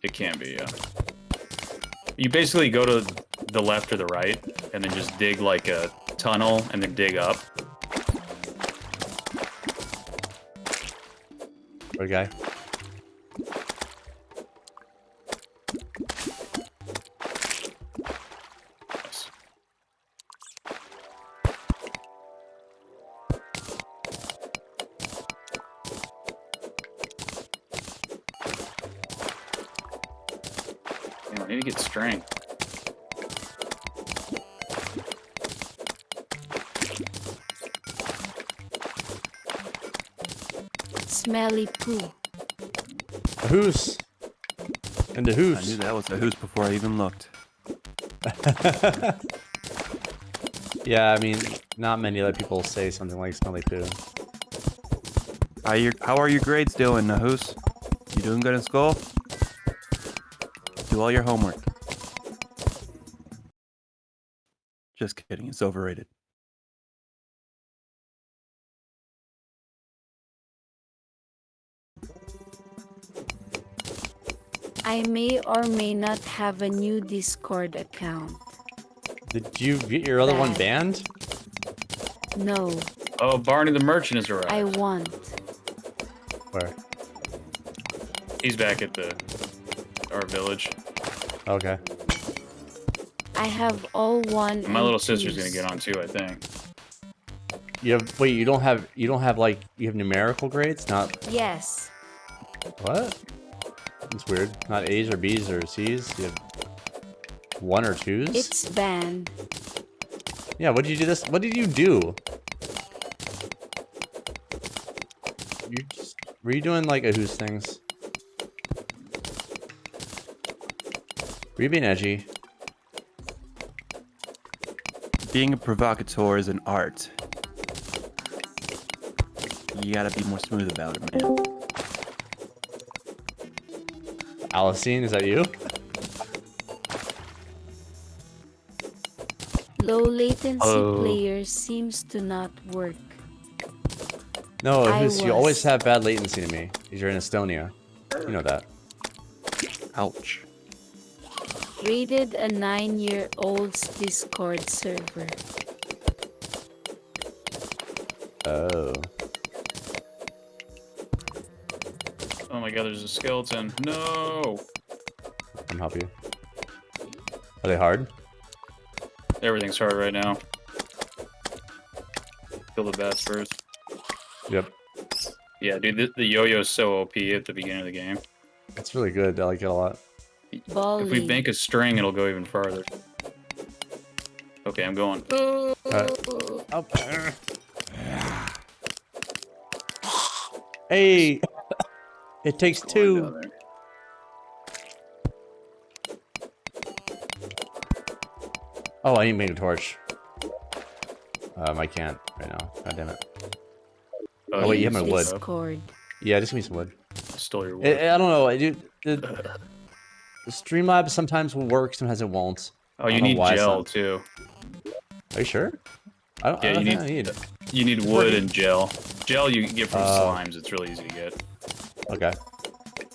it can be, yeah. You basically go to the left or the right, and then just dig like a tunnel, and then dig up. Okay. Nice. Damn, I need to get strength. Smelly poo. A hoose. And the hoose. I knew that was a hoose before I even looked. Yeah, I mean, not many other people say something like smelly poo. How are your grades doing, Nahus? You doing good in school? do all your homework. Just kidding. It's overrated. I may or may not have a new Discord account. Did you get your other one banned? No. Oh, Barney the Merchant has arrived. I want. Where? He's back at our village. Okay. I have all one. My little sister's gonna get on too, I think. You have wait. You don't have like you have numerical grades, not. Yes. What? It's weird. Not A's or B's or C's. You have 1 or 2s. It's banned. Yeah. What did you do this? What did you do? Were you doing like a who's things? Were you being edgy? Being a provocateur is an art. You gotta be more smooth about it, man. Alicine, is that you? Low latency player seems to not work. No, you always have bad latency to me. Because you're in Estonia. You know that. Ouch. Raided a 9-year-old's Discord server. Oh. Oh my god, there's a skeleton. No! Come help you. Are they hard? Everything's hard right now. Kill the bats first. Yep. Yeah, dude, the yo-yo's so OP at the beginning of the game. It's really good. I like it a lot. If we bank a string, it'll go even farther. Okay, I'm going. Hey! It takes 2. Oh, I need to make a torch. I can't right now. God damn it. Oh wait, you have my wood. Discord. Yeah, just give me some wood. Stole your wood. I don't know, dude. The Streamlabs sometimes will work, sometimes it won't. Oh, you need gel too. Are you sure? I don't Yeah, think I need. You need wood and gel. Gel you can get from slimes. It's really easy to get. Okay.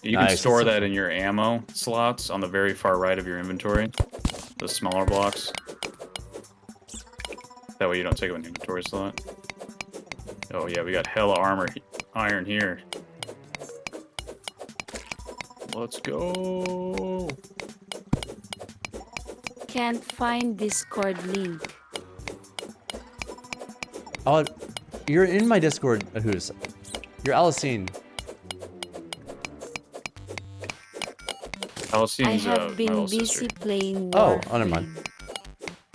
You can store that in your ammo slots on the very far right of your inventory. The smaller blocks. That way you don't take up an inventory slot. Oh yeah, we got hella iron here. Let's go. Can't find Discord link. Oh, you're in my Discord. Who's? You're Alicine. Alicine's I have been busy playing Oh, Warframe. never mind.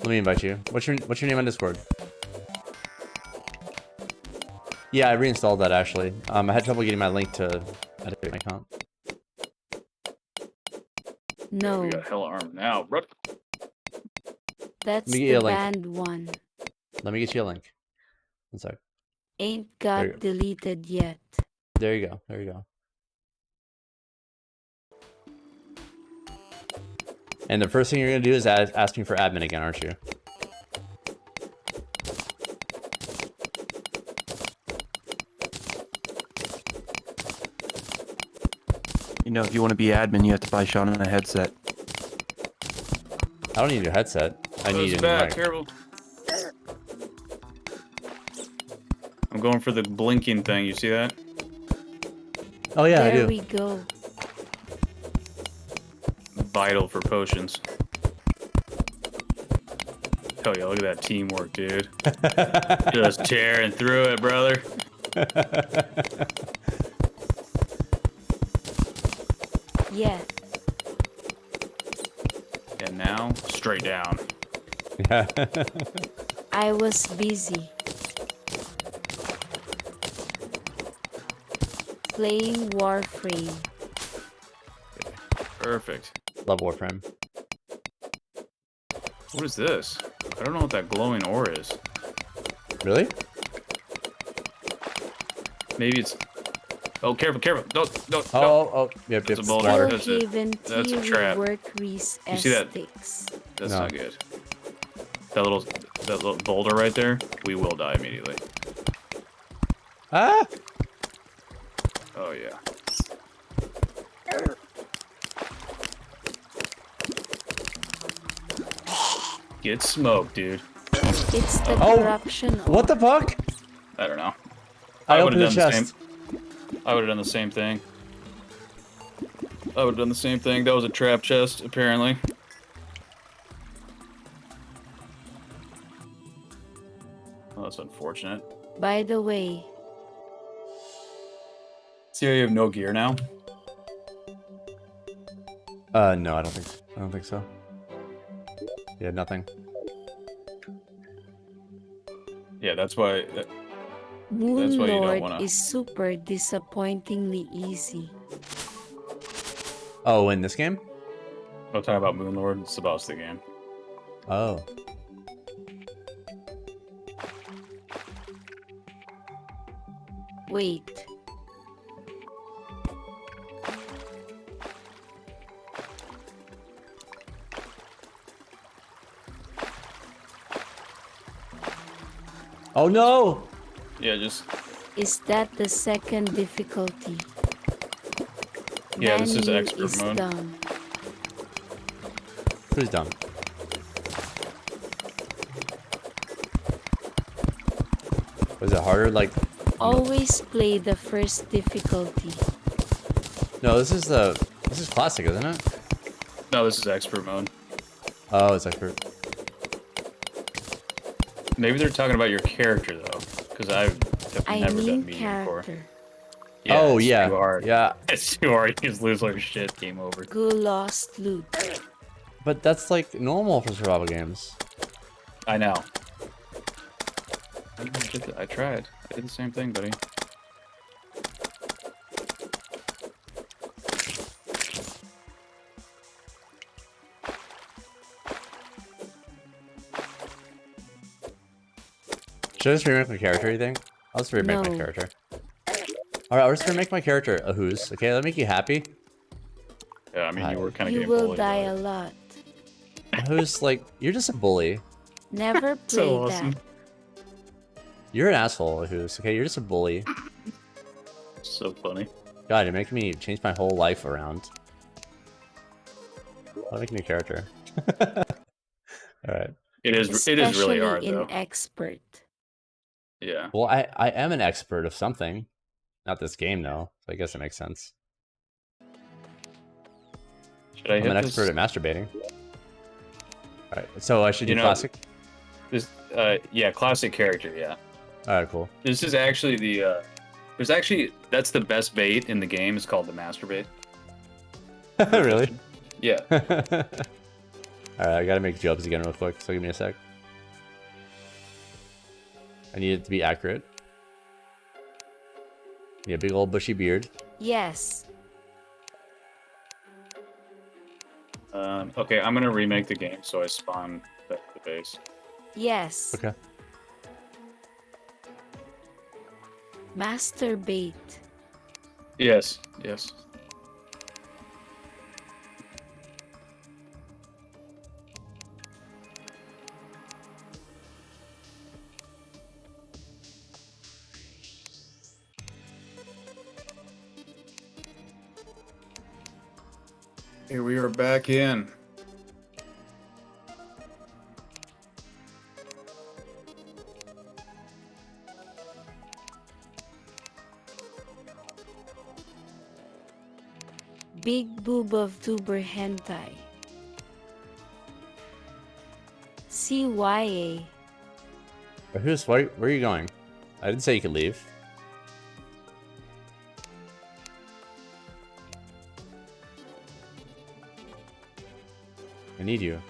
Let me invite you. What's your name on Discord? Yeah, I reinstalled that actually. I had trouble getting my link to activate my account. No. We got hella armor now, bro. That's Let me get you the a link. banned one. Let me get you a link. One sec. Ain't There you got go. deleted yet. There you go. There you go. And the first thing you're gonna do is ask me for admin again, aren't you? You know, if you want to be admin, you have to buy Sean a headset. I don't need a headset. I need a back, mic. careful. I'm going for the blinking thing. You see that? Oh yeah, I There do. we go. Vital for potions. Hell yeah, look at that teamwork, dude. Just tearing through it, brother. Yeah. And now, straight down. I was busy. Playing Warframe. Perfect. Love Warframe. What is this? I don't know what that glowing ore is. Really? Maybe it's... Oh, careful, careful. No. Yep, That's a boulder. water. That's a trap. You see that? Sticks. That's No. not good. That little boulder right there, we will die immediately. Ah! Oh, yeah. Get smoked, dude. It's the Oh, corruption. What the fuck? I don't know. I would opened have the done chest. I would have done the same thing. I would have done the same thing. That was a trap chest, apparently. Well, that's unfortunate. By the way, See how you have no gear now? No, I don't think so. Yeah, nothing. Yeah, that's why. Moon That's why you don't Lord wanna. is super disappointingly easy. Oh, in this game? I'm talking about Moonlord. It's the boss of the game. Oh. Wait. Oh no! Yeah, just. Is that the second difficulty? Yeah, this is Manu expert is mode. dumb. Who's dumb? Was it harder? Like, Always play the first difficulty. no, this is classic, isn't it? No, this is expert mode. Oh, it's expert. Maybe they're talking about your character though, because I've I never mean done medium before. character. Yeah, Oh, it's yeah. too hard. Yeah. It's too hard. You just lose like shit. Game over. Go lost loot. But that's like normal for survival games. I know. I tried. I did the same thing, buddy. Should I just remake my character, you think? I'll just remake my No. character. Alright, I'll just remake my character a who's. Okay, that'll make you happy. Yeah, I mean, you were kind of You getting will bullied. die a lot. Who's like, you're just a bully. Never play So awesome. that. You're an asshole, who's. Okay, you're just a bully. So funny. God, you're making me change my whole life around. I'll make a new character. Alright. It is really hard Especially in though. expert. Yeah. Well, I am an expert of something. Not this game, though. So I guess it makes sense. Should I I'm hit an this? expert at masturbating. Alright, so I should do You know- classic? This, yeah, classic character. Yeah. Alright, cool. This is actually the. That's the best bait in the game. It's called the masturbate. Really? Yeah. Alright, I gotta make jobs again real quick, so give me a sec. I need it to be accurate. Yeah, big old bushy beard. Yes. Okay, I'm gonna remake the game so I spawn the base. Yes. Okay. Masturbate. Yes. Yes. Here we are back in. Big boob of tuber hentai. CYA. Where are you going? I didn't say you could leave. I need you.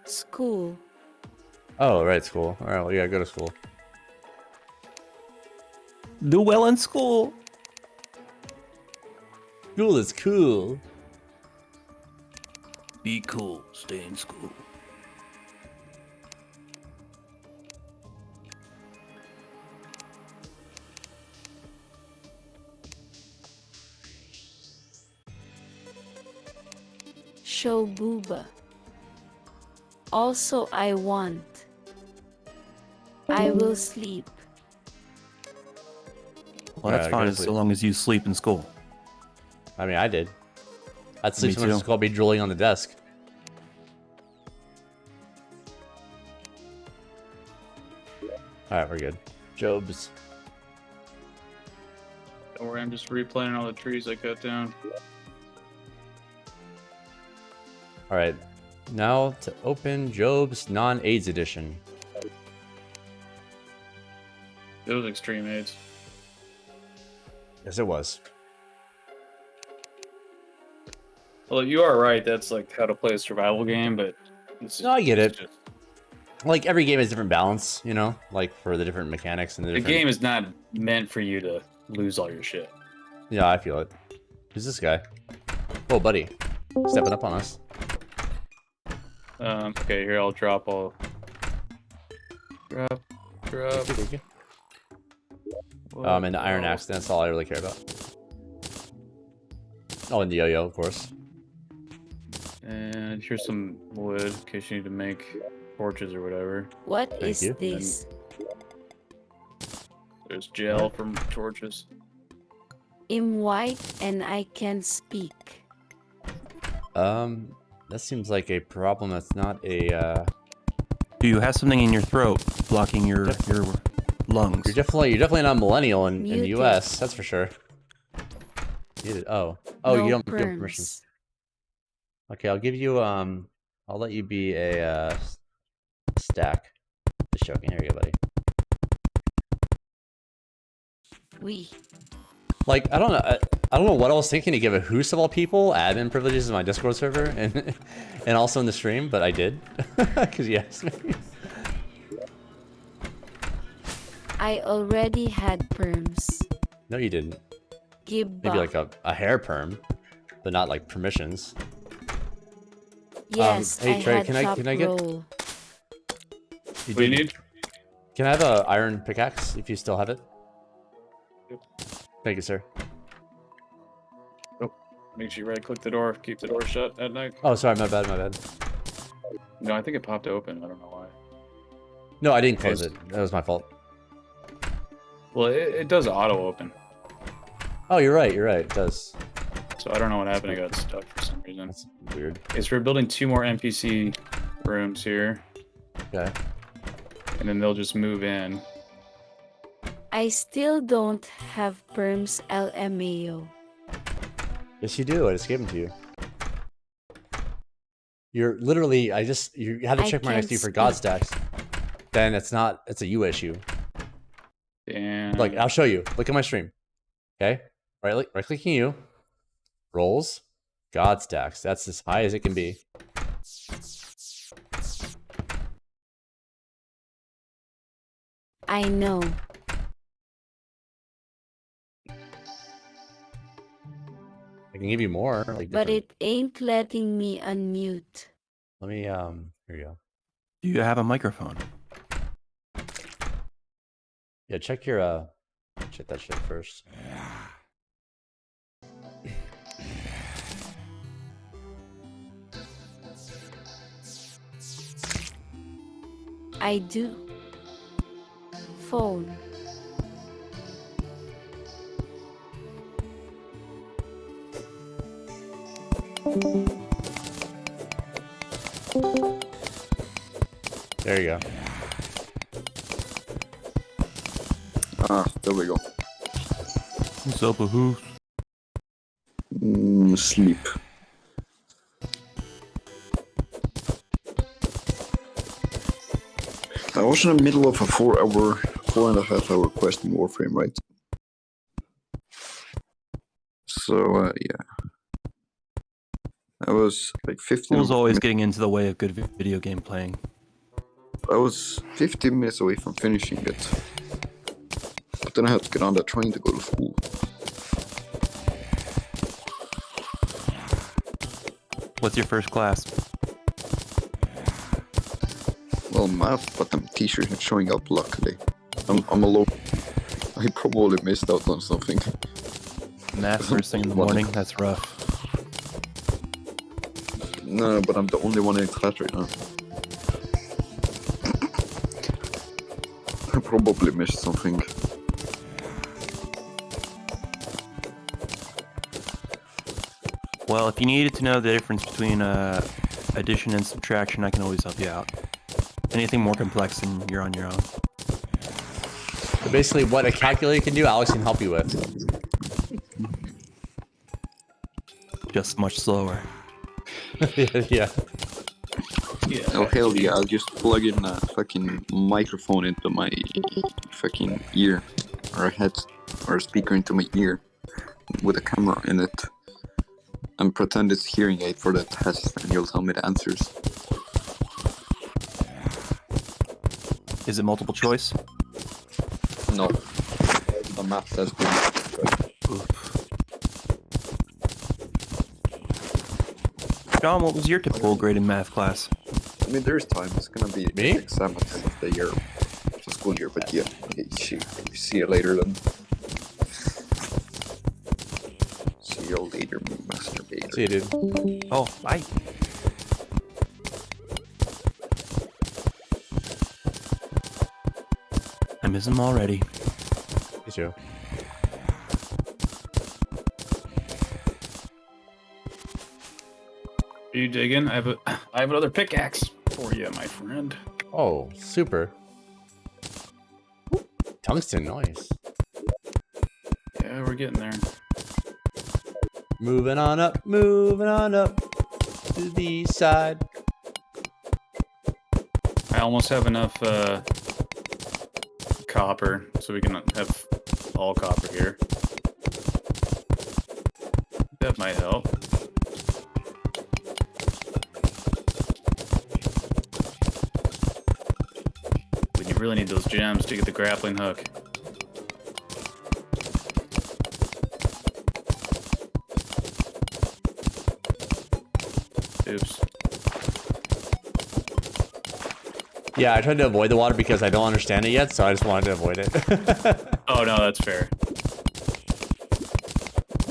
School. Oh, right, school. Alright, well, yeah, go to school. Do well in school. School is cool. Be cool. Stay in school. Show booba. Also I want. I will sleep. Well, that's Yeah, fine go as sleep. so long as you sleep in school. I mean, I did. I'd sleep Me so much in too. school, I'd be drooling on the desk. Alright, we're good. Job's. Don't worry, I'm just replanting all the trees I cut down. Alright. Now to open Job's non-AIDS edition. It was extreme AIDS. Yes, it was. Well, you are right. That's like how to play a survival game, but No, I get it. Like, every game has different balance, you know? Like, for the different mechanics and the the different... game is not meant for you to lose all your shit. Yeah, I feel it. Who's this guy? Oh, buddy. Stepping up on us. Okay, here I'll drop all. Drop. Thank you. And the iron axe, that's all I really care about. Oh, and the yo-yo, of course. And here's some wood in case you need to make torches or whatever. What Thank is you. this? There's gel from torches. I'm white and I can speak. That seems like a problem that's not a, Do you have something in your throat blocking your lungs? You're definitely not a millennial in the Muted. US, that's for sure. Muted. Oh. Oh, No you don't give perms. permissions. Okay, I'll give you, I'll let you be a, stack. Just joking. Here you go, buddy. We. Like, I don't know what I was thinking to give a host of all people admin privileges in my Discord server and and also in the stream, but I did because you asked me. I already had perms. No, you didn't. Give Maybe back. like a hair perm, but not like permissions. Yes, hey I Trey, had can I get? roll. What do you need? Can I have a iron pickaxe if you still have it? Thank you, sir. Oh, make sure you right-click the door. Keep the door shut at night. Oh, sorry, my bad, my bad. No, I think it popped open. I don't know why. No, I didn't close it. That was my fault. Well, it does auto-open. Oh, you're right. You're right. It does. So I don't know what happened. I got stuck for some reason. That's weird. Okay, so we're building 2 more NPC rooms here. Okay. And then they'll just move in. I still don't have perms LMAO. Yes, you do. I just gave them to you. You're literally. You had the I check mark next to you for can't God speak. stacks. Then it's not. It's a you issue. Damn. Look, I'll show you. Look at my stream. Okay. Right clicking you. Rolls. God stacks. That's as high as it can be. I know. I can give you more. Like But different- it ain't letting me unmute. Let me. Here you go. Do you have a microphone? Yeah. Check your. Check that shit first. I do. Phone. There you go. Ah, there we go. What's up, a who? Sleep. I was in the middle of a 4.5 hour quest in Warframe, right? So, yeah. I was like 15 School's always getting into the way of good video game playing. I was 15 minutes away from finishing it. But then I had to get on that train to go to school. What's your first class? Well, math, but them teachers not showing up, luckily. I'm alone. I probably missed out on something. Math first thing in the morning? That's rough. No, but I'm the only one in class right now. I probably missed something. Well, if you needed to know the difference between addition and subtraction, I can always help you out. Anything more complex, then you're on your own. So basically, what a calculator can do, Alex can help you with. Just much slower. Yeah. Oh hell yeah, I'll just plug in a fucking microphone into my fucking ear. Or a head, or a speaker into my ear. With a camera in it. And pretend it's hearing aid for the test, and you'll tell me the answers. Is it multiple choice? No. The math test. John, what was your typical grade in math class? I mean, there's time. It's gonna be the exam at the end of the year, the school year. But yeah, see you later then. See you later, masturbator. See you, dude. Oh, bye. I miss him already. Me too. Are you digging? I have another pickaxe for you, my friend. Oh, super. Tungsten, nice. Yeah, we're getting there. Moving on up to the side. I almost have enough copper, so we can have all copper here. That might help. We really need those gems to get the grappling hook. Oops. Yeah, I tried to avoid the water because I don't understand it yet, so I just wanted to avoid it. Oh no, that's fair.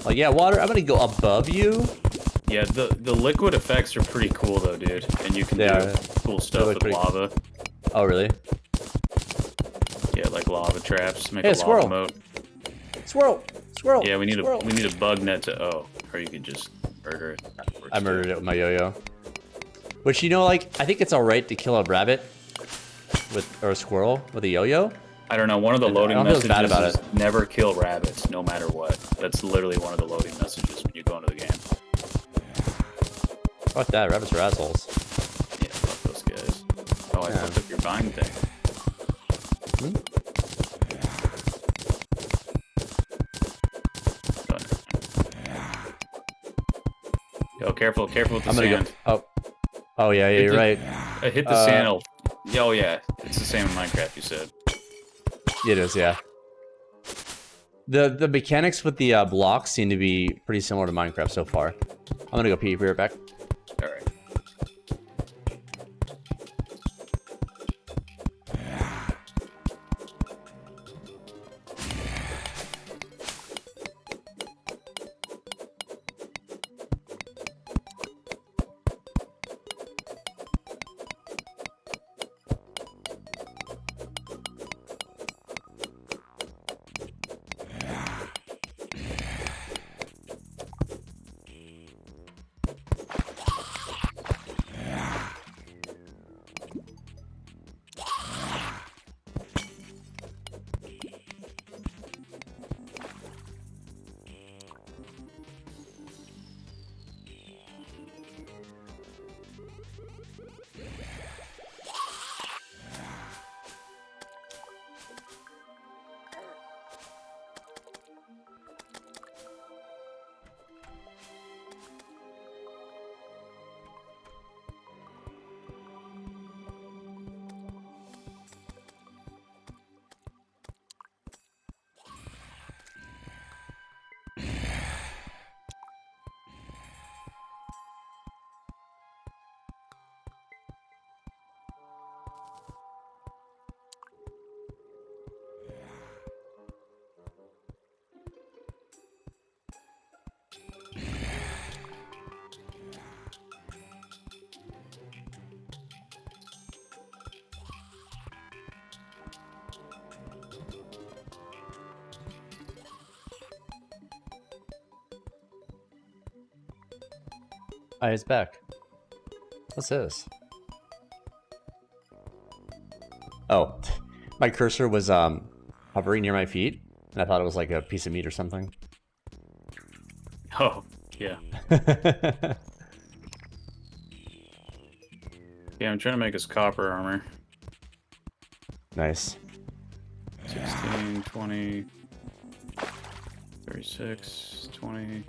Like, yeah, water, I'm gonna go above you. Yeah, the liquid effects are pretty cool though, dude. And you can do cool stuff with lava. Oh, really? Yeah, like lava traps. Make Hey, a squirrel. lava moat. Squirrel! Squirrel! Yeah, we need squirrel. a bug net to or you could just murder it. I murdered it with my yo-yo. Which, you know, like, I think it's alright to kill a rabbit or a squirrel with a yo-yo. I don't know, one of the loading I don't feel messages bad about is never kill rabbits, no matter what. That's literally one of the loading messages when you go into the game. Fuck that, rabbits are assholes. Yeah, fuck those guys. Oh, I fucked up your vine thing. Yo, careful with the I'm gonna sand. go. Oh yeah, you're right. I hit the sand. Oh yeah, it's the same in Minecraft. You said. It is, yeah. The mechanics with the blocks seem to be pretty similar to Minecraft so far. I'm gonna go pee. Be right back. All right. it's back. What's this? Oh, my cursor was hovering near my feet, and I thought it was like a piece of meat or something. Oh, yeah. Yeah, I'm trying to make us copper armor. Nice. 16, 20, 36, 20.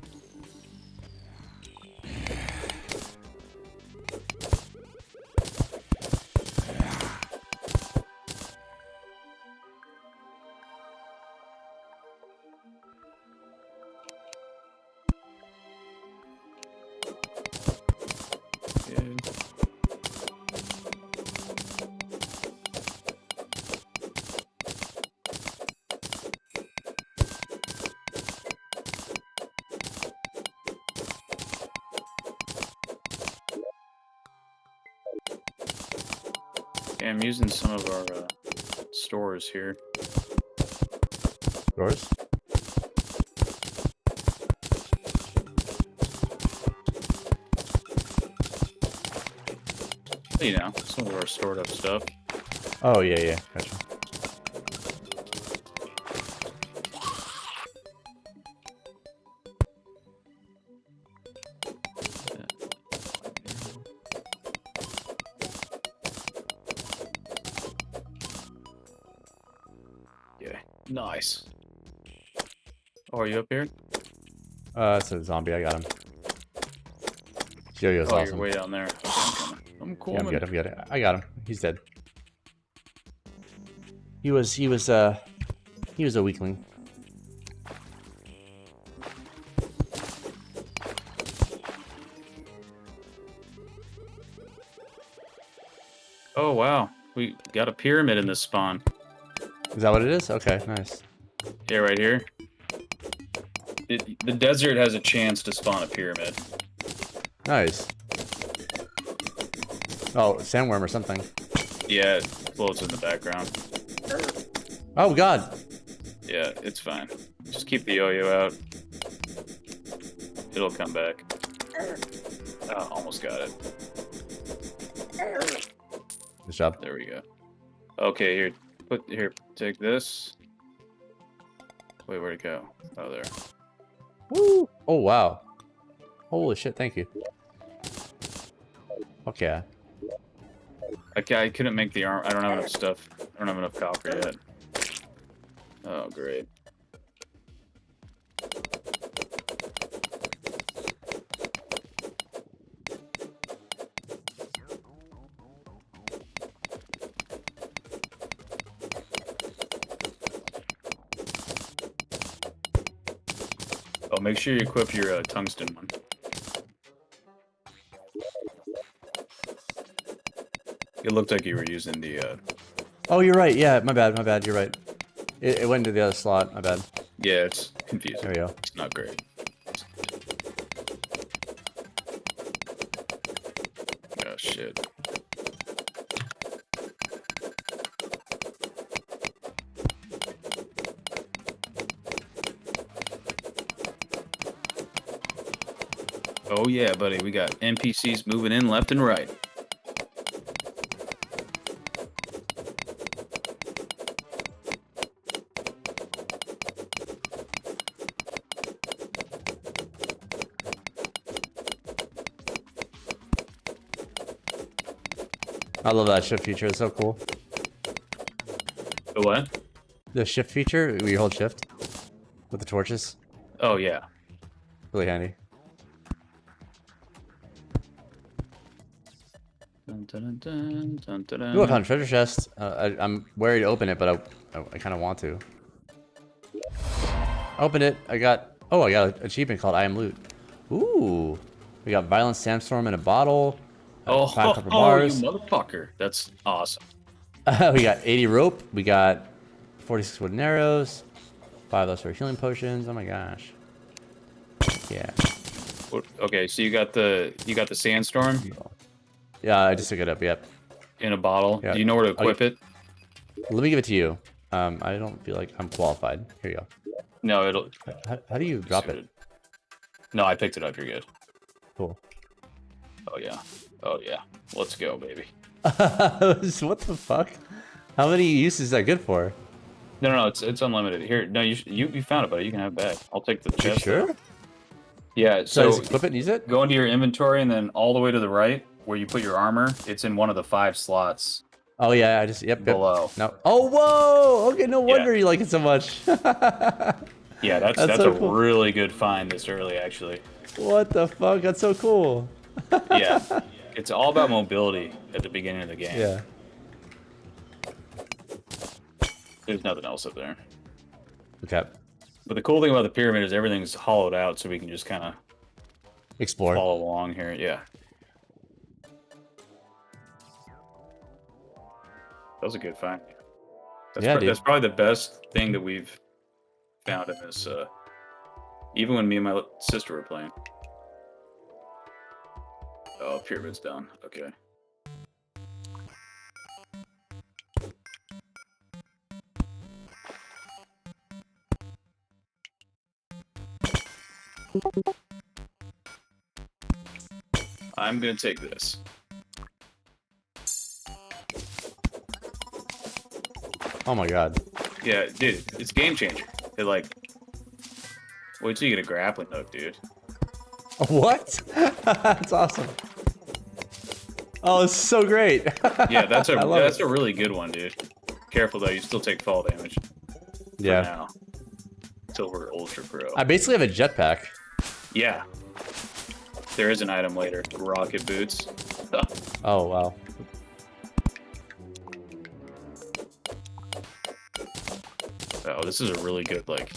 Yeah, I'm using some of our stores here. Stores? You know, some of our stored up stuff. Oh, yeah, yeah. Gotcha. Yeah, nice. Oh, are you up here? It's a zombie. I got him. Yo-yo's oh, awesome. You're way down there. Okay, I'm coming. Yeah, I'm good. I got him. He's dead. He was a weakling. Oh wow, we got a pyramid in this spawn. Is that what it is? Okay, nice. Yeah, right here. The desert has a chance to spawn a pyramid. Nice. Oh, sandworm or something. Yeah, it floats in the background. Oh god. Yeah, it's fine. Just keep the yo-yo out. It'll come back. Oh, almost got it. Good job. There we go. Okay, here, take this. Wait, where'd it go? Oh, there. Woo! Oh wow. Holy shit! Thank you. Okay. Okay, I couldn't make the arm. I don't have enough stuff. I don't have enough copper yet. Oh, great. Oh, make sure you equip your tungsten one. It looked like you were using the... Oh, you're right. Yeah, my bad. You're right. It went into the other slot. My bad. Yeah, it's confusing. There we go. It's not great. Oh, shit. Oh yeah, buddy, we got NPCs moving in left and right. I love that shift feature. It's so cool. The what? The shift feature, where you hold shift with the torches. Oh yeah. Really handy. Dun, dun, dun, dun, dun, dun. Ooh, I found a treasure chest. I'm wary to open it, but I kind of want to. Open it. I got an achievement called I Am Loot. Ooh. We got Violent Sandstorm in a bottle. Oh, 5 copper bars. you motherfucker. That's awesome. We got 80 rope. We got 46 wooden arrows. 5 less for healing potions. Oh my gosh. Yeah. Okay, so you got the sandstorm? Yeah, I just took it up, yep. In a bottle? Yeah. Do you know where to equip it? Let me give it to you. I don't feel like I'm qualified. Here you go. No, it'll... How do you drop it? No, I picked it up. You're good. Cool. Oh yeah. Oh yeah. Let's go, baby. What the fuck? How many uses is that good for? No, it's unlimited. Here, no, you found it, buddy. You can have it back. I'll take the You chest. sure? Though. Yeah. So I So just equip it and use it? go into your inventory and then all the way to the right where you put your armor. It's in one of the 5 slots. Oh yeah, I just yep. Below. No. Oh whoa! Okay, no wonder you like it so much. Yeah, that's so a cool. really good find this early, actually. What the fuck? That's so cool. Yeah, it's all about mobility at the beginning of the game. Yeah. There's nothing else up there. Okay. But the cool thing about the pyramid is everything's hollowed out, so we can just kind of explore, follow along here. Yeah. That was a good find. That's probably the best thing that we've found in this. Even when me and my sister were playing. Oh, pyramid's down. Okay. I'm gonna take this. Oh my god. Yeah, dude, it's a game changer. It like, wait till you get a grappling hook, dude. What? That's awesome. Oh, it's so great. Yeah, that's I love a it. really good one, dude. Careful though, you still take fall damage. Yeah. For now. Until we're ultra pro. I basically have a jetpack. Yeah. There is an item later. Rocket boots. Oh wow. Oh, this is a really good, like,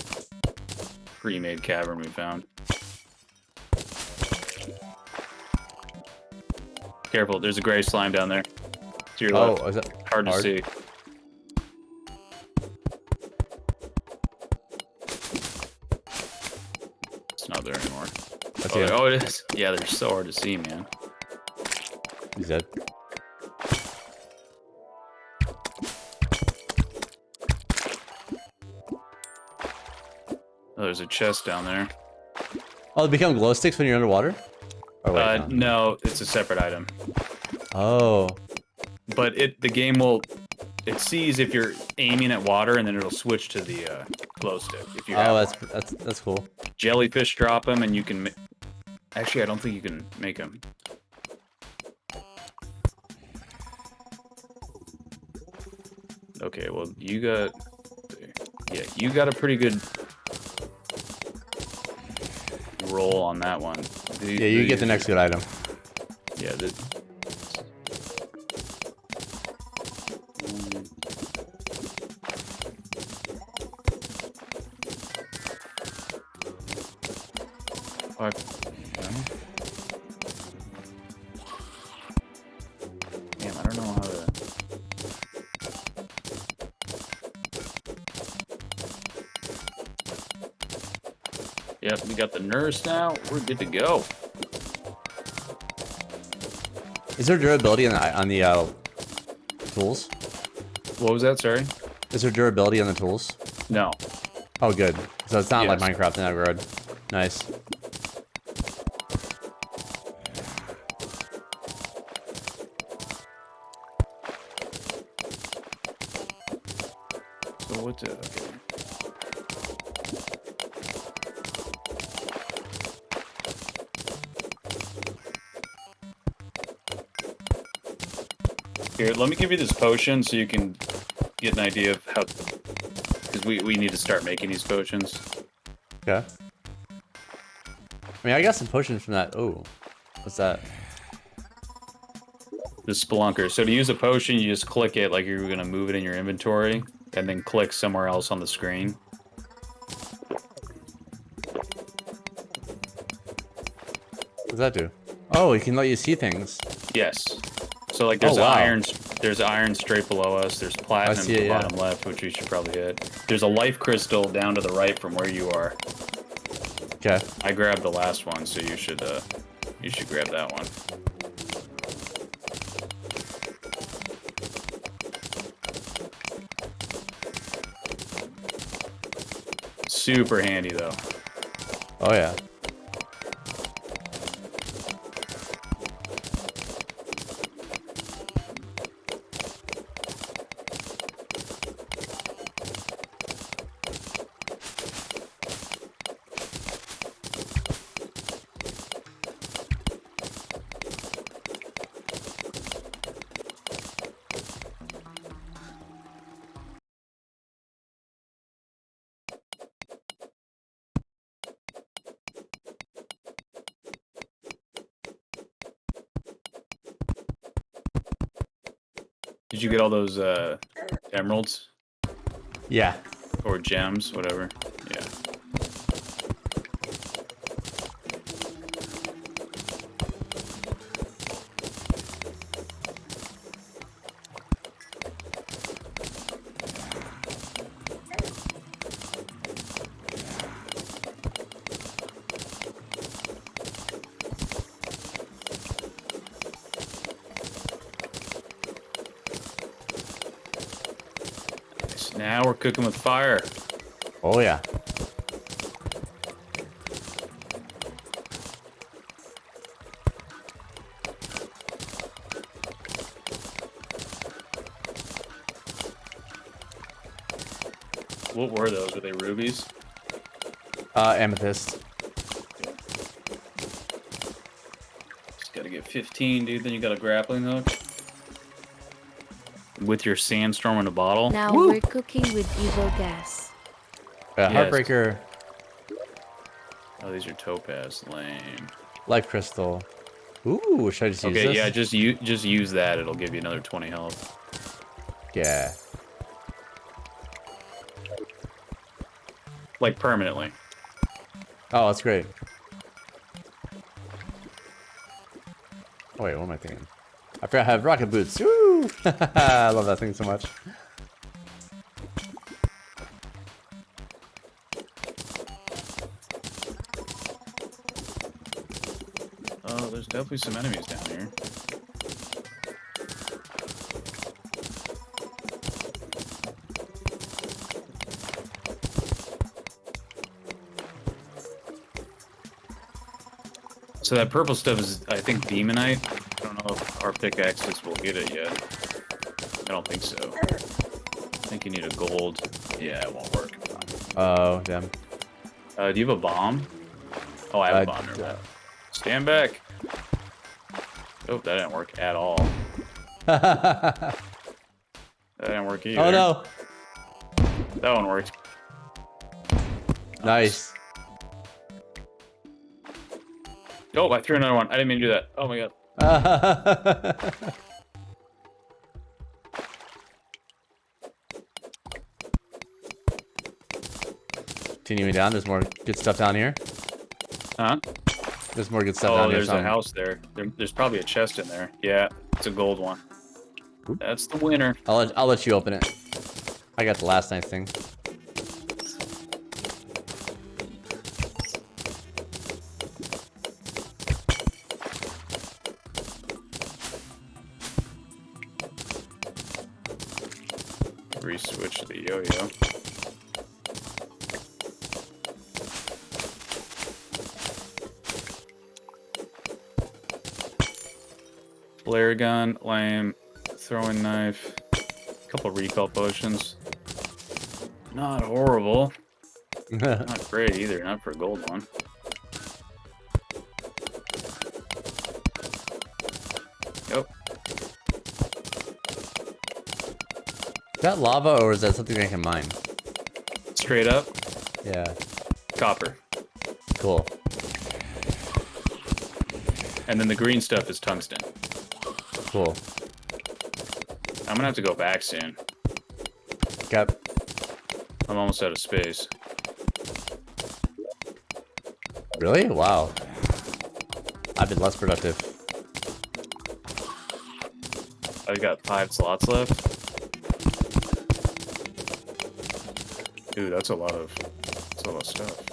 pre-made cavern we found. Careful, there's a gray slime down there. To your left. Is that hard to see? It's not there anymore. Oh, it is. Yeah, they're so hard to see, man. He's dead. Oh, there's a chest down there. Oh, they become glow sticks when you're underwater? Oh, wait, no, it's a separate item. Oh. But the game will, it sees if you're aiming at water, and then it'll switch to the glow stick. If you have that's cool. Jellyfish drop them, and you can. Actually, I don't think you can make them. Okay, well, you got. Yeah, you got a pretty good roll on that one. Yeah, you get the next good item. Yeah. Damn, I don't know how to. Yep, we got the nurse now. We're good to go. Is there durability on the tools? What was that? Sorry. Is there durability on the tools? No. Oh, good. So it's not like Yes. Minecraft in that regard. Nice. So what's it? Okay. Here, let me give you this potion so you can get an idea of how. Because we need to start making these potions. Okay. I mean, I got some potions from that. Oh, what's that? The Spelunker. So to use a potion, you just click it like you're going to move it in your inventory, and then click somewhere else on the screen. What does that do? Oh, it can let you see things. Yes. So like there's there's iron straight below us. There's platinum see to it, the yeah. bottom left, which we should probably hit. There's a life crystal down to the right from where you are. Okay. I grabbed the last one, so you should grab that one. Super handy though. Oh yeah. Did you get all those emeralds? Yeah. Or gems, whatever. Yeah. Now we're cooking with fire. Oh, yeah. What were those? Were they rubies? Amethyst. Just gotta get 15, dude. Then you got a grappling hook. With your sandstorm in a bottle. Now we're cooking with evil gas. Yes. Heartbreaker. Oh, these are topaz. Lame. Life crystal. Ooh, should I just use this? Okay, yeah, just use that. It'll give you another 20 health. Yeah. Like permanently. Oh, that's great. Oh, wait, what am I thinking? I forgot I have rocket boots. Woo! I love that thing so much. Oh, there's definitely some enemies down here. So that purple stuff is, I think, demonite. I don't know if our pickaxes will get it yet. I don't think so. I think you need a gold. Yeah, it won't work. Oh, damn. Do you have a bomb? Oh, I have a bomb. Never mind. Stand back. Oh, that didn't work at all. That didn't work either. Oh, no. That one worked. Nice. Oh, I threw another one. I didn't mean to do that. Oh my god. Continue me down. There's more good stuff down here. Huh? There's more good stuff down here. There's a house there. There's probably a chest in there. Yeah, it's a gold one. That's the winner. I'll let you open it. I got the last nice thing. Re-switch the yo-yo. Flare gun, lame, throwing knife, a couple recall potions. Not horrible. Not great either, not for a gold one. Yep. Is that lava or is that something I can mine? Straight up? Yeah. Copper. Cool. And then the green stuff is tungsten. Cool. I'm gonna have to go back soon. Got. I'm almost out of space. Really? Wow. I've been less productive. I've got 5 slots left. Dude, that's a lot of stuff.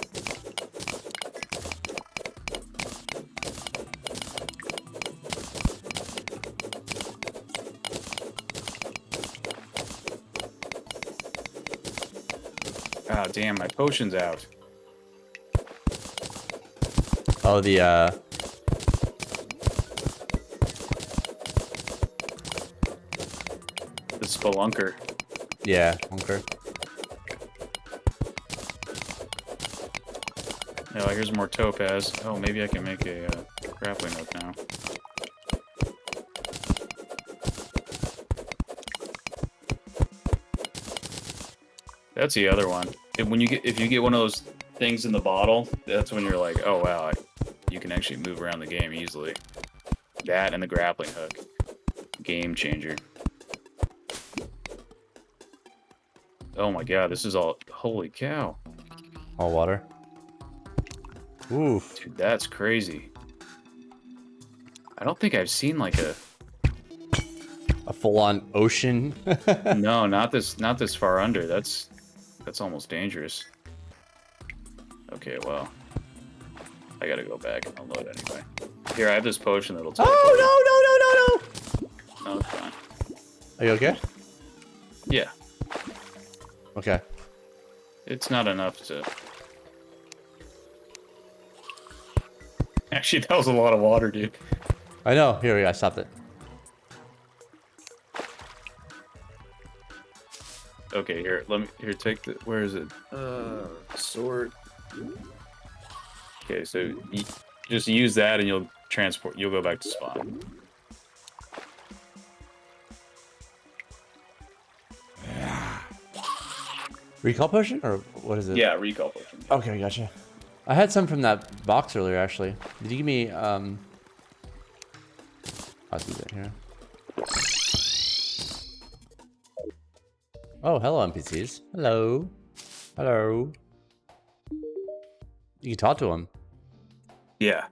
Ah, damn, my potion's out. Oh, the spelunker. Yeah, okay. Oh, here's more topaz. Oh, maybe I can make a grappling hook now. That's the other one. If you get one of those things in the bottle, that's when you're like, oh wow, you can actually move around the game easily. That and the grappling hook, game changer. Oh my god, this is all... Holy cow. All water. Oof. Dude, that's crazy. I don't think I've seen like a full-on ocean. No, not this far under. That's almost dangerous. Okay, well. I gotta go back and unload anyway. Here, I have this potion that'll take. Oh no. No, it's fine. Are you okay? Yeah. Okay. It's not enough to... Actually, that was a lot of water, dude. I know. Here we go. I stopped it. Okay, here, take the... Where is it? Sword. Okay, so just use that and you'll go back to spawn. Recall potion? Or what is it? Yeah, recall potion. Okay, gotcha. I had some from that box earlier, actually. Did you give me, I'll do that here. Oh, hello, NPCs. Hello. Hello. You can talk to them. Yeah.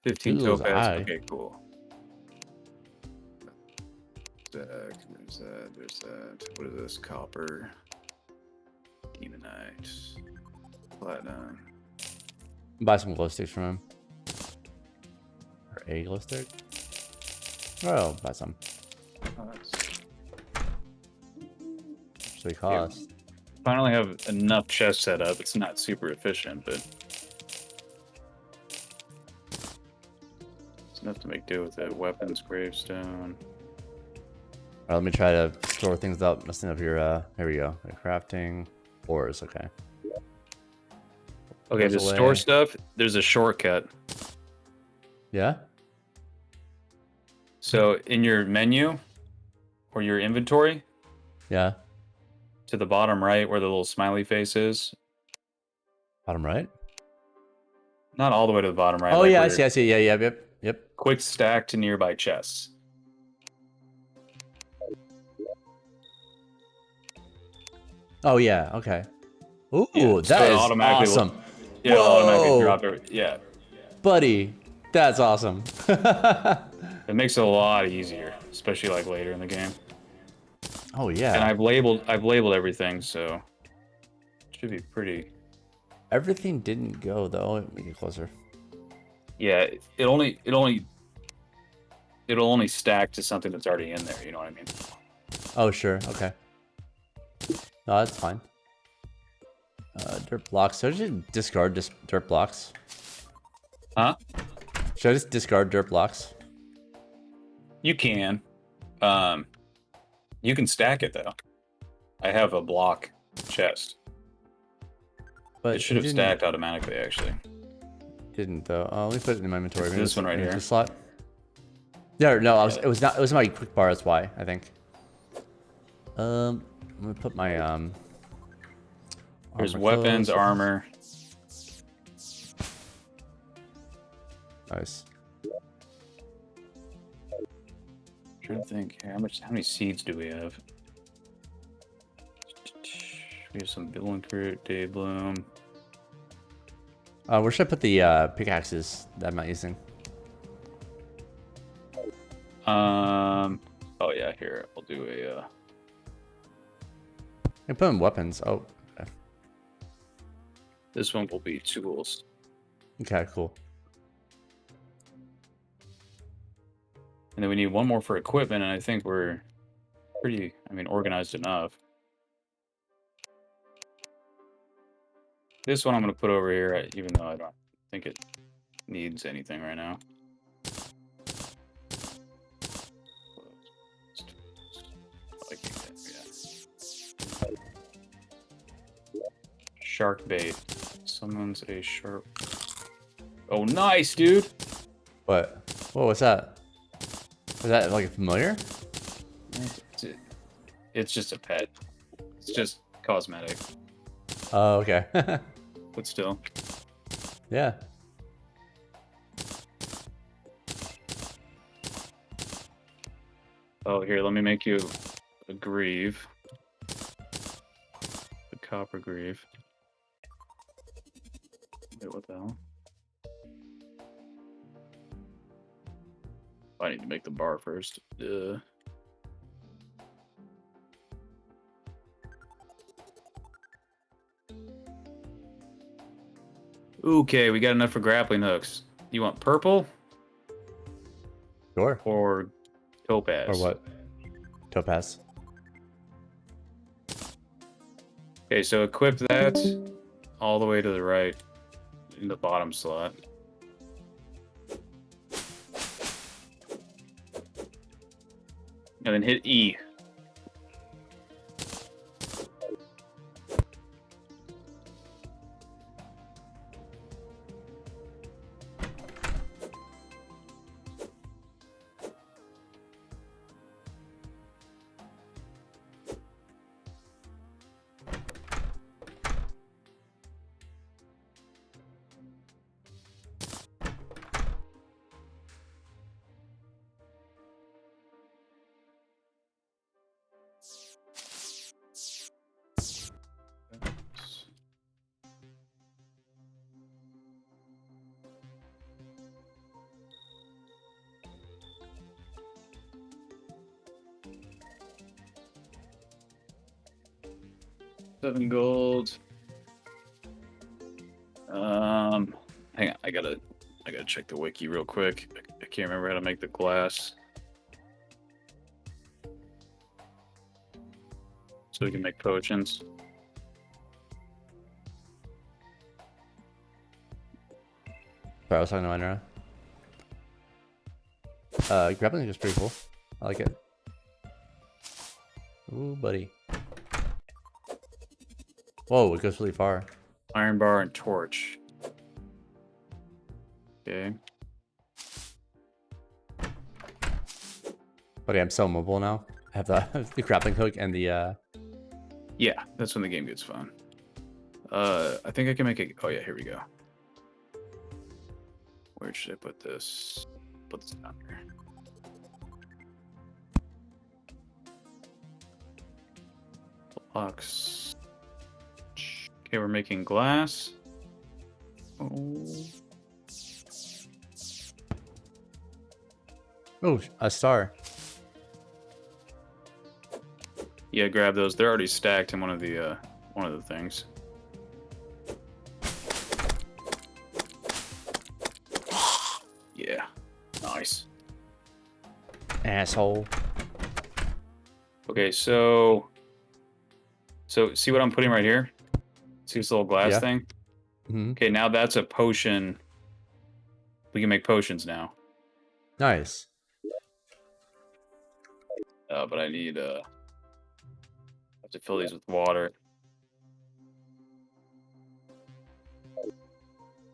15 Ooh, topaz. Okay, cool. There's that. What is this? Copper. Demonite. Platinum. Buy some glow sticks from him. Or a glow stick. Oh, buy some. Oh, that's... So they cost. Yeah. Finally have enough chests set up. It's not super efficient, but it's enough to make do with it. Weapons, gravestone. All right, let me try to store things up. Messing up your, here we go. Crafting. Ores, okay. Okay, to store stuff, there's a shortcut. Yeah? So in your menu or your inventory, yeah, to the bottom right where the little smiley face is. Bottom right? Not all the way to the bottom right. Oh, like yeah, I see. Yeah, yep. Quick stack to nearby chests. Oh, yeah, okay. Ooh, Yeah, that is awesome. Yeah, it'll automatically drop it. Yeah. Buddy, that's awesome. It makes it a lot easier, especially like later in the game. Oh yeah. And I've labeled everything, so it should be pretty. Everything didn't go though. Make it closer. Yeah, it'll only stack to something that's already in there. You know what I mean? Oh sure. Okay. No, that's fine. Dirt blocks. Should I just discard dirt blocks? Huh? Should I just discard dirt blocks? You can. You can stack it though. I have a block chest. But it should have stacked automatically, actually. Didn't though. Let me put it in my inventory. This one right here. This slot. Yeah, no, it was not. It was my quick bar. That's why I think. I'm gonna put my There's weapons, armor. Nice. Trying to think, how many seeds do we have? We have some Billund Fruit, Day Bloom. Where should I put the pickaxes that I'm not using? Oh yeah, here I'll do a. I put in weapons. Oh. Okay. This one will be tools. Okay, cool. And then we need one more for equipment, and I think we're pretty, organized enough. This one I'm going to put over here, even though I don't think it needs anything right now. Shark bait. Someone's a shark. Oh, nice, dude! What? Whoa, what's that? Is that like familiar? It's just a pet. It's just cosmetic. Oh, okay. But still. Yeah. Oh, here, let me make you A greave. The copper greave. Wait, what the hell? I need to make the bar first. Okay, we got enough for grappling hooks. You want purple? Sure. Or topaz? Or what? Topaz. Okay, so equip that all the way to the right in the bottom slot. And then hit E. $7 gold. Hang on, I gotta check the wiki real quick. I can't remember how to make the glass. So we can make potions. Sorry, I was talking to Minera. Grappling is pretty cool. I like it. Ooh, buddy. Whoa, it goes really far. Iron bar and torch. Okay. Buddy, I'm so mobile now. I have the grappling hook and the Yeah, that's when the game gets fun. I think I can make it. Oh yeah, here we go. Where should I put this? Put this down here. Blocks. Okay, we're making glass. Oh, a star. Yeah, grab those. They're already stacked in one of the things. Yeah, nice. Asshole. Okay, so see what I'm putting right here? See this little glass thing? Mm-hmm. Okay, now that's a potion. We can make potions now. Nice. But I need I have to fill these with water.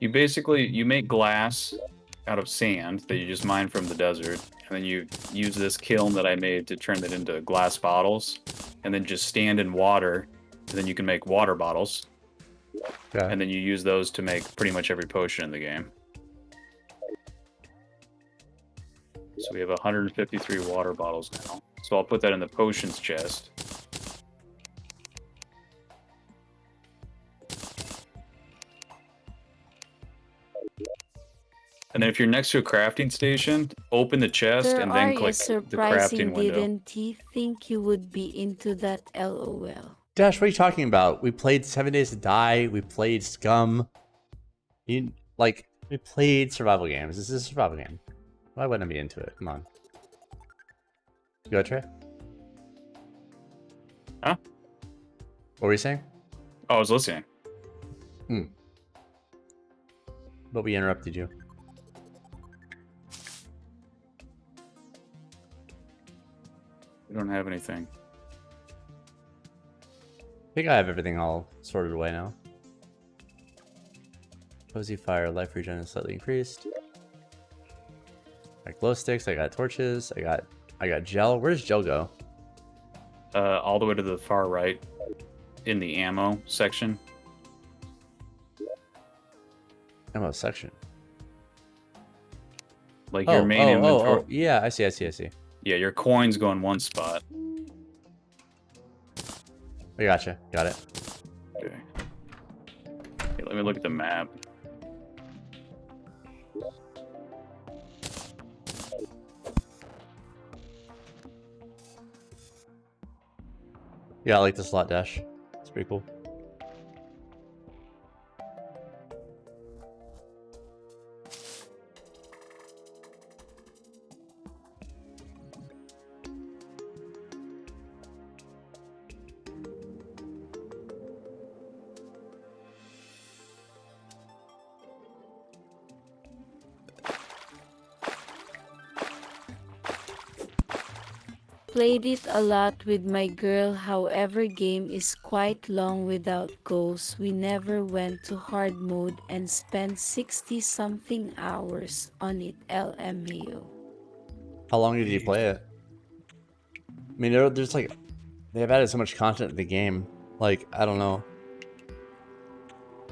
You make glass out of sand that you just mine from the desert, and then you use this kiln that I made to turn it into glass bottles, and then just stand in water, and then you can make water bottles. Okay. And then you use those to make pretty much every potion in the game. So we have 153 water bottles now. So I'll put that in the potions chest. And then if you're next to a crafting station, open the chest There and then click the surprising crafting window. didn't he think you would be into that LOL. Dash, what are you talking about? We played 7 Days to Die. We played Scum. We played survival games. This is a survival game. Why wouldn't I be into it? Come on. You got Trey? Huh? What were you saying? Oh, I was listening. But we interrupted you. We don't have anything. I think I have everything all sorted away now. Cozy fire, life regen is slightly increased. I got glow sticks, I got torches, I got gel. Where does gel go? All the way to the far right in the ammo section. Ammo section. Like your main inventory. Yeah, I see. Yeah, your coins go in one spot. I gotcha. Got it. Okay. Okay, let me look at the map. Yeah, I like the slot dash. It's pretty cool. Played it a lot with my girl, however game is quite long without goals. We never went to hard mode and spent 60 something hours on it, LMAO. How long did you play it? I mean, there's like, they've added so much content to the game. Like, I don't know.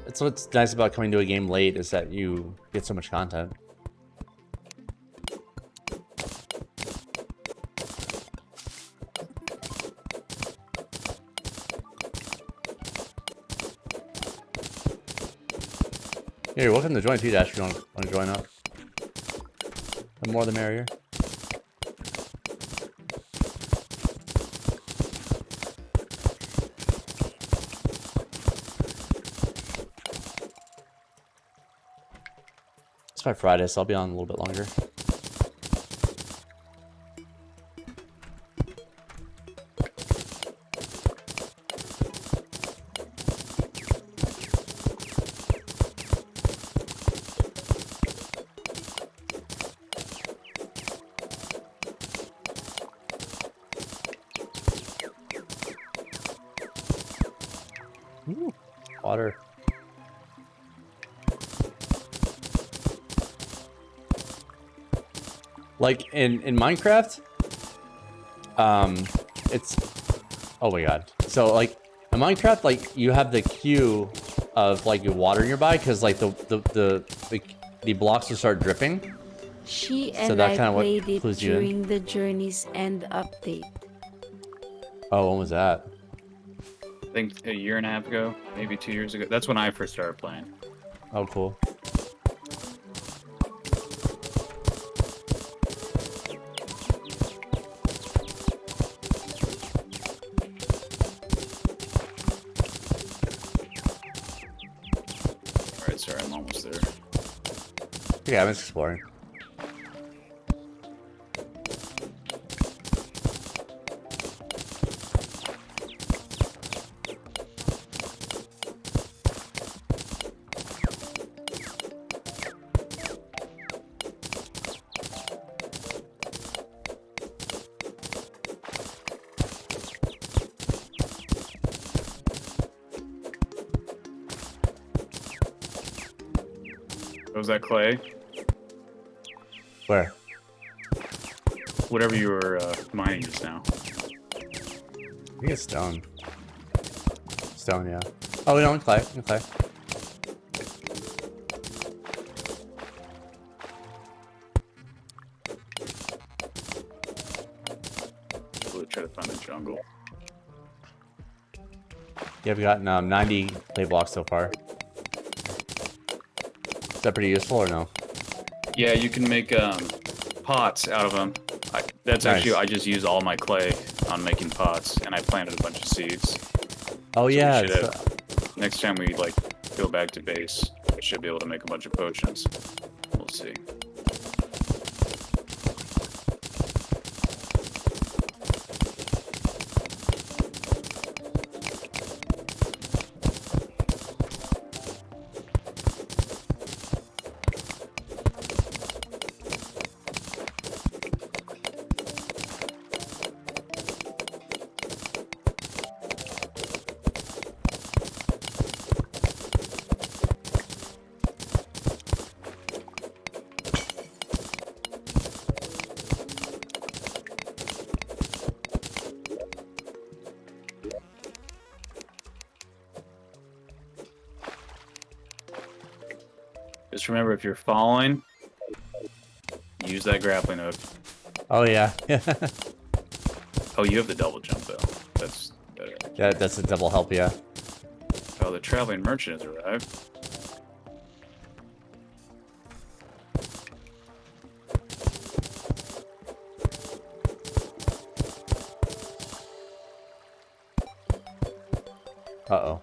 It's what's nice about coming to a game late is that you get so much content. Yeah, you're welcome to join too, Dash, if you want to join up. The more the merrier. It's my Friday, so I'll be on a little bit longer. Ooh, water. Like in Minecraft, it's, oh my god. So like in Minecraft, like you have the queue of like your water nearby because like the blocks will start dripping. She So and that I kinda what played it clues you in. during the Journey's End update. Oh, when was that? I think a year and a half ago, maybe 2 years ago. That's when I first started playing. Oh, cool. Alright, sorry, I'm almost there. Yeah, I'm just exploring. Was that clay? Where? Whatever you were mining just now. I think it's stone. Stone, yeah. Oh, we don't clay. Okay. We'll try to find the jungle. Yeah, we've gotten 90 clay blocks so far. Is that pretty useful or no? Yeah, you can make pots out of them. That's Nice. actually, I just use all my clay on making pots, and I planted a bunch of seeds. Oh, So we yeah. should it's, have- next time we like go back to base, we should be able to make a bunch of potions. We'll see. Just remember, if you're falling, use that grappling hook. Oh, yeah. Oh, you have the double jump, though. That's better. That's a double help, yeah. Oh, the traveling merchant has arrived. Uh-oh.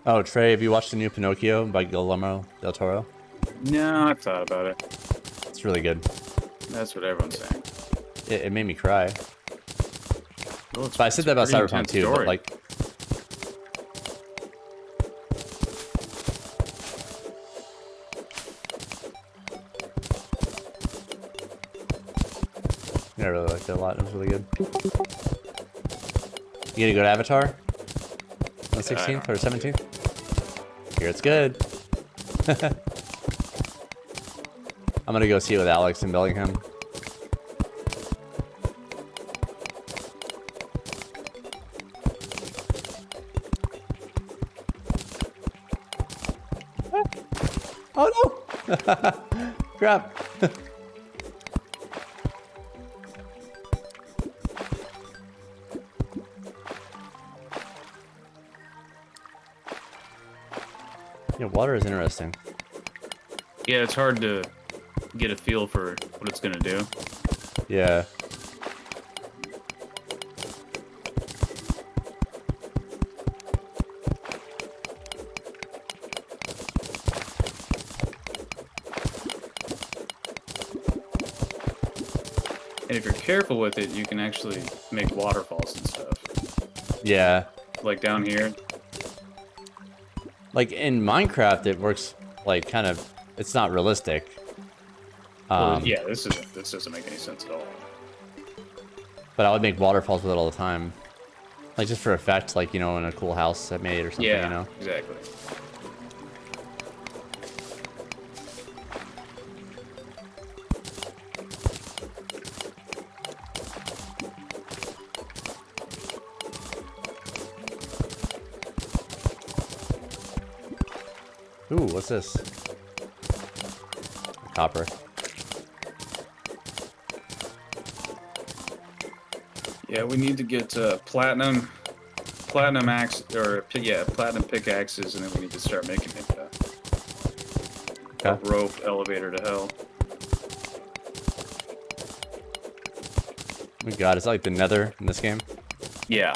Oh, Trey, have you watched the new Pinocchio by Guillermo del Toro? No, I've thought about it. It's really good. That's what everyone's saying. It made me cry. Well, but I said that about Cyberpunk too, but like... Yeah, I really liked it a lot. It was really good. You gonna go to Avatar? On the 16th or 17th? Here it's good. I'm gonna go see it with Alex in Bellingham. Oh no! Crap. Yeah, water is interesting. Yeah, it's hard to get a feel for what it's gonna do. Yeah. And if you're careful with it, you can actually make waterfalls and stuff. Yeah. Like down here. Like in Minecraft, it works like kind of. It's not realistic. Well, yeah, this doesn't make any sense at all. But I would make waterfalls with it all the time, like just for effect, like, you know, in a cool house I made or something. Yeah, you know. exactly. Ooh, what's this? Copper. Yeah, we need to get platinum axe, or platinum pickaxes, and then we need to start making it a rope elevator to hell. Oh my god, it's like the Nether in this game. Yeah.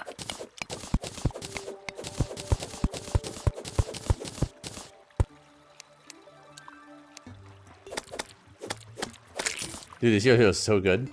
Dude, this yo-yo is so good.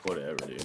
Whatever, dude.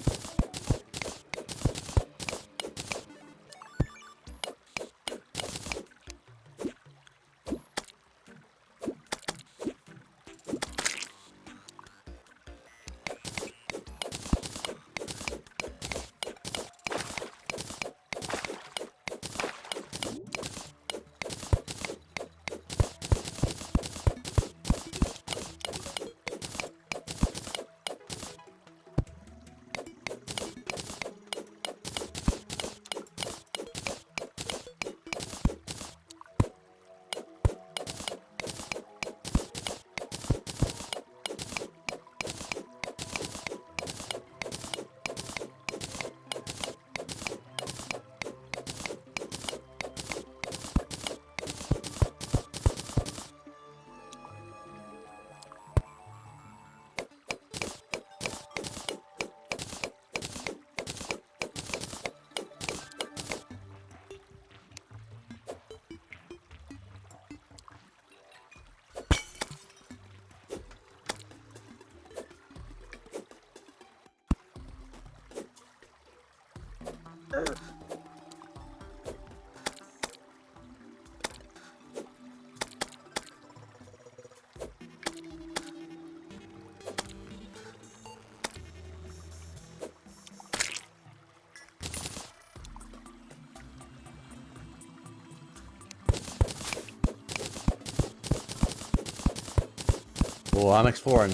Cool, I'm exploring.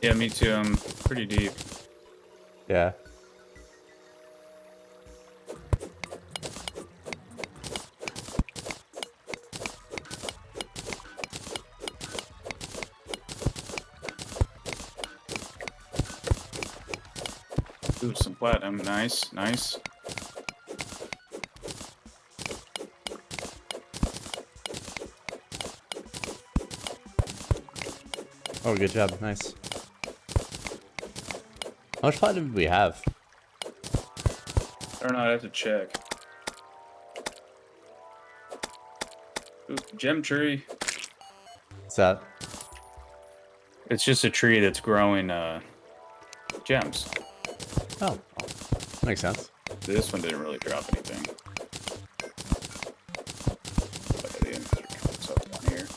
Yeah, me too. I'm pretty deep. Yeah. Ooh, some platinum. Nice, nice. Oh, good job. Nice. How much platinum do we have? I don't know. I have to check. Ooh, gem tree. What's that? It's just a tree that's growing gems. Oh, makes sense. This one didn't really drop anything. Okay, the inventory comes up down here.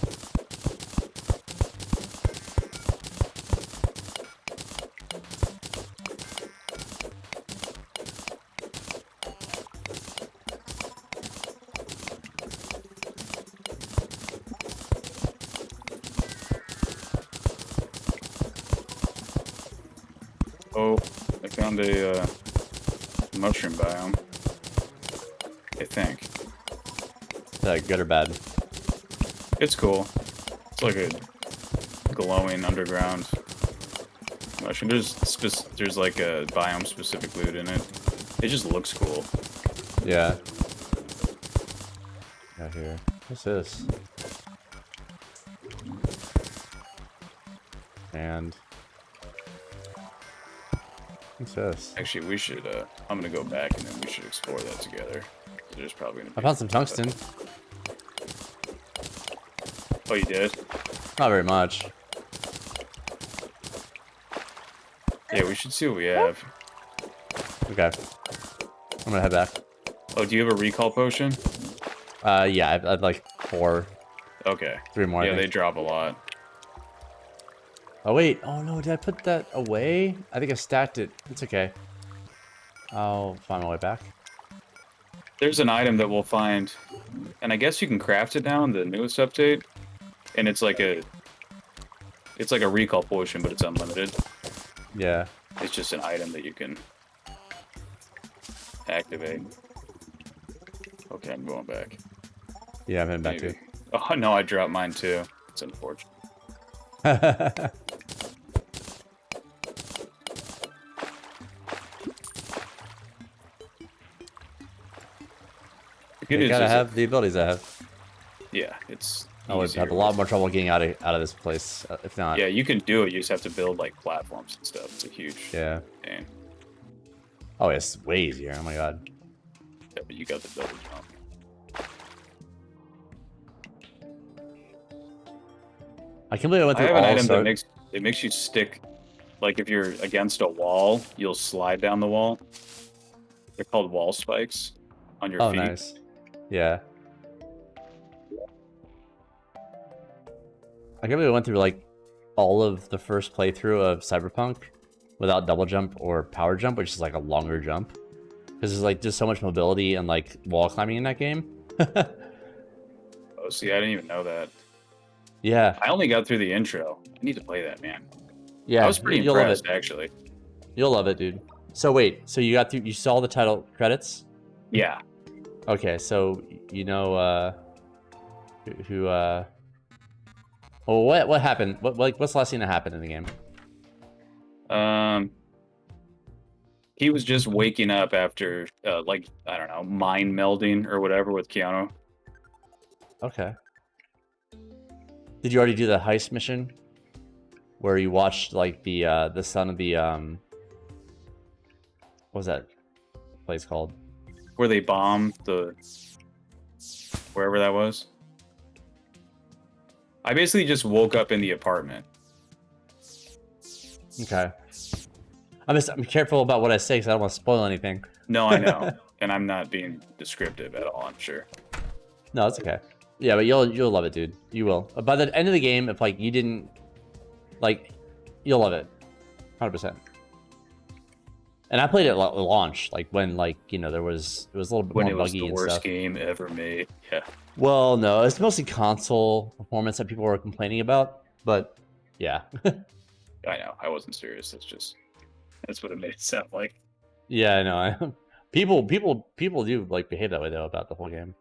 Oh, I found a mushroom biome. I think. Is that good or bad? It's cool. It's like a glowing underground mushroom. There's like a biome specific loot in it. It just looks cool. Yeah. Got here. What's this? And what's this? Actually, we should. I'm gonna go back and then we should explore that together. There's probably gonna be. I found some tungsten. Oh, you did? Not very much. Yeah, we should see what we have. Okay. I'm gonna head back. Oh, do you have a recall potion? Yeah, I've like 4. Okay. 3 more. Yeah, I they think. drop a lot. Oh wait. Oh no, did I put that away? I think I stacked it. It's okay. I'll find my way back. There's an item that we'll find, and I guess you can craft it now in the newest update. And it's like a recall potion, but it's unlimited. Yeah. It's just an item that you can activate. Okay, I'm going back. Yeah, I'm heading back Maybe. Oh no, I dropped mine too. It's unfortunate. too. You gotta have the abilities I have. Yeah, it's. I would have a lot more trouble getting out of this place if not. Yeah, you can do it. You just have to build like platforms and stuff. It's a huge. Yeah. Game. Oh, it's way easier. Oh my god. Yeah, but you got the double jump. I can't believe I went I through have an all item so- that makes you stick. Like if you're against a wall, you'll slide down the wall. They're called wall spikes on your feet. Oh, nice. Yeah. I can't believe I went through like all of the first playthrough of Cyberpunk without double jump or power jump, which is like a longer jump. Because there's like just so much mobility and like wall climbing in that game. Oh, see, I didn't even know that. Yeah. I only got through the intro. I need to play that, man. Yeah. I was pretty you'll love impressed, it. actually. You'll love it, dude. So wait, so you got through, you saw the title credits? Yeah. Okay, so you know who well, what happened? What's the last thing that happened in the game? He was just waking up after like I don't know, mind melding or whatever with Keanu. Okay. Did you already do the heist mission where you watched like the son of the what was that place called? Where they bombed the wherever that was. I basically just woke up in the apartment. Okay. I'm careful about what I say because I don't want to spoil anything. No, I know, and I'm not being descriptive at all. I'm sure. No, it's okay. Yeah, but you'll love it, dude. You will. By the end of the game, if like you didn't like, you'll love it, 100%. And I played it at launch, like when there was it was a little bit When more it was buggy the and worst stuff. game ever made. Yeah. Well, no, it's mostly console performance that people were complaining about, but yeah. I know. I wasn't serious. That's what it made it sound like. Yeah, I know. People do like behave that way though about the whole game.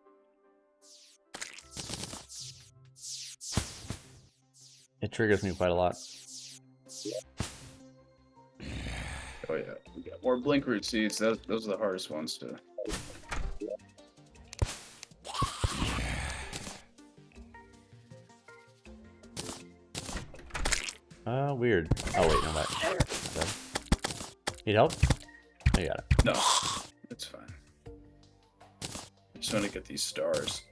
It triggers me quite a lot. Oh yeah, we got more blink root seeds. Those are the hardest ones to. Weird. Oh wait, no, that. Need help? I got it. No, it's fine. Just want to get these stars.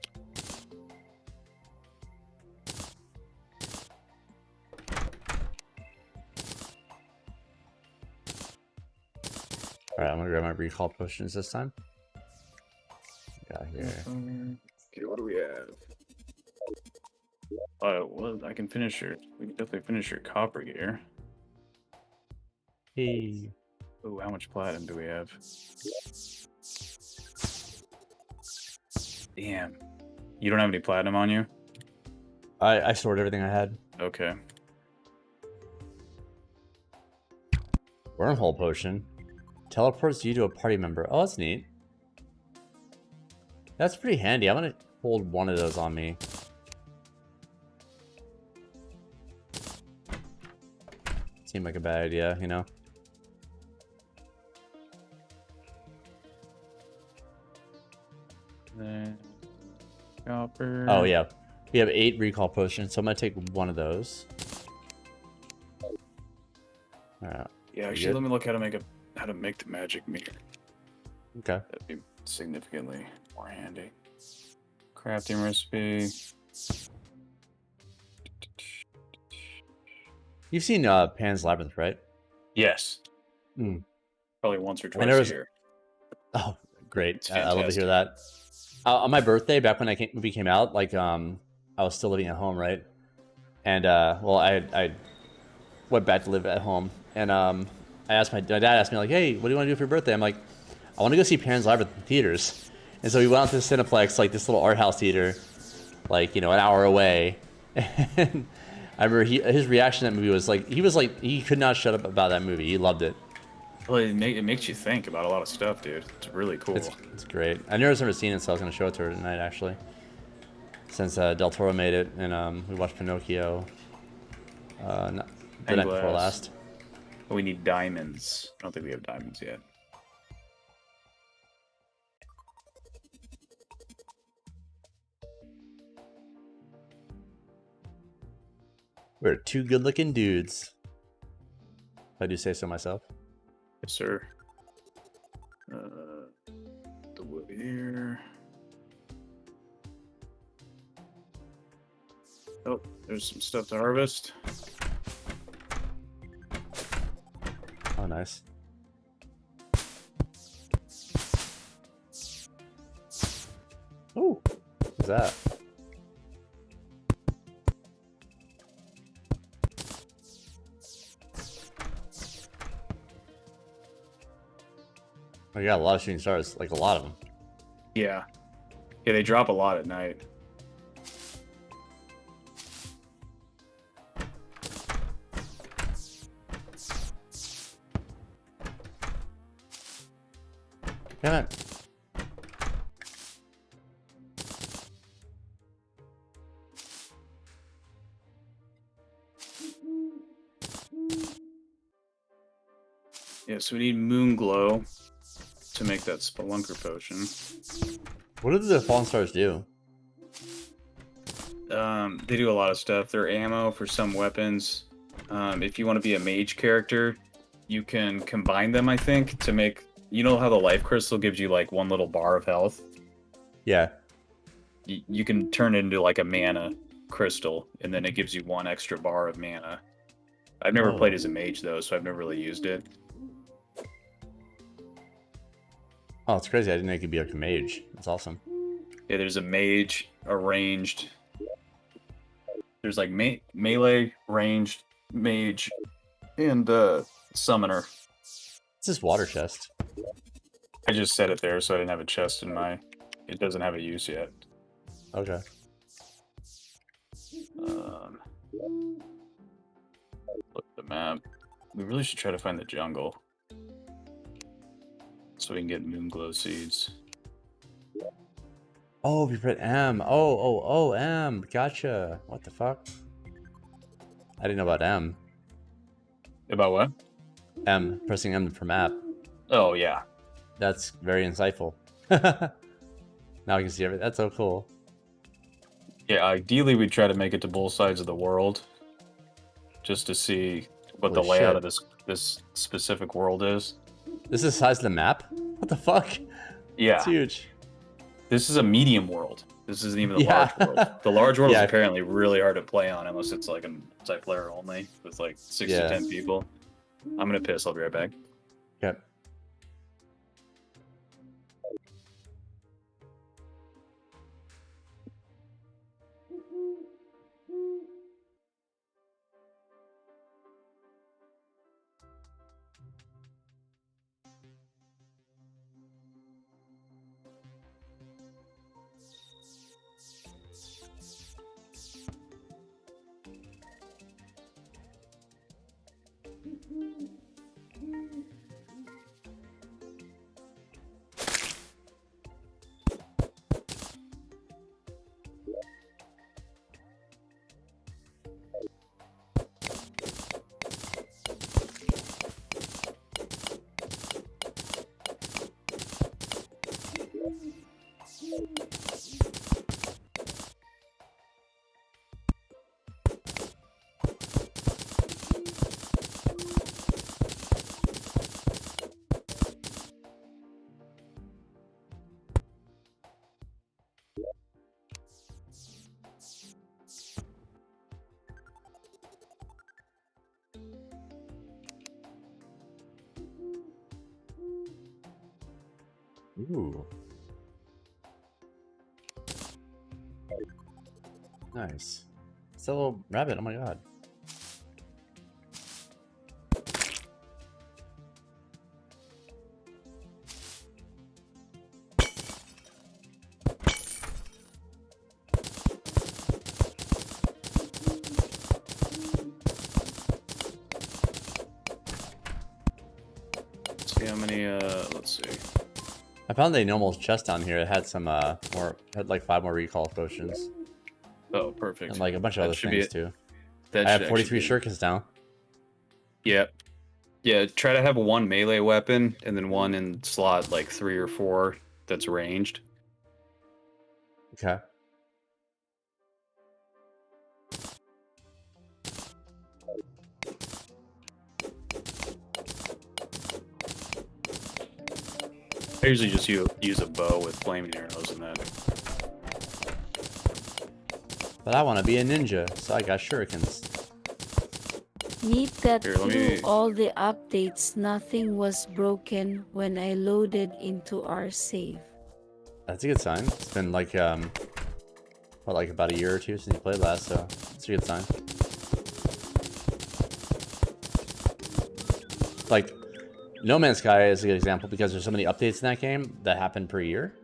Alright, I'm gonna grab my recall potions this time. Got here. Okay, what do we have? Well, I can finish your. We can definitely finish your copper gear. Hey. Oh, how much platinum do we have? Damn. You don't have any platinum on you? I stored everything I had. Okay. Wormhole potion. Teleports you to a party member. Oh, that's neat. That's pretty handy. I'm gonna hold one of those on me. Seemed like a bad idea, you know? Then copper. Oh, yeah. We have 8 recall potions, so I'm gonna take one of those. Alright. Yeah, actually, let me look how to make the magic meter. Okay. That'd be significantly more handy. Crafting recipe. You've seen Pan's Labyrinth, right? Yes. Mm. Probably once or twice a year. Oh, great! I love to hear that. On my birthday, back when movie came out, like I was still living at home, right? And well, I went back to live at home, and I asked my dad asked me like, "Hey, what do you want to do for your birthday?" I'm like, "I want to go see Pan's Labyrinth in theaters." And so we went out to the Cineplex, like this little art house theater, like an hour away. And I remember his reaction to that movie was like he could not shut up about that movie. He loved it. Well, it makes you think about a lot of stuff, dude. It's really cool. It's great. I never seen it, so I was gonna show it to her tonight, actually. Since Del Toro made it, and we watched Pinocchio. The night before last. We need diamonds. I don't think we have diamonds yet. We're 2 good-looking dudes. If I do say so myself. Yes, sir. The wood here. Oh, there's some stuff to harvest. Oh, nice. Ooh, what's that? Oh, you got a lot of shooting stars, like a lot of them. Yeah. Yeah, they drop a lot at night. Damn it. Yeah, so we need moon glow to make that spelunker potion. What do the fallen stars do? They do a lot of stuff. They're ammo for some weapons. If you want to be a mage character, you can combine them, I think, to make... You know how the life crystal gives you, like, one little bar of health? Yeah. You can turn it into, like, a mana crystal, and then it gives you 1 extra bar of mana. I've never played as a mage, though, so I've never really used it. Oh, it's crazy. I didn't know you could be like a mage. That's awesome. Yeah, there's a mage, a ranged... There's, like, melee, ranged, mage, and summoner. It's this water chest. I just set it there so I didn't have a chest in my... It doesn't have a use yet. Okay. Look at the map. We really should try to find the jungle. So we can get Moonglow seeds. Oh, we put M. Oh, M. Gotcha. What the fuck? I didn't know about M. About what? M. Pressing M for map. Oh, yeah. That's very insightful. Now I can see everything. That's so cool. Yeah, ideally we'd try to make it to both sides of the world. Just to see what Holy the layout shit. of this specific world is. This is the size of the map? What the fuck? Yeah. It's huge. This is a medium world. This isn't even the Yeah. large world. The large world Yeah. is apparently really hard to play on unless it's like a multiplayer only with like 6 Yeah. to 10 people. I'm gonna piss. I'll be right back. Yep. Ooh. Nice. It's a little rabbit. Oh my god. See how many, let's see. I found the normal chest down here. It had some had like 5 more recall potions. Oh, perfect. And like a bunch of That other should be things it. too. That I have should 43 actually be- shurikens now. Yeah. Yeah, try to have one melee weapon and then one in slot like 3 or 4 that's ranged. Okay. I usually just use a bow with flaming arrows and that. But I want to be a ninja, so I got shurikens. Neat that Here, let through me- all the updates, nothing was broken when I loaded into our save. That's a good sign. It's been like what, like about a year or two since you played last, so it's a good sign. Like No Man's Sky is a good example because there's so many updates in that game that happen per year.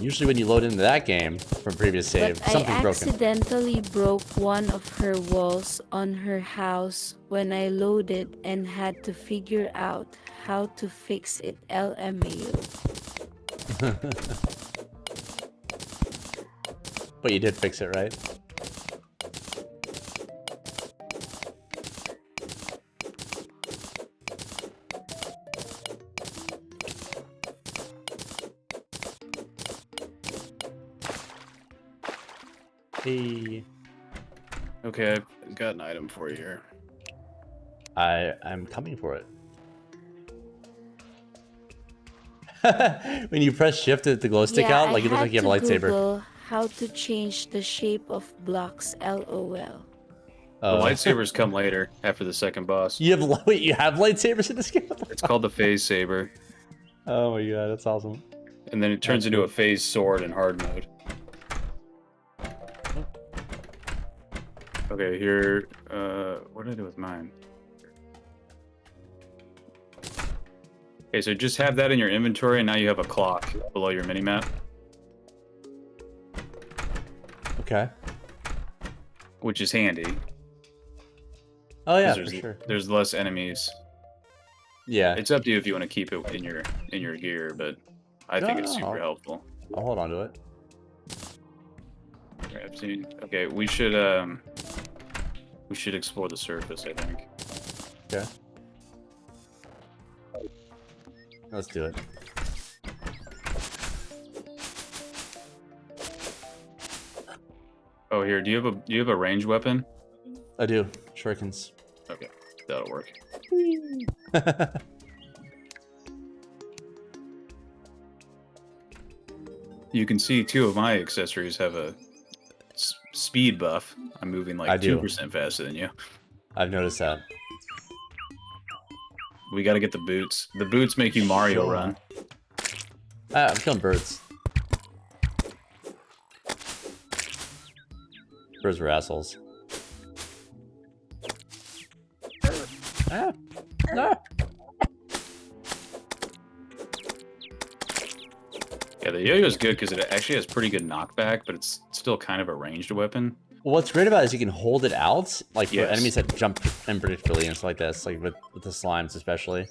Usually when you load into that game from previous save, But I something's broken. accidentally broke one of her walls on her house when I loaded and had to figure out how to fix it. LMAO. But you did fix it, right? Hey. Okay, I've got an item for you here. I'm coming for it. When you press shift to the glow stick Yeah, out, like it looks like you have a I had to lightsaber. Google how to change the shape of blocks. LOL. The lightsabers come later after the second boss. You have wait, you have lightsabers in this game? It's called the phase saber. Oh my god, that's awesome. And then it turns into a phase sword in hard mode. Okay, here, what did I do with mine? Okay, so just have that in your inventory, and now you have a clock below your minimap. Okay. Which is handy. Oh yeah, 'cause for sure. There's less enemies. Yeah. It's up to you if you want to keep it in your gear, but I think it's super helpful. I'll hold on to it. Okay, we should explore the surface, I think. Okay. Let's do it. Oh, here, do you have a ranged weapon? I do. Shurikens. Okay, that'll work. You can see 2 of my accessories have a speed buff. I'm moving like 2% faster than you. I've noticed that. We got to get the boots. The boots make you Mario run. I'm killing birds. Birds were assholes. Ah. Ah. Yeah, the yo-yo is good because it actually has pretty good knockback, but it's still kind of a ranged weapon. Well, what's great about it is you can hold it out, like for Yes. enemies that jump unpredictably and stuff like this, like with the slimes especially.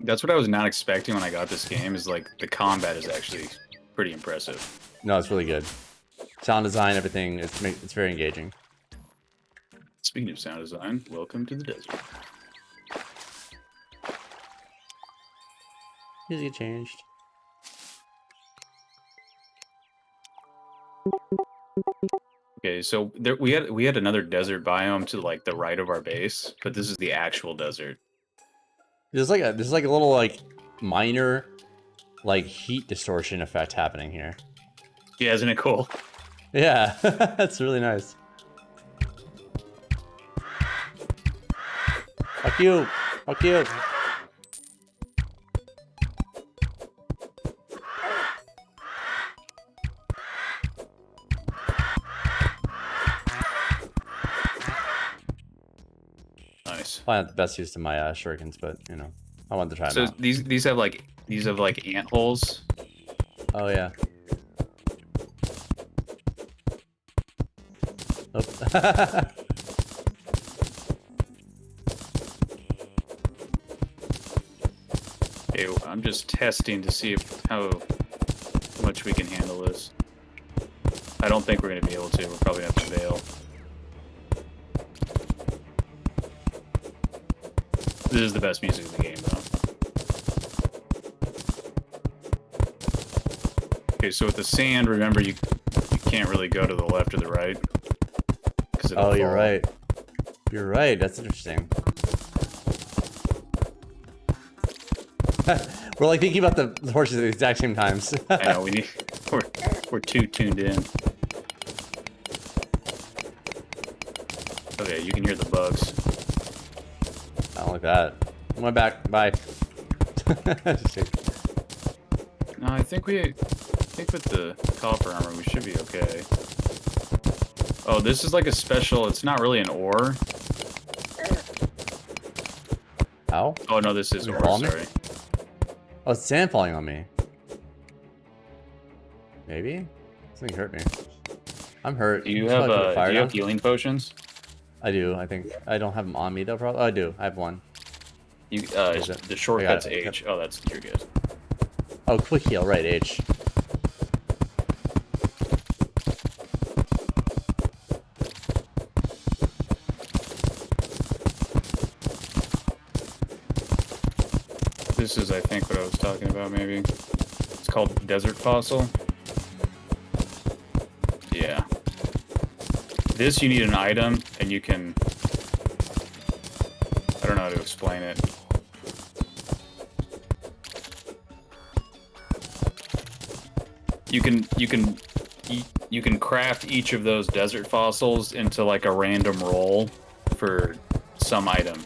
That's what I was not expecting when I got this game, is like the combat is actually pretty impressive. No, it's really good. Sound design, everything, it's very engaging. Speaking of sound design, welcome to the desert. Music changed. Okay, so there, we had another desert biome to like the right of our base, but this is the actual desert. There's like a little like minor like heat distortion effect happening here. Yeah, isn't it cool? Yeah, that's really nice. Fuck you. Fuck you. Nice. Probably not the best use to my shurikens, but you know, I wanted to try them So out. these have like ant holes. Oh yeah. Oh. Okay, I'm just testing to see how much we can handle this. I don't think we're gonna be able to. We're probably gonna have to bail. This is the best music in the game, though. Okay, so with the sand, remember you can't really go to the left or the right. Oh, you're right. You're right. That's interesting. We're like thinking about the horses at the exact same times. I know we're too tuned in. Okay, you can hear the bugs. I don't like that. I'm going back. Bye. Just kidding. No, I think with the copper armor we should be okay. Oh, this is like a special. It's not really an ore. How? Oh no, this is ore. Fall me? Sorry. Oh, it's sand falling on me. Maybe? Something hurt me. I'm hurt. Do you Should I have put the fire do you have down? healing potions? I do. I think I don't have them on me though. Probably. Oh, I do. I have one. You Is it? the shortcut's I got it. H. Oh, that's you're good. Oh, quick heal. Right, H. This is, I think, what I was talking about. Maybe it's called desert fossil. Yeah. This you need an item, and you can. I don't know how to explain it. You can craft each of those desert fossils into like a random roll for some item.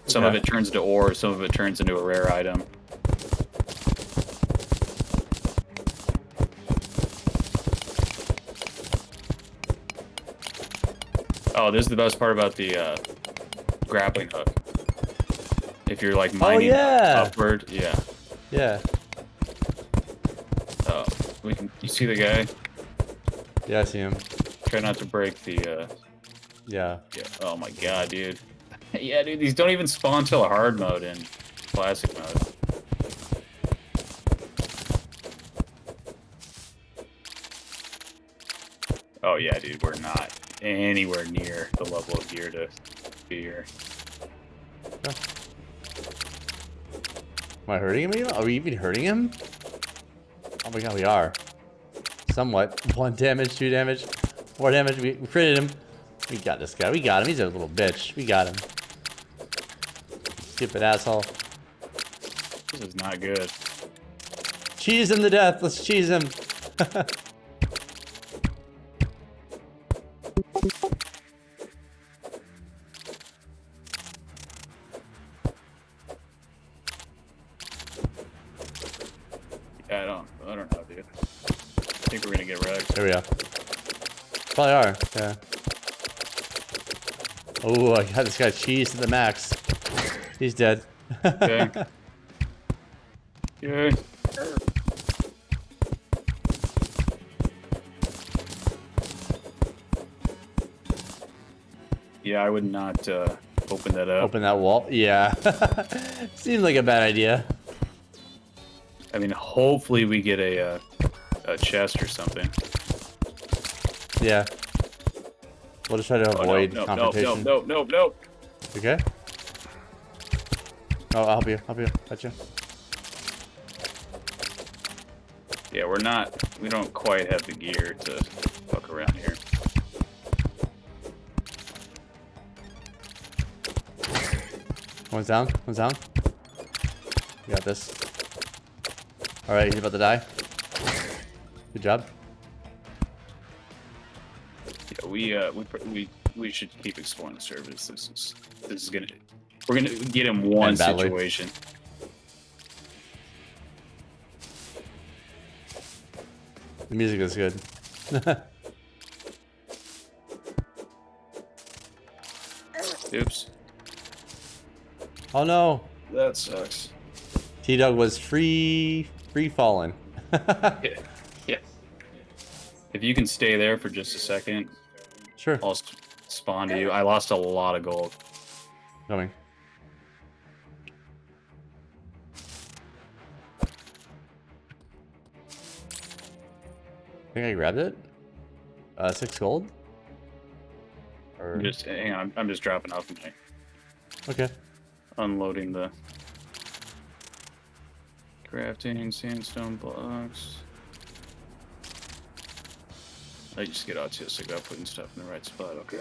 Some of it turns into ore, some of it turns into a rare item. Oh, this is the best part about the grappling hook. If you're like mining upward, yeah. Yeah. Oh, you see the guy? Yeah, I see him. Try not to break the. Yeah. Yeah. Oh my god, dude. Yeah, dude. These don't even spawn till hard mode and classic mode. Oh yeah, dude. We're not anywhere near the level of gear to be here. Am I hurting him even? Are we even hurting him? Oh my god, we are. Somewhat. 1 damage, 2 damage, 4 damage. We critted him. We got this guy. We got him. He's a little bitch. We got him. Stupid asshole. This is not good. Cheese him to death. Let's cheese him. Yeah, I don't know, dude. I think we're gonna get wrecked. There we go. Probably are, yeah. Oh, I got this guy cheese to the max. He's dead. Okay. Yay. Yeah, I would not open that up. Open that wall? Yeah. Seems like a bad idea. I mean, hopefully we get a chest or something. Yeah. We'll just try to avoid confrontation. No. Okay. Oh, I'll help you. Gotcha. Yeah, we don't quite have the gear to fuck around here. One's down. You got this. Alright, he's about to die. Good job. Yeah, we should keep exploring the surface. This is we're gonna get in one situation. The music is good. Oops. Oh no. That sucks. T-Dog was free falling. Yeah. If you can stay there for just a second, sure. I'll spawn to you. I lost a lot of gold. Coming. I think I grabbed it. 6 gold. Or... Just hang on. I'm just dropping off my. Okay. Unloading the crafting sandstone blocks. I just get autistic about putting stuff in the right spot. Okay.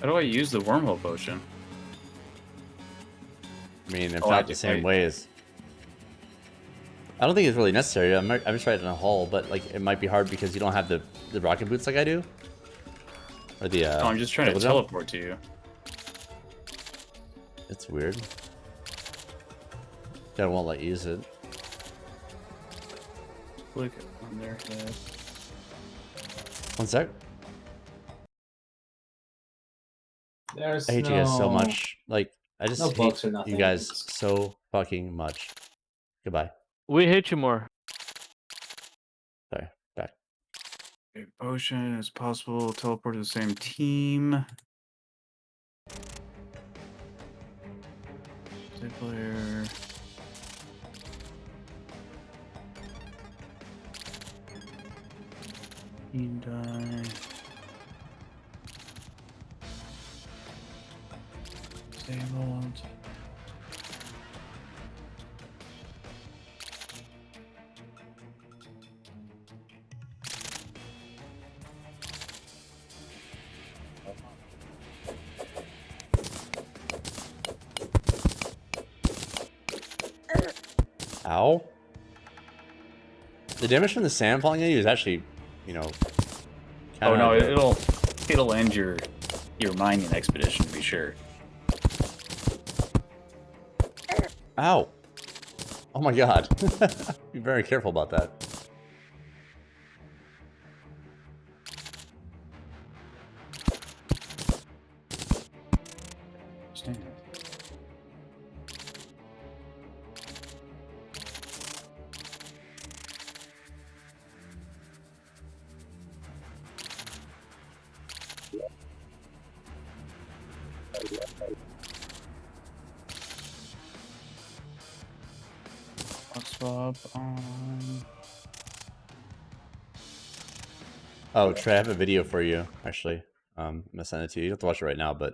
How do I use the wormhole potion? I mean, if not the same ways. I don't think it's really necessary. I'm just right in a hole, but like it might be hard because you don't have the rocket boots like I do. Or the oh, I'm just trying to teleport to you. It's weird. I won't let you use it. Click on their head. 1 sec. There's I hate you guys so much. Like, I just hate you guys so fucking much. Goodbye. We hate you more. Sorry, back. Okay, potion is possible. Teleport to the same team. Player. Team die. Disabled. Ow. The damage from the sand falling at you is actually, you know. Oh no, it'll end your mining expedition to be sure. Ow. Oh my god. Be very careful about that. Stand. Swap on. Oh, Trey, I have a video for you, actually. I'm gonna send it to you. You don't have to watch it right now, but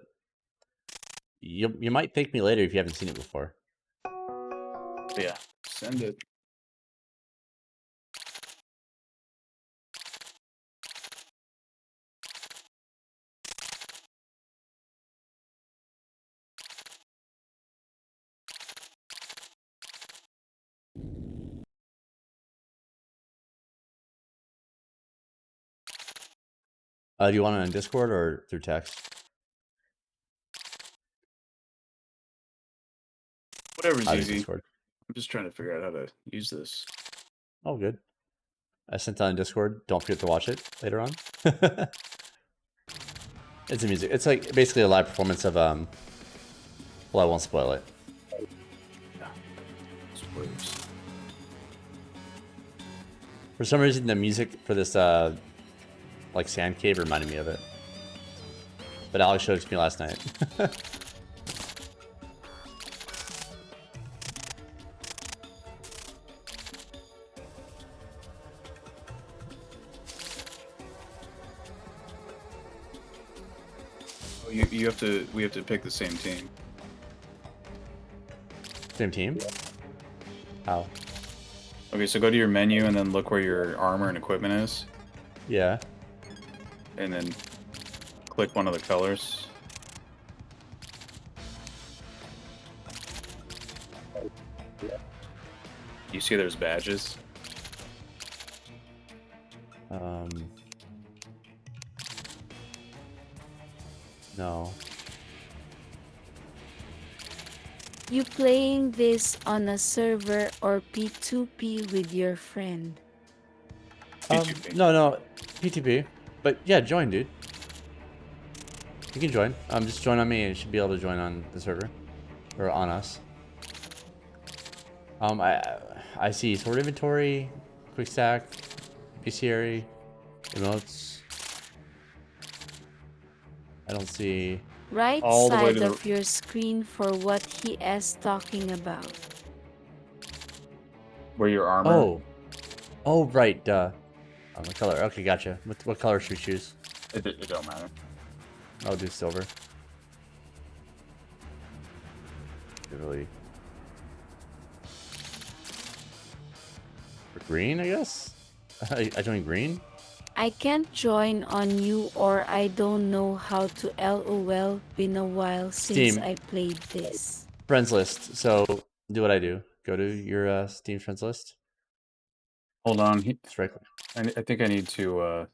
you might thank me later if you haven't seen it before. Yeah, send it. Do you want it on Discord or through text? Whatever's easy. Discord. I'm just trying to figure out how to use this. Oh, good. I sent it on Discord. Don't forget to watch it later on. It's a music. It's like basically a live performance of well, I won't spoil it. Yeah. Spoilers. For some reason, the music for this like sand cave reminded me of it. But Alex showed it to me last night. Oh, you have to. We have to pick the same team. Same team? How? Okay, so go to your menu and then look where your armor and equipment is. Yeah. And then click one of the colors. You see there's badges? No. You playing this on a server or P2P with your friend? No, PTP. But yeah, join, dude. You can join. Just join on me, and you should be able to join on the server, or on us. I see sword inventory, quick stack, bestiary, emotes. I don't see. Right all the way side to the... of your screen for what he is talking about. Where your armor. Oh, right. The color. Okay, gotcha. What color should we choose? It don't matter. I'll do silver. Really. For green, I guess. I joined green. I can't join on you or I don't know how to LOL. Been a while since Steam. I played this. Friends list. So do what I do. Go to your Steam friends list. Hold on. I think I need to. I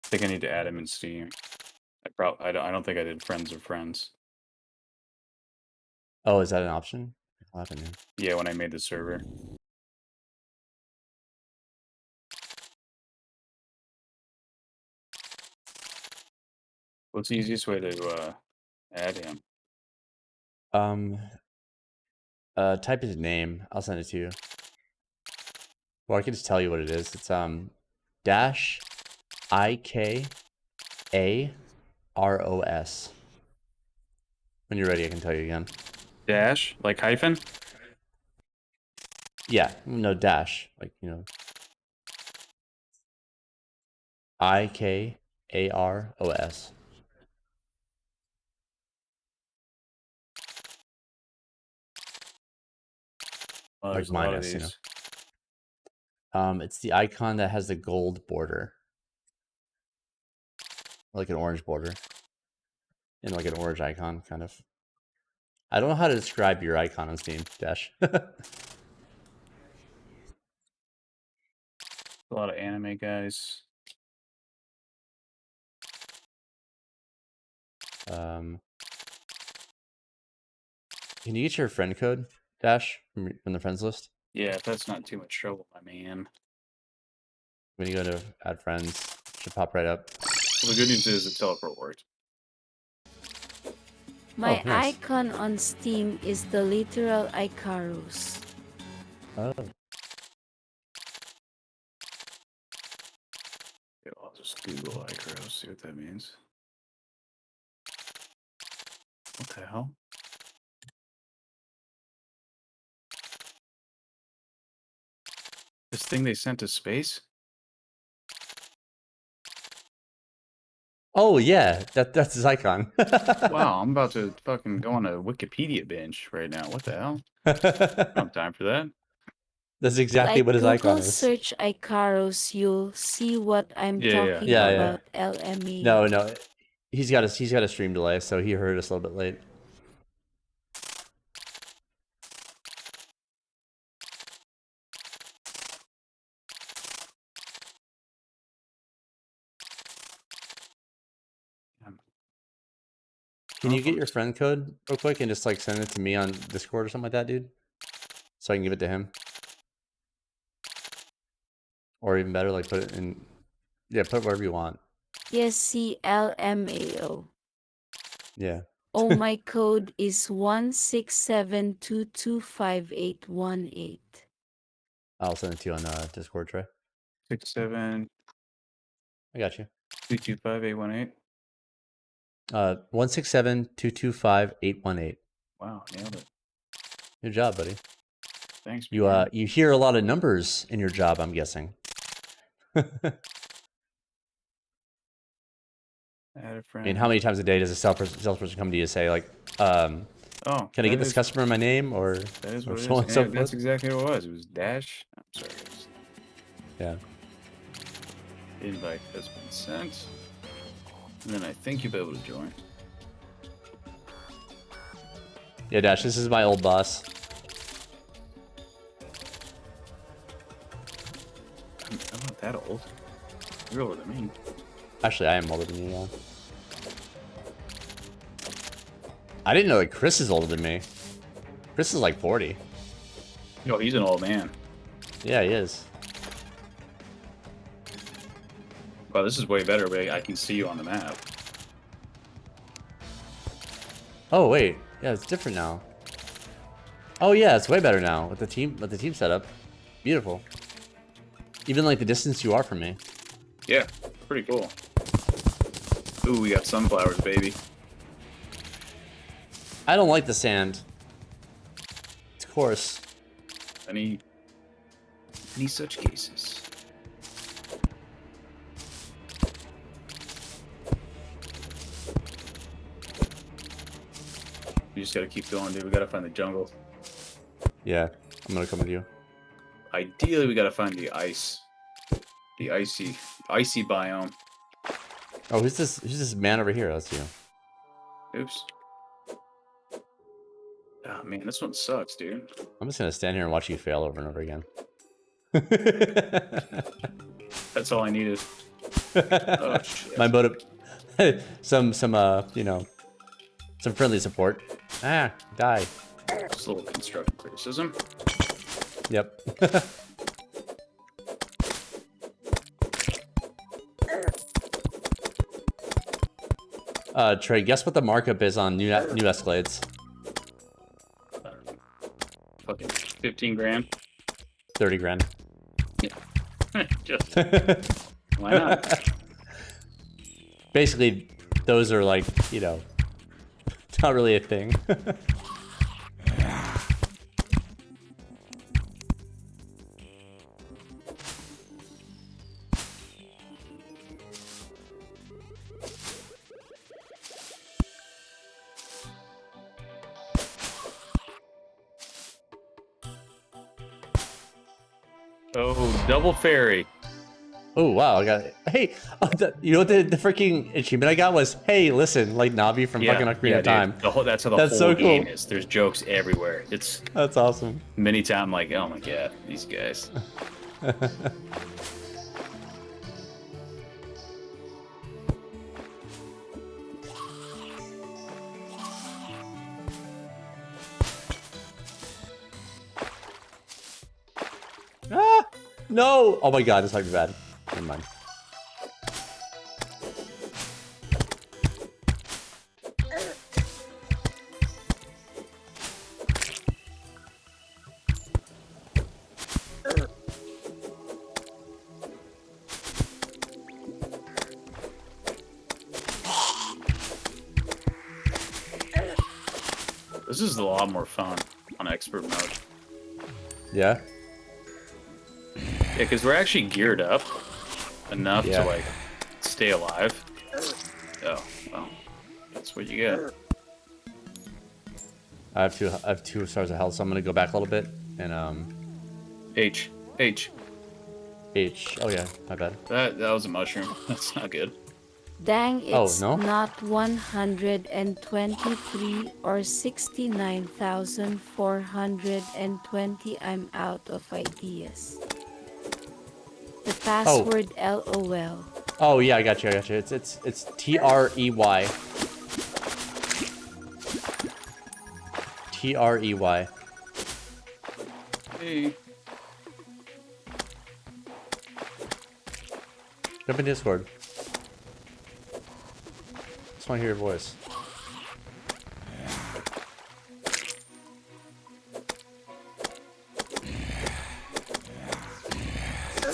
think I need to add him in Steam. I don't think I did friends of friends. Oh, is that an option? What happened here? Yeah, when I made the server. What's the easiest way to add him? Type his name. I'll send it to you. Well, I can just tell you what it is. It's dash IKAROS. When you're ready, I can tell you again. Dash? Like hyphen? Yeah, no dash. Like, you know. IKAROS. Oh, Like there's a lot of minus, you know. these. It's the icon that has the gold border. Like an orange border. And like an orange icon, kind of. I don't know how to describe your icon on Steam, Dash. A lot of anime guys. Can you get your friend code, Dash from the friends list? Yeah, if that's not too much trouble, my man. When you go to add friends, it should pop right up. Well, the good news is the teleport worked. My nice. icon on Steam is the literal Icarus. Oh. Yeah, I'll just Google Icarus, see what that means. What the hell? This thing they sent to space? Oh yeah, that's his icon. Wow, I'm about to fucking go on a Wikipedia binge right now. What the hell? I don't have time for that. That's exactly Like what his Google icon is. search Icarus, you'll see what I'm Yeah, talking yeah. about. LME. No, he's got a stream delay, so he heard us a little bit late. Can you get your friend code real quick and just like send it to me on Discord or something like that, dude? So I can give it to him. Or even better, like put it in. Yeah, put it wherever you want. Yes, CLMAO. Yeah. Oh, my code is 167225818. I'll send it to you on Discord, Trey. 67. I got you. 225-818. 167-225-818. Wow, nailed it. Good job, buddy. Thanks. You you hear a lot of numbers in your job, I'm guessing. Add a I friend. mean, how many times a day does a salesperson come to you and say, like, can I get this customer my name? Or that is what so on it and is. so And that's forth? exactly what it was. It was Dash. I'm sorry, guys. Yeah. Invite has been sent. And then I think you'll be able to join. Yeah, Dash, this is my old boss. I'm not that old. You're older than me. Actually, I am older than you, yeah. I didn't know that Chris is older than me. Chris is like 40. No, he's an old man. Yeah, he is. Wow, this is way better, but I can see you on the map. Oh wait, yeah, it's different now. Oh yeah, it's way better now with the team setup. Beautiful. Even like the distance you are from me. Yeah, pretty cool. Ooh, we got sunflowers, baby. I don't like the sand. It's coarse. Any such cases. We just gotta keep going, dude. We gotta find the jungle. Yeah, I'm gonna come with you. Ideally, we gotta find the ice. The icy biome. Oh, who's this? Who's this man over here? That's you. Oops. Oh man, this one sucks, dude. I'm just gonna stand here and watch you fail over and over again. That's all I needed. Oh shit. My motive. some you know, some friendly support. Ah, die. Just a little constructive criticism. Yep. Trey, guess what the markup is on new Escalades? Fucking 15 grand. 30 grand. Yeah. Just why not? Basically, those are like, you know, not really a thing. Oh, double fairy. Oh wow! I got it. Hey, you know what the freaking achievement I got was? Hey, listen, like Navi from fucking Ocarina of Time. That's how the That's whole so game cool. is. There's jokes everywhere. That's awesome. Many times, like, oh my god, these guys. No! Oh my god, this might be bad. Never mind. This is a lot more fun on expert mode. Yeah? Yeah, because we're actually geared up enough to, like, stay alive. Oh, well, that's what you get. I have 2 stars of health, so I'm gonna go back a little bit and H. Oh yeah, my bad. That was a mushroom. That's not good. Dang, it's no? not 123 or 69,420. I'm out of ideas. The password LOL. Oh yeah, I got you. It's TREY. TREY. Hey. Jump in Discord. Just want to hear your voice.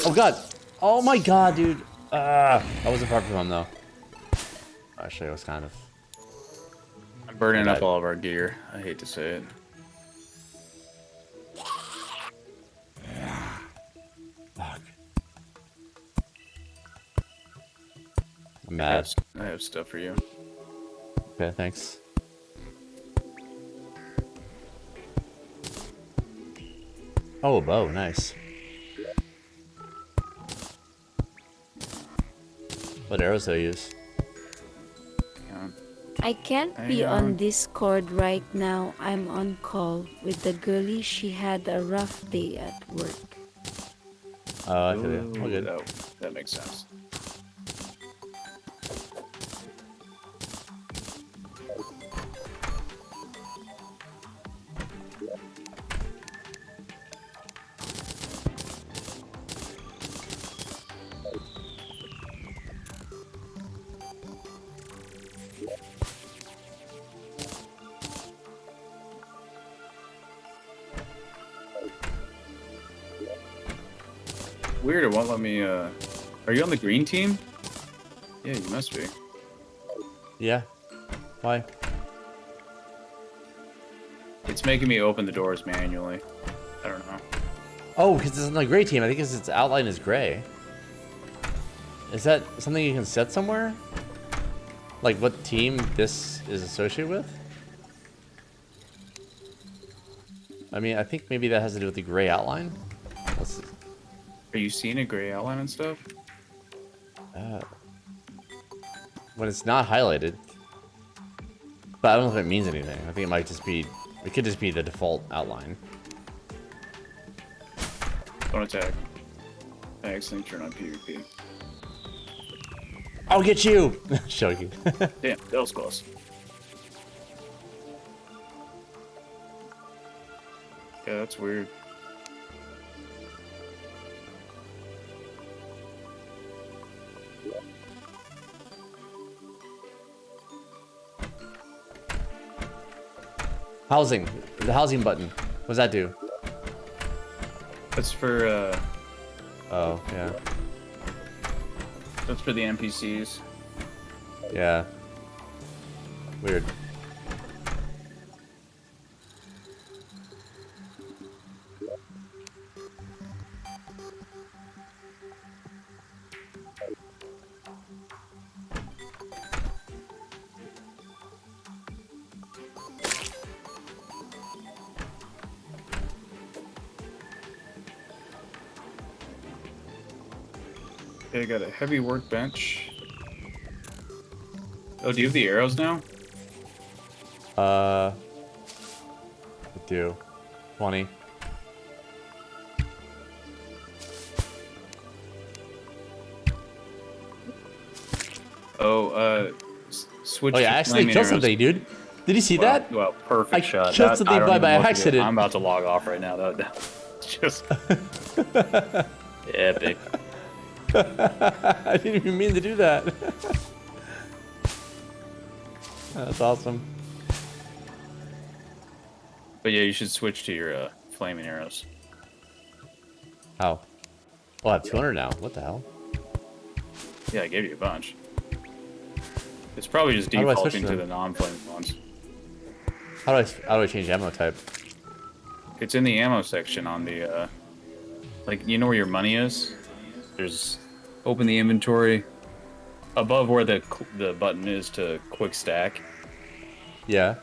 Oh god! Oh my god, dude! I wasn't far from him though. Actually, it was kind of. I'm burning up all of our gear. I hate to say it. Fuck. I'm mad. I have stuff for you. Okay, thanks. Oh, a bow, nice. What arrows do I use? I can't be on Discord right now. I'm on call with the girlie. She had a rough day at work. I feel you. All good. That makes sense. Weird, it won't let me, Are you on the green team? Yeah, you must be. Yeah. Why? It's making me open the doors manually. I don't know. Oh, because it's on the gray team. I think its outline is gray. Is that something you can set somewhere? Like what team this is associated with? I mean, I think maybe that has to do with the gray outline. Let's see. Are you seeing a gray outline and stuff? When it's not highlighted. But I don't know if it means anything. I think it might just be... It could just be the default outline. Don't attack. I accidentally turned on PvP. I'll get you! Joking. Damn, that was close. Yeah, that's weird. Housing. The housing button. What does that do? That's for, Oh, yeah. That's for the NPCs. Yeah. Weird. Okay, I got a heavy workbench. Oh, do you have the arrows now? I do. 20. Oh, switch. Oh yeah, I actually killed something, dude. Did you see that? Well, perfect shot. I killed something by accident. I'm about to log off right now. That just. Epic. I didn't even mean to do that. That's awesome. But yeah, you should switch to your flaming arrows. How? Oh, I have 200 now. What the hell? Yeah, I gave you a bunch. It's probably just How do I switch defaulting to them? the non-flaming ones. How do I change ammo type? It's in the ammo section on the, like, you know where your money is? There's, open the inventory. Above where the button is to quick stack. Yeah.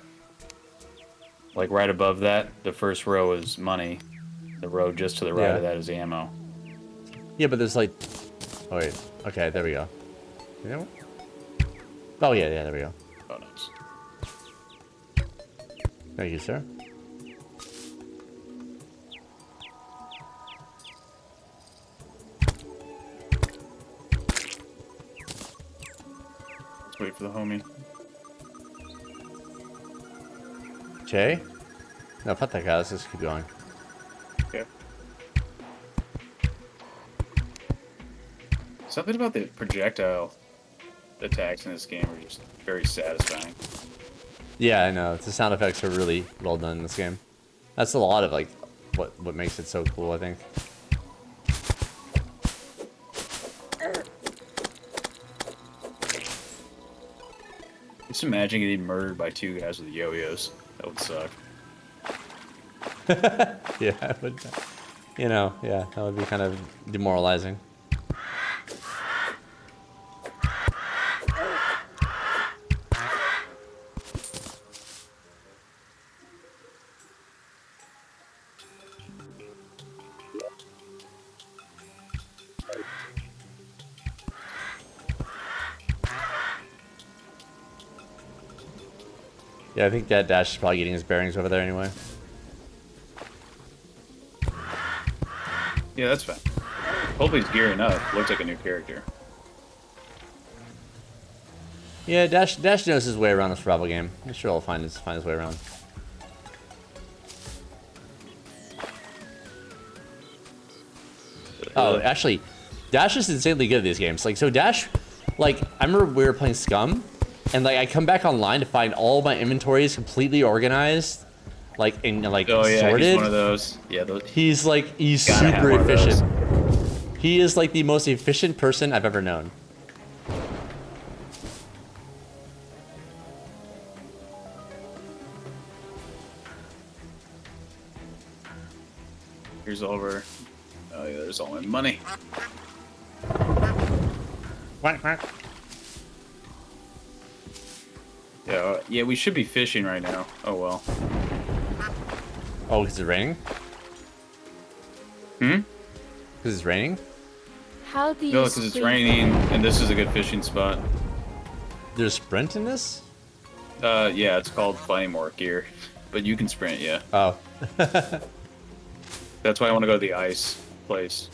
Like right above that, the first row is money. The row just to the right of that is ammo. Yeah, but there's like... Oh, wait. Okay, there we go. You know what? Oh, yeah, there we go. Oh, nice. Thank you, sir. Let's wait for the homie. Jay? No, fuck that guy. Let's just keep going. Okay. Something about the projectile attacks in this game are just very satisfying. Yeah, I know. The sound effects are really well done in this game. That's a lot of like what makes it so cool, I think. Just imagine getting murdered by two guys with yo-yos. That would suck. Yeah, it would. You know, yeah, that would be kind of demoralizing. Yeah, I think that Dash is probably getting his bearings over there anyway. Yeah, that's fine. Hopefully he's gearing up. Looks like a new character. Yeah, Dash knows his way around the survival game. I'm sure he'll find his way around. Oh, actually, Dash is insanely good at these games. Like, so Dash, like, I remember we were playing Scum, and like I come back online to find all my inventories completely organized, like oh, yeah, sorted. He's one of those. Yeah, He's super efficient. He is like the most efficient person I've ever known. Here's over. Oh yeah, there's all my money. Yeah, yeah, we should be fishing right now. Oh well. Oh, is it raining? Hmm? Because it's raining? How do you No, because it's raining, and this is a good fishing spot. There's sprint in this? Yeah, it's called finding more gear, but you can sprint, yeah. Oh. That's why I want to go to the ice place.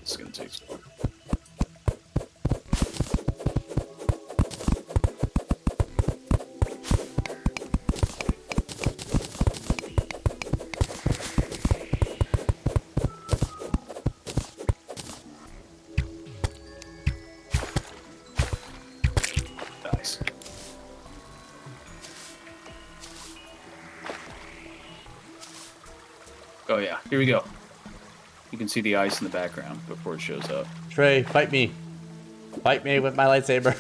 It's gonna take some. Nice. Oh yeah, here we go. You can see the ice in the background before it shows up. Trey, fight me. Fight me with my lightsaber.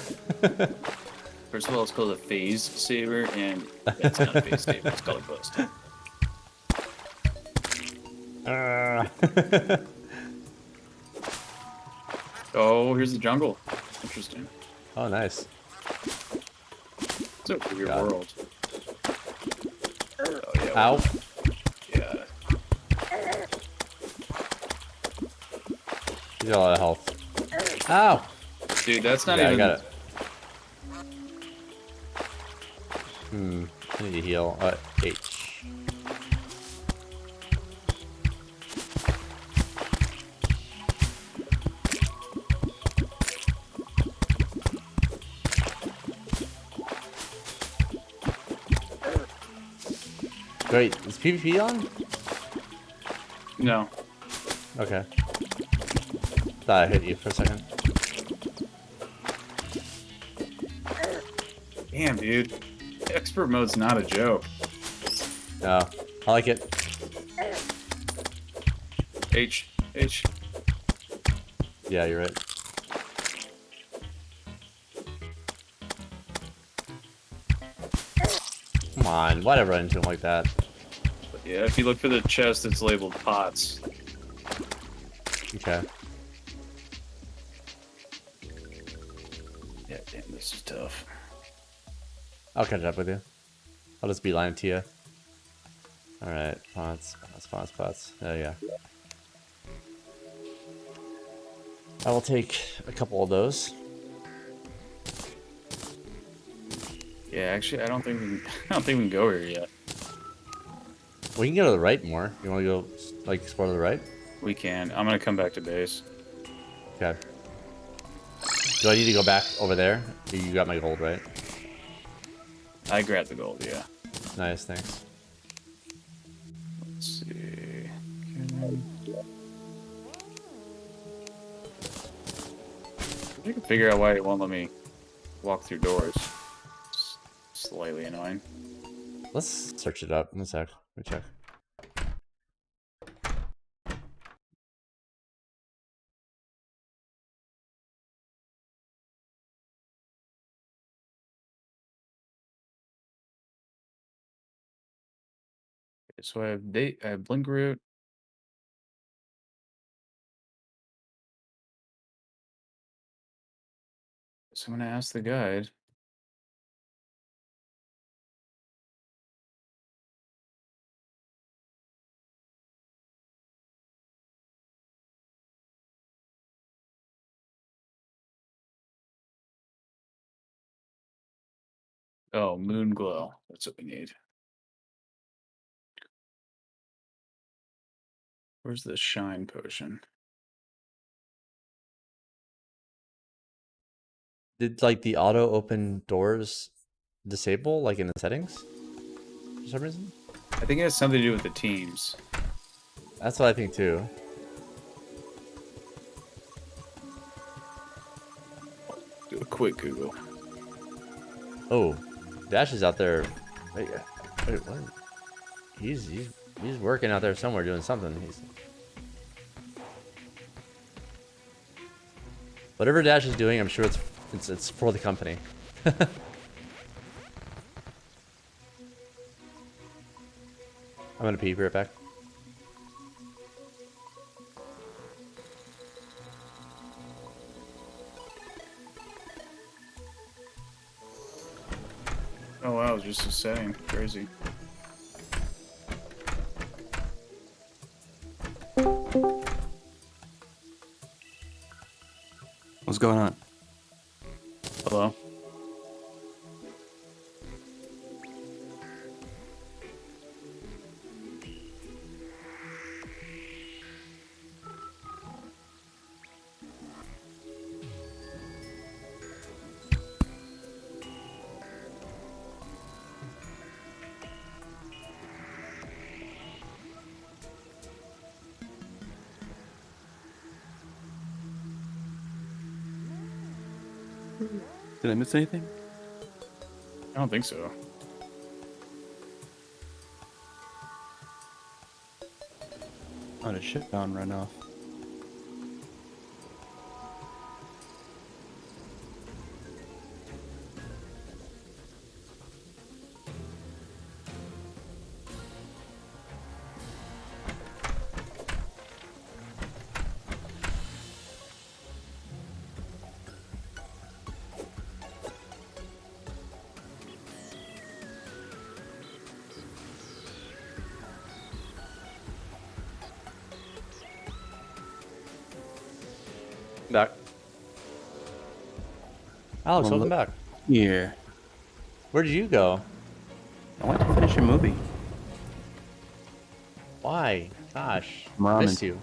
First of all, it's called a phase saber, and it's not a phase saber, it's called a burst. Oh, here's the jungle. Interesting. Oh, nice. It's a weird world. Oh, yeah. Ow. Yeah. He's got a lot of health. Ow! Dude, that's not yeah, even... I got it. I need to heal. H. Wait, is PvP on? No. Okay. Thought I hit you for a second. Damn, dude. Expert mode's not a joke. No, I like it. H. Yeah, you're right. Come on, why'd I run into him like that? But yeah, if you look for the chest, it's labeled pots. Okay. Yeah, damn, this is tough. I'll catch up with you. I'll just beeline it to you. Alright, pots. There you go. I will take a couple of those. Yeah, actually, I don't think we can go here yet. We can go to the right more. You want to go, like, explore to the right? We can. I'm gonna come back to base. Okay. Do I need to go back over there? You got my gold, right? I grabbed the gold, yeah. Nice, thanks. Let's see. I can figure out why it won't let me walk through doors. It's slightly annoying. Let's search it up in a sec. Let me check. So I have blink root. So I'm gonna ask the guide. Oh, moon glow. That's what we need. Where's the shine potion? Did, like, the auto open doors disable, like, in the settings? For some reason? I think it has something to do with the teams. That's what I think, too. Do a quick Google. Oh, Dash is out there. Wait, what? He's working out there somewhere doing something. Whatever Dash is doing, I'm sure it's for the company. I'm gonna pee. Be right back. Oh wow, it's just a setting. Crazy. What's going on? Hello? Did I miss anything? I don't think so. Oh, the shit on run off. Back. Alex, welcome back. Yeah. Where did you go? I went to finish a movie. Why? Gosh, Ramen. missed you.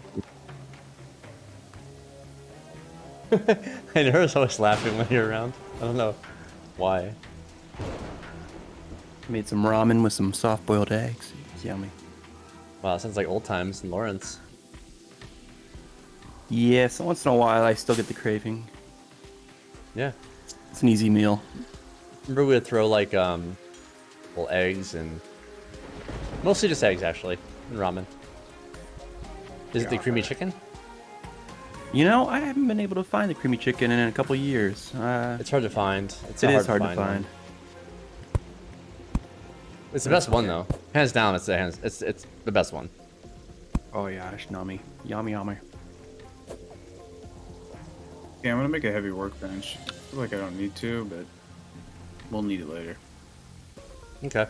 And Nora's always laughing when you're around. I don't know why. Made some ramen with some soft-boiled eggs. It's yummy. Wow, sounds like old times in Lawrence. Yeah, so once in a while I still get the craving. Yeah. It's an easy meal. Remember we would throw like little eggs and mostly just eggs actually and ramen. Is it the creamy chicken? You know, I haven't been able to find the creamy chicken in a couple years. It's hard to find. It is hard to find. It's the best one though. Hands down, it's the best one. Oh yeah, it's yummy. Yummy, yummy. Yeah, I'm gonna make a heavy workbench. I feel like I don't need to, but we'll need it later. Okay.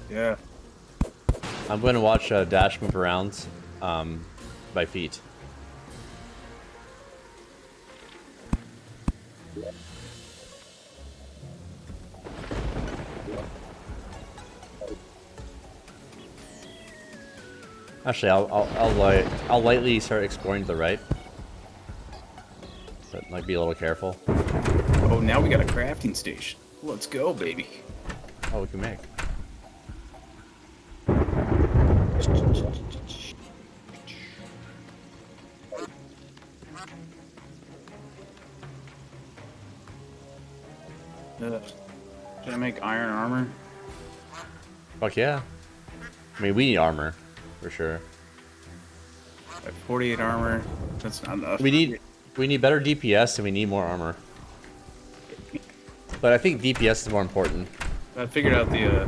Yeah. I'm going to watch Dash move around by feet. Actually, I'll lightly start exploring to the right. But might be a little careful. Oh, now we got a crafting station. Let's go, baby. Oh, we can make. Should I make iron armor? Fuck yeah. I mean, we need armor, for sure. I have 48 armor. That's not enough. We need better DPS and we need more armor. But I think DPS is more important. I figured out the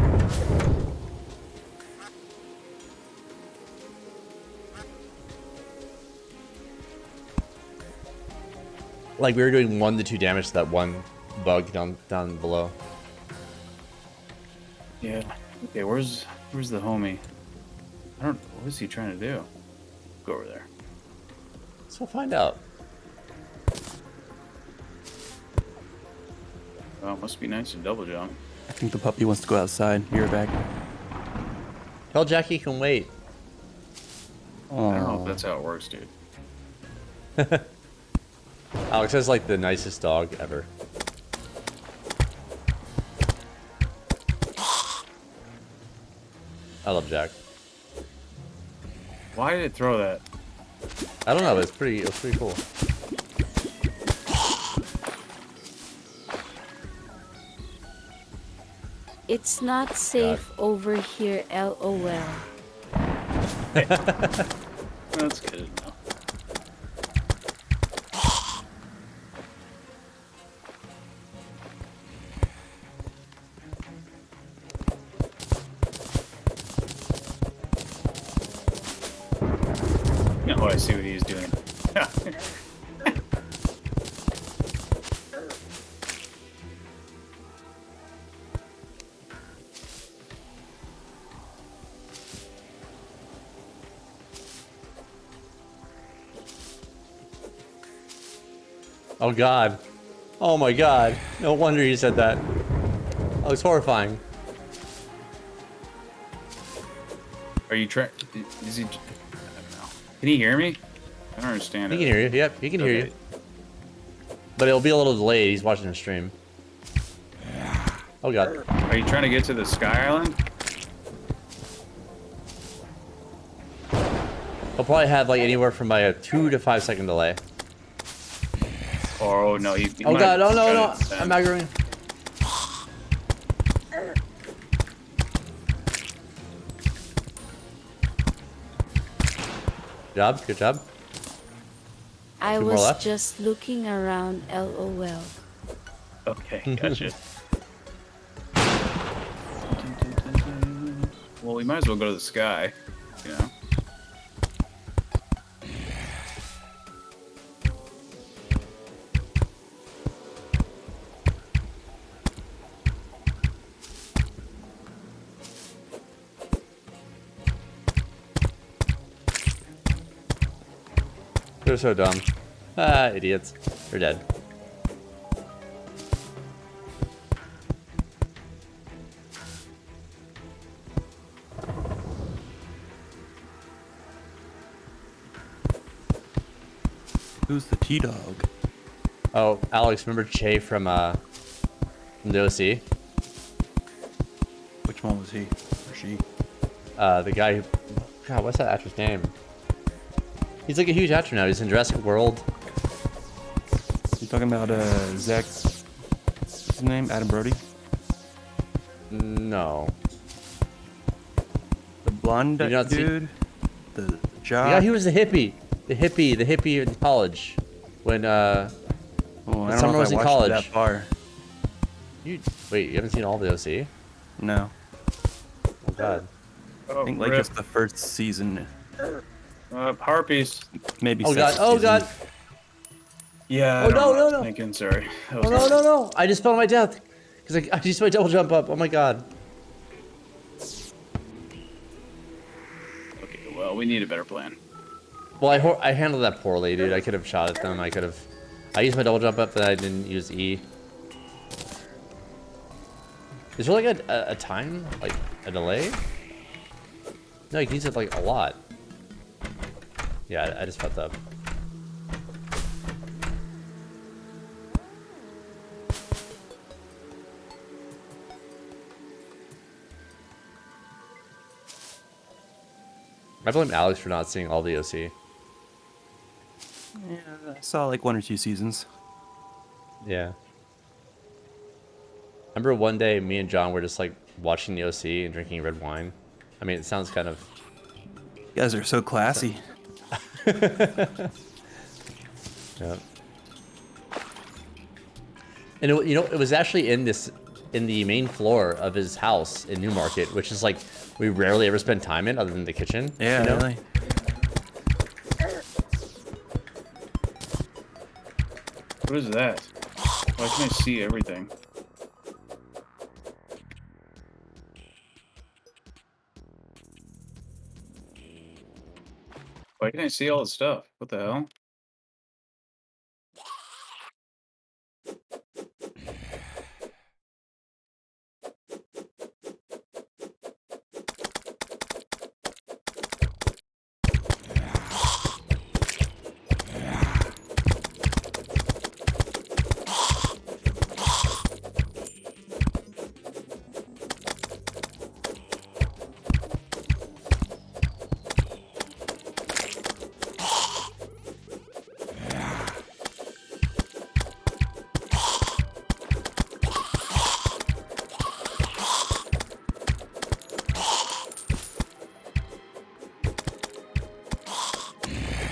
like we were doing 1 to 2 damage to that one bug down below. Yeah. Okay, where's the homie? I don't. What is he trying to do? Go over there. So we'll find out. Oh, it must be nice to double jump. I think the puppy wants to go outside. Be right back. Tell Jackie he can wait. I don't know if that's how it works, dude. Alex is like the nicest dog ever. I love Jack. Why did it throw that? I don't know, but it was pretty cool. It's not safe over here, LOL. That's good enough. Oh, I see what he's doing. Oh god. Oh my god. No wonder you said that. That was horrifying. Are you trying? Is he? I don't know. Can he hear me? I don't understand. He can hear you. Yep, he can hear you. But it'll be a little delayed. He's watching the stream. Oh god. Are you trying to get to the Sky Island? He'll probably have like anywhere from like a 2 to 5 second delay. Oh no, he oh god, oh no, no, I'm aggroing. Good job. I 2 more was left. just looking around, LOL. Okay, gotcha. Well, we might as well go to the sky, you know? They're so dumb. Ah, idiots. They're dead. Who's the T-Dog? Oh, Alex, remember Che from the OC? Which one was he? The guy who, God, what's that actor's name? He's like a huge actor now. He's in Jurassic World. You talking about Zach? What's his name? Adam Brody? No. The blonde Did you not see- dude? The The jock? guy who was the hippie in college when Oh, I don't Summer know if was I in watched college. it that far. Wait, you haven't seen all of the OC? No. Oh God. I think like rip. just the first season. Harpies. Maybe. Oh God! second Oh season. God! Yeah. Oh, I don't know no, what I no, was no. Thinking, sorry. That Oh was no not- no no! I just fell to my death because I used my double jump up. Oh my God! Okay, well, we need a better plan. Well, I handled that poorly, dude. I could have shot at them. I used my double jump up, but I didn't use E. Is there like a time, like a delay? No, you can use it like a lot. Yeah, I just fucked up. I blame Alex for not seeing all the OC. Yeah, I saw like 1 or 2 seasons. Yeah. Remember one day me and John were just like watching the OC and drinking red wine? I mean, it sounds kind of... You guys are so classy. Yeah. And it was actually in the main floor of his house in Newmarket, which is like we rarely ever spend time in other than the kitchen. Yeah, you know? really. What is that? Why can't I see everything? Why can't I see all the stuff? What the hell?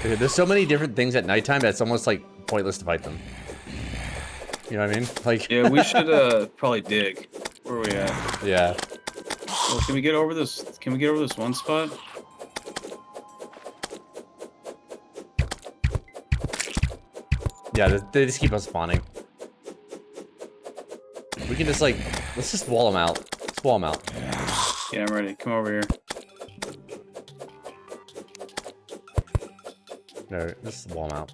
Dude, there's so many different things at nighttime that it's almost like pointless to fight them. You know what I mean? Like Yeah, we should probably dig. Where are we at? Yeah. Well, can we get over this? Can we get over this one spot? Yeah, they just keep on spawning. We can just like, let's just wall them out. Let's wall them out. Yeah, I'm ready. Come over here. No, let's wall them out.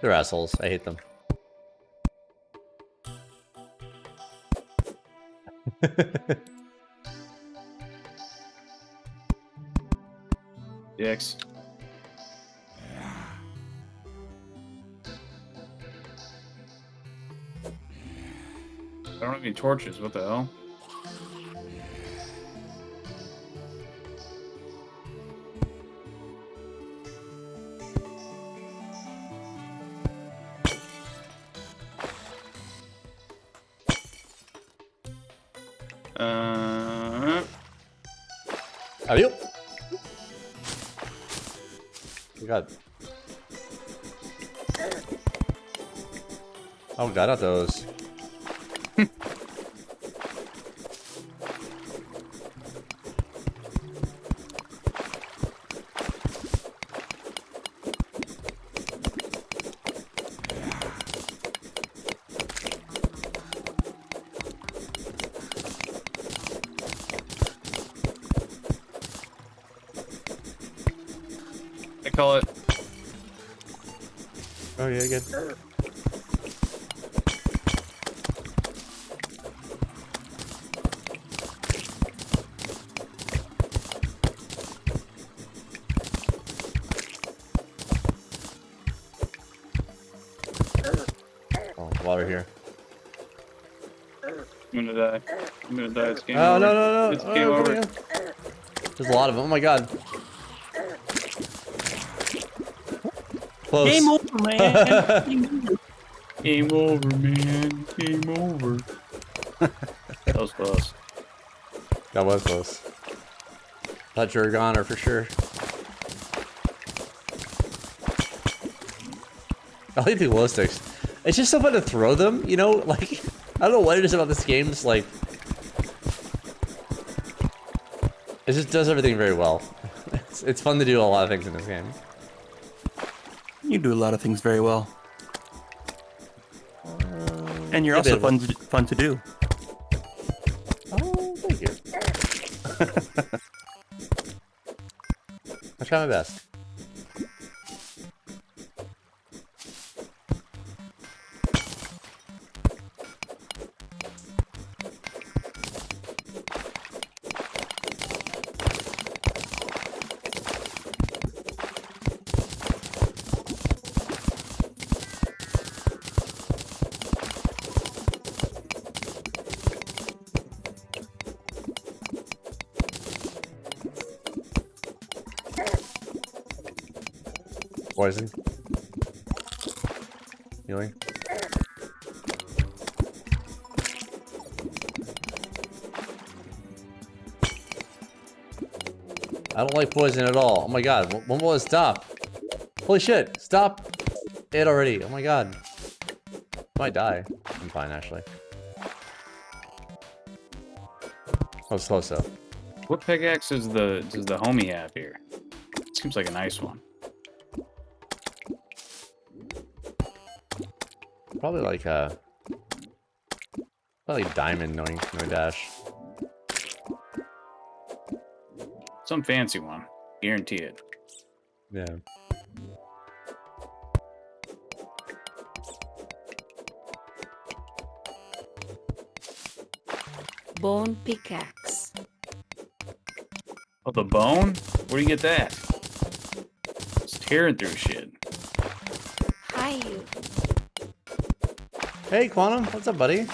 They're assholes. I hate them. Dicks. I don't have any torches. What the hell? Are you? Oh God. Oh God, not those. I call it. Oh yeah, good. Oh, water here. I'm gonna die. I'm gonna die. It's game Oh, over. no. It's game over. There's a lot of them. Oh my god. Close. Game over, man. Game over, man. Game over. That was close. That was close. Thought you were a goner for sure. I like the glow sticks. It's just so fun to throw them, you know? Like, I don't know what it is about this game. It's like... It just does everything very well. It's fun to do a lot of things in this game. You do a lot of things very well. And you're also fun to do. Oh, thank you. I try my best. Poison. Healing. I don't like poison at all. Oh my god, when will it stop? Holy shit, stop it already. Oh my god. Might die. I'm fine, actually. I was close though. What pickaxe does the homie have here? Seems like a nice one. Probably like diamond, no dash. Some fancy one. Guarantee it. Yeah. Bone pickaxe. Oh, the bone? Where do you get that? It's tearing through shit. Hi, you. Hey, Quantum, what's up, buddy?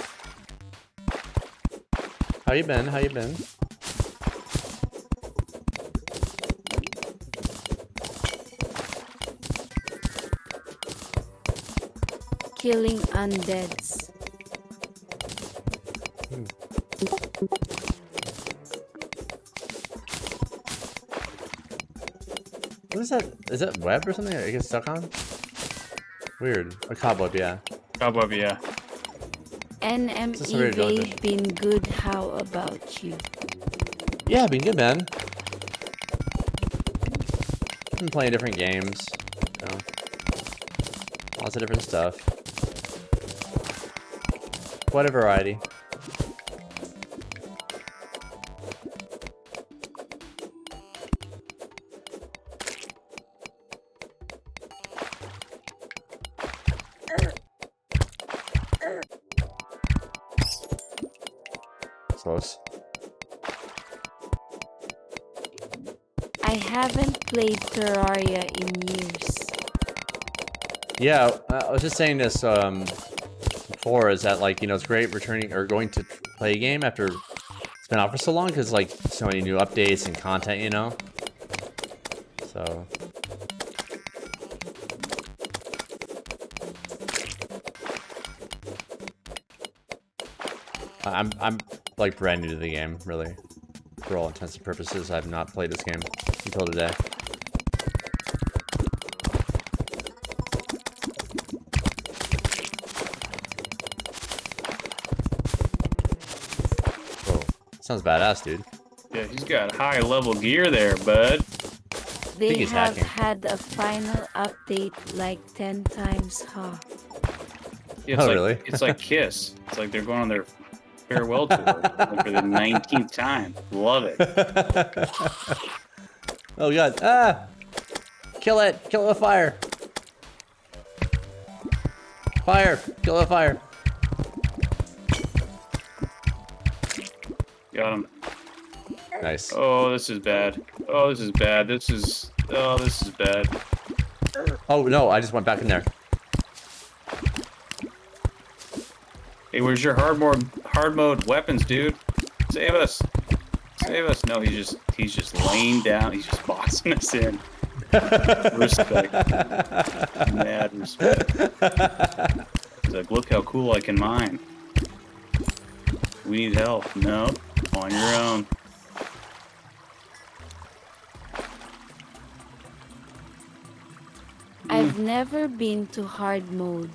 How you been? How you been? Killing undeads. What is that? Is that web or something I get stuck on? Weird. A cobweb, yeah. Cobweb, yeah. NME they've been good. How about you? Yeah, been good, man. Been playing different games. You know. Lots of different stuff. Quite a variety. Close. I haven't played Terraria in years. Yeah, I was just saying this before, is that, like, you know, it's great returning or going to play a game after it's been out for so long, because, like, so many new updates and content, you know? So... I'm like brand new to the game, really. For all intents and purposes, I've not played this game until today. Whoa, sounds badass, dude. Yeah, he's got high level gear there, bud. They have had a final update like 10 times, huh? Yeah, it's Oh, like, really? It's like Kiss. It's like they're going on their farewell tour for the 19th time. Love it. Oh god. Ah! Kill it! Kill it with fire! Fire! Kill it with fire! Got him. Nice. Oh, this is bad. Oh, this is bad. This is bad. Oh no, I just went back in there. Hey, where's your hard hard mode weapons, dude. Save us. Save us. No, he's just laying down. He's just boxing us in. Respect. Mad respect. He's like, look how cool I can mine. We need help. No, on your own. I've never been to hard mode.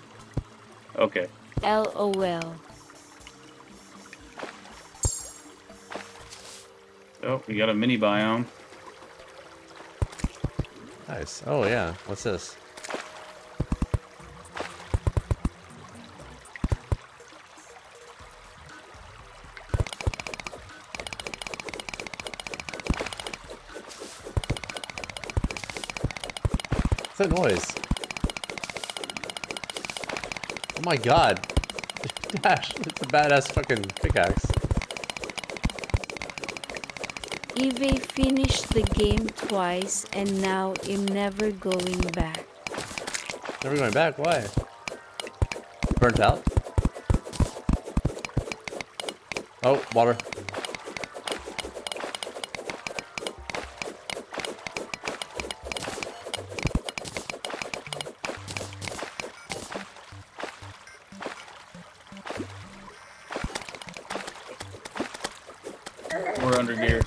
Okay. LOL. Oh, we got a mini biome. Nice. Oh yeah. What's this? What's that noise? Oh my god. Dash, it's a badass fucking pickaxe. Eve finished the game twice and now I'm never going back. Never going back? Why? Burnt out? Oh, water. We're under gear.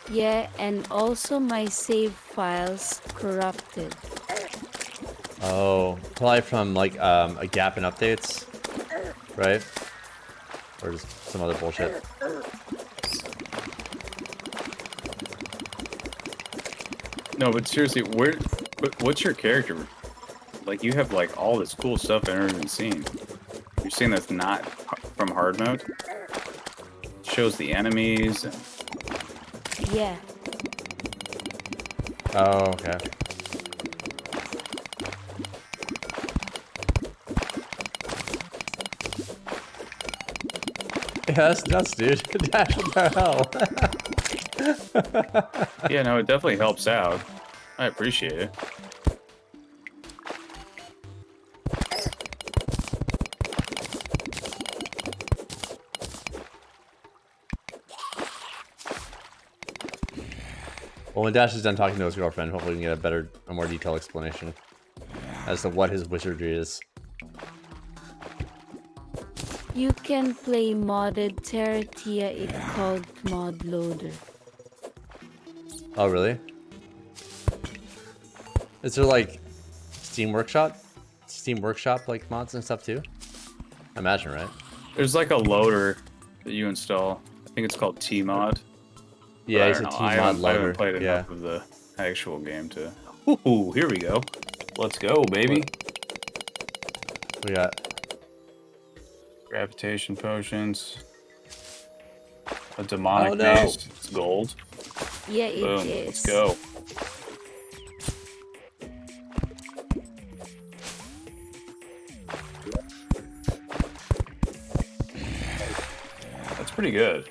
Yeah, and also my save files corrupted. Oh, probably from like a gap in updates, right? Or just some other bullshit. No, but seriously, what's your character? Like, you have like all this cool stuff I've never even seen. You're saying that's not from hard mode? It shows the enemies. And... Yeah. Oh, okay. Yeah, that's nuts, dude. Dash, what the hell? Yeah, no, it definitely helps out. I appreciate it. Well, when Dash is done talking to his girlfriend, hopefully we can get a more detailed explanation as to what his wizardry is. You can play modded Terratia, it called Mod Loader. Oh, really? Is there like Steam Workshop like mods and stuff too? I imagine, right? There's like a loader that you install. I think it's called T-Mod. Yeah, it's a T-Mod loader. I haven't played enough of the actual game to... Ooh, here we go. Let's go, baby. We got... Gravitation potions. A demonic base. It's gold. Yeah, it Boom. is. Let's go. That's pretty good.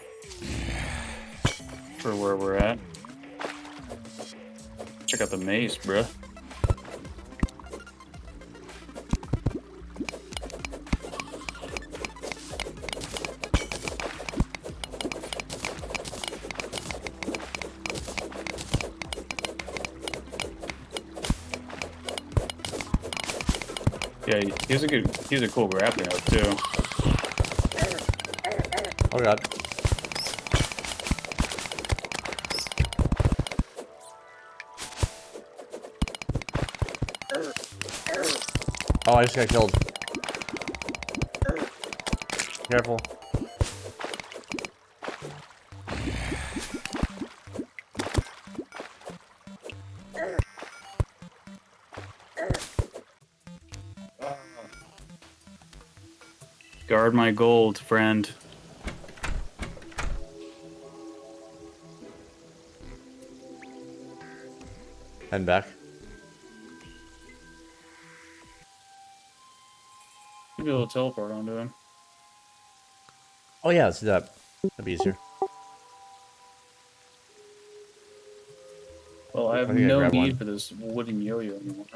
For where we're at. Check out the maze, bruh. Yeah, he's a cool grappling hook too. Oh god. Oh, I just got killed. Careful. Guard my gold, friend. Heading back. Maybe a little teleport onto him. Oh yeah, let's do that. That'd be easier. Well, I have think I no grabbed need one. for this wooden yo-yo anymore.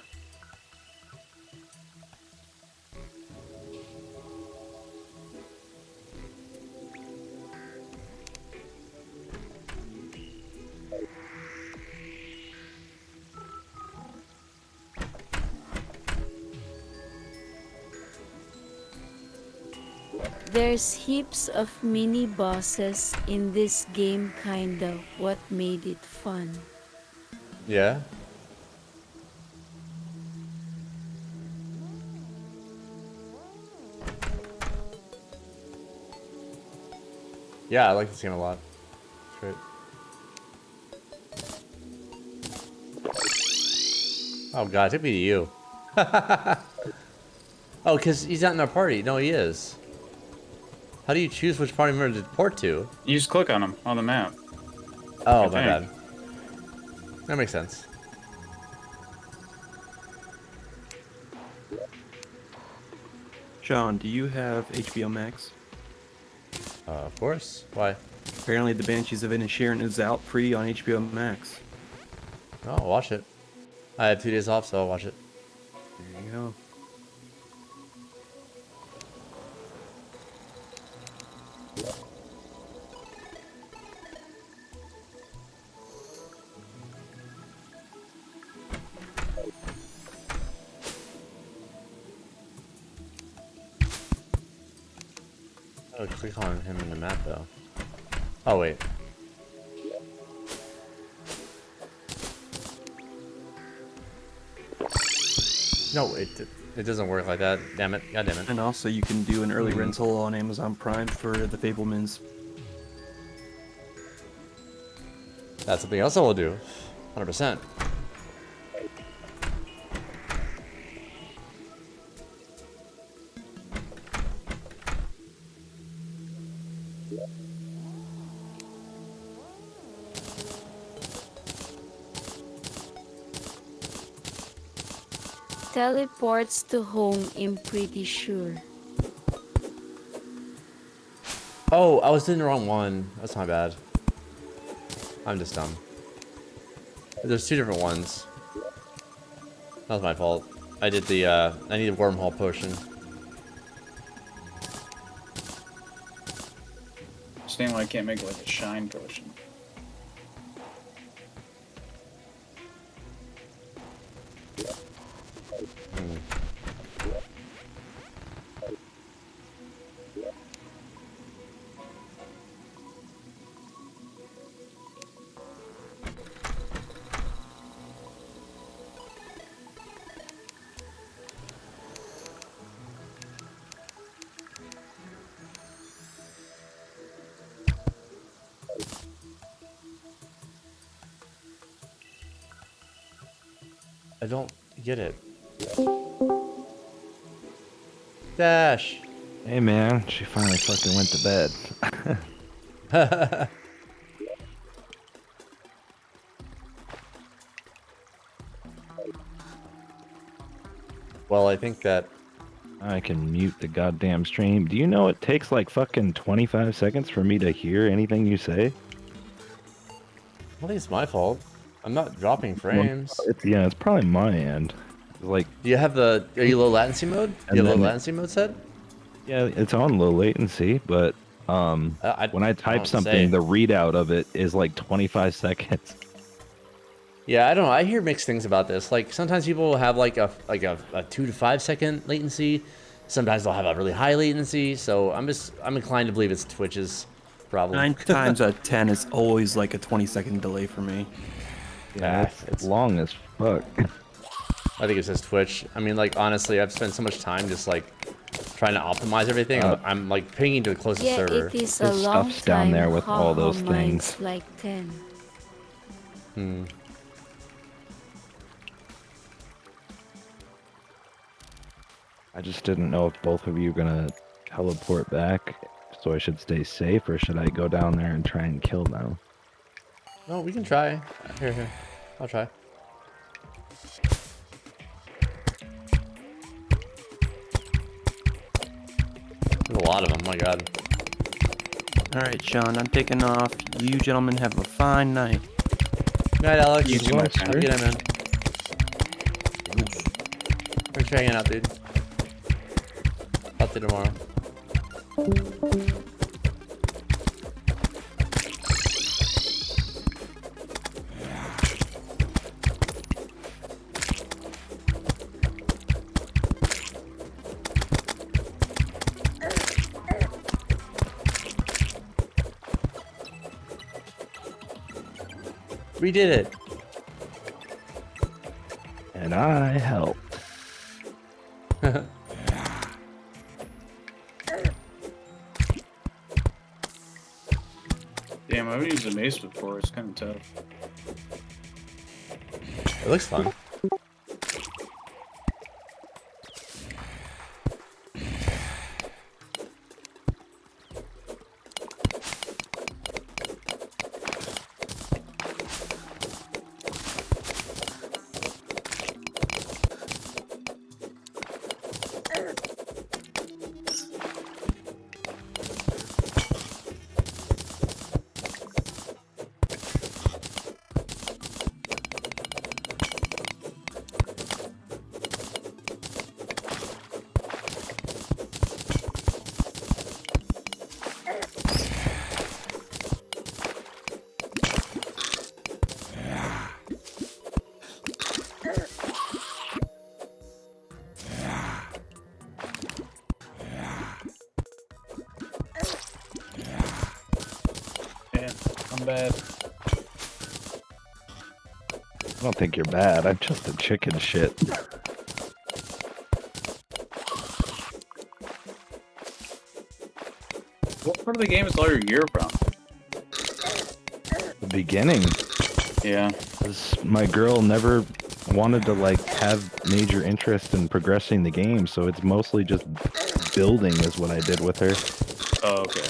There's heaps of mini bosses in this game, kinda what made it fun. Yeah. Yeah, I like this game a lot. It's great. Oh god, it took me to you. Oh, because he's not in our party. No, he is. How do you choose which party member to port to? You just click on him on the map. Oh, my bad. That makes sense. Sean, do you have HBO Max? Of course. Why? Apparently the Banshees of Inisherin is out free on HBO Max. Oh, I'll watch it. I have 2 days off, so I'll watch it. There you go. Oh, click on him in the map, though. Oh, wait. No, it doesn't work like that. Damn it. God damn it. And also you can do an early rental on Amazon Prime for The Fablemans. That's something else I will do. 100%. Teleports to home, I'm pretty sure. Oh, I was doing the wrong one. That's my bad. I'm just dumb. There's 2 different ones. That was my fault. I did the, I need a wormhole potion. Understand why I can't make like a shine potion. I don't get it. Dash. Hey man, she finally fucking went to bed. Well, I think that I can mute the goddamn stream. Do you know it takes like fucking 25 seconds for me to hear anything you say? I think it's my fault. I'm not dropping frames. Well, it's probably my end. Like, do you have the? Are you low latency mode? Do you have low latency mode set? Yeah, it's on low latency, but when I type something, the readout of it is like 25 seconds. Yeah, I don't know. I hear mixed things about this. Like sometimes people will have like a 2 to 5 second latency. Sometimes they'll have a really high latency. So I'm inclined to believe it's Twitch's problem. 9 times out of 10 is always like a 20-second delay for me. Yeah, it's long as fuck. I think it says Twitch. I mean, like honestly, I've spent so much time just like trying to optimize everything. I'm like pinging to the closest server. It is a long stuff's down there with all those mine's things. like 10. I just didn't know if both of you were gonna teleport back, so I should stay safe, or should I go down there and try and kill them? No, we can try. Here. I'll try. There's a lot of them, my god. Alright, Sean, I'm taking off. You gentlemen have a fine night. Good night, Alex. You too, my friend. Have a good night, man. Thanks for hanging out, dude. Talk to you tomorrow. We did it. And I helped. Damn, I haven't used a mace before. It's kind of tough. It looks fun. I'm bad. I don't think you're bad. I'm just a chicken shit. What part of the game is all your gear from? The beginning. Yeah. 'Cause my girl never wanted to like have major interest in progressing the game, so it's mostly just building is what I did with her. Oh, okay.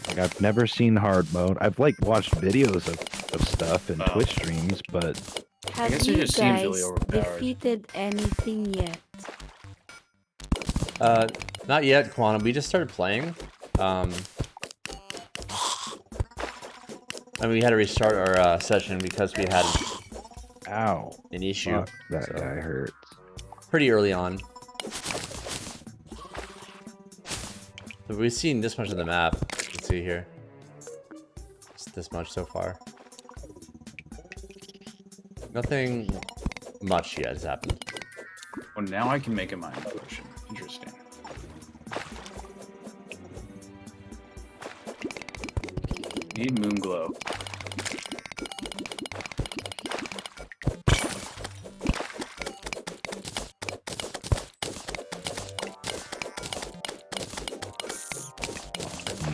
Like I've never seen hard mode. I've like watched videos of stuff and Twitch streams, but Have guess you it just seems guys really overpowered. defeated anything yet? Not yet, Quantum. We just started playing. I mean, we had to restart our session because we had an issue. Fuck, that guy hurts. Pretty early on. But we've seen this much of the map. Let's see here. Just this much so far. Nothing much yet has happened. Well, now I can make a mind potion. Interesting. Need moon glow.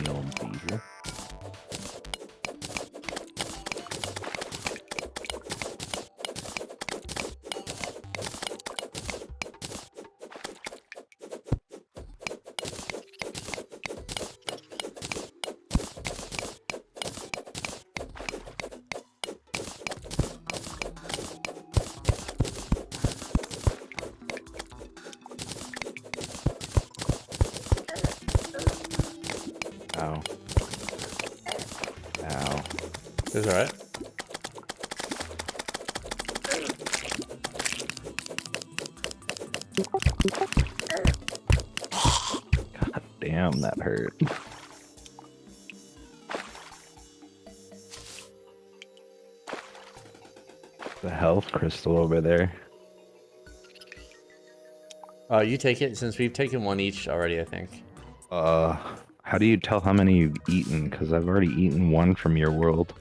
Neon beetle. Ow. Ow. Is that alright? God damn, that hurt. The health crystal over there. You take it since we've taken one each already, I think. How do you tell how many you've eaten? Because I've already eaten one from your world.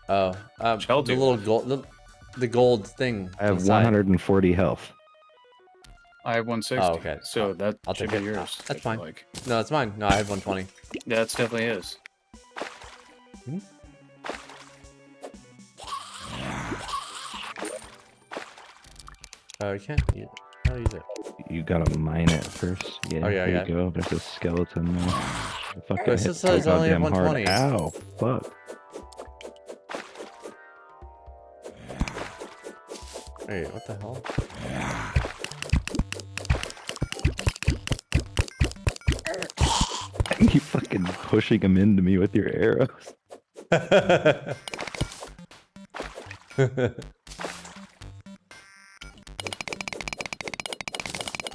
Oh, the little gold, the gold thing. I have inside. 140 health. I have 160. Oh, okay. So that I'll should take be it. yours. That's I feel fine. Like. No, it's mine. No, I have 120. That's definitely his. Hmm? Oh, you can't use it. I'll use it. You gotta mine it first. Yeah, Oh, yeah, there yeah. you go. There's a skeleton there. I fucking This hit says so I only have goddamn hard. 120. Ow, fuck. Wait, what the hell? You fucking pushing him into me with your arrows.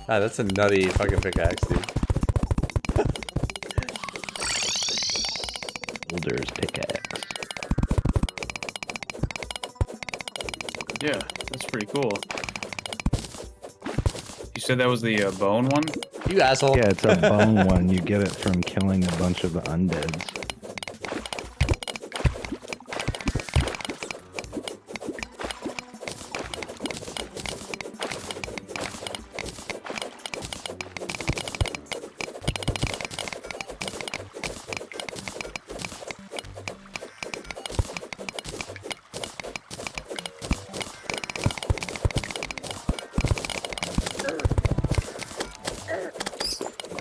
Ah, that's a nutty fucking pickaxe, dude. Builder's pickaxe. Yeah, that's pretty cool. You You said that was the bone one? You asshole. Yeah, it's a bone one. You get it from killing a bunch of the undeads.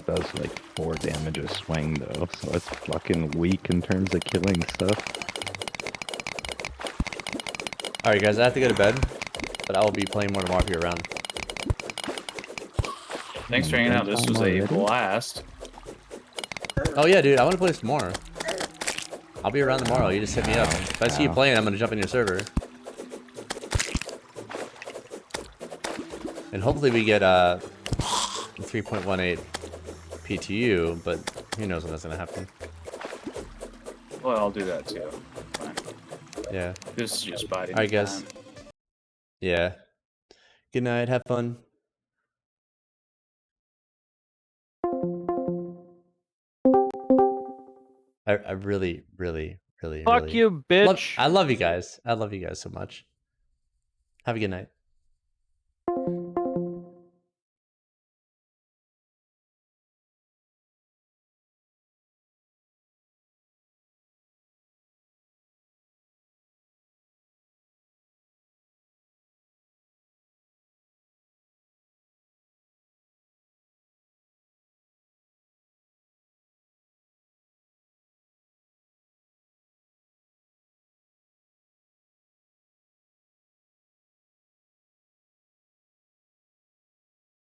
Does like 4 damage a swing though, so it's fucking weak in terms of killing stuff. Alright guys, I have to go to bed, but I will be playing more tomorrow if you're around. Thanks for hanging out. This was a blast. Oh yeah, dude, I want to play this tomorrow. I'll be around tomorrow. You just hit me up. If I see you playing, I'm gonna jump in your server. And hopefully we get 3.18 PTU, but who knows when that's gonna happen. Well, I'll do that too. Fine. Yeah. This is just biding Alright guys. time. Yeah. Good night, have fun. I really, really, really, Fuck really you, bitch. I love you guys. I love you guys so much. Have a good night.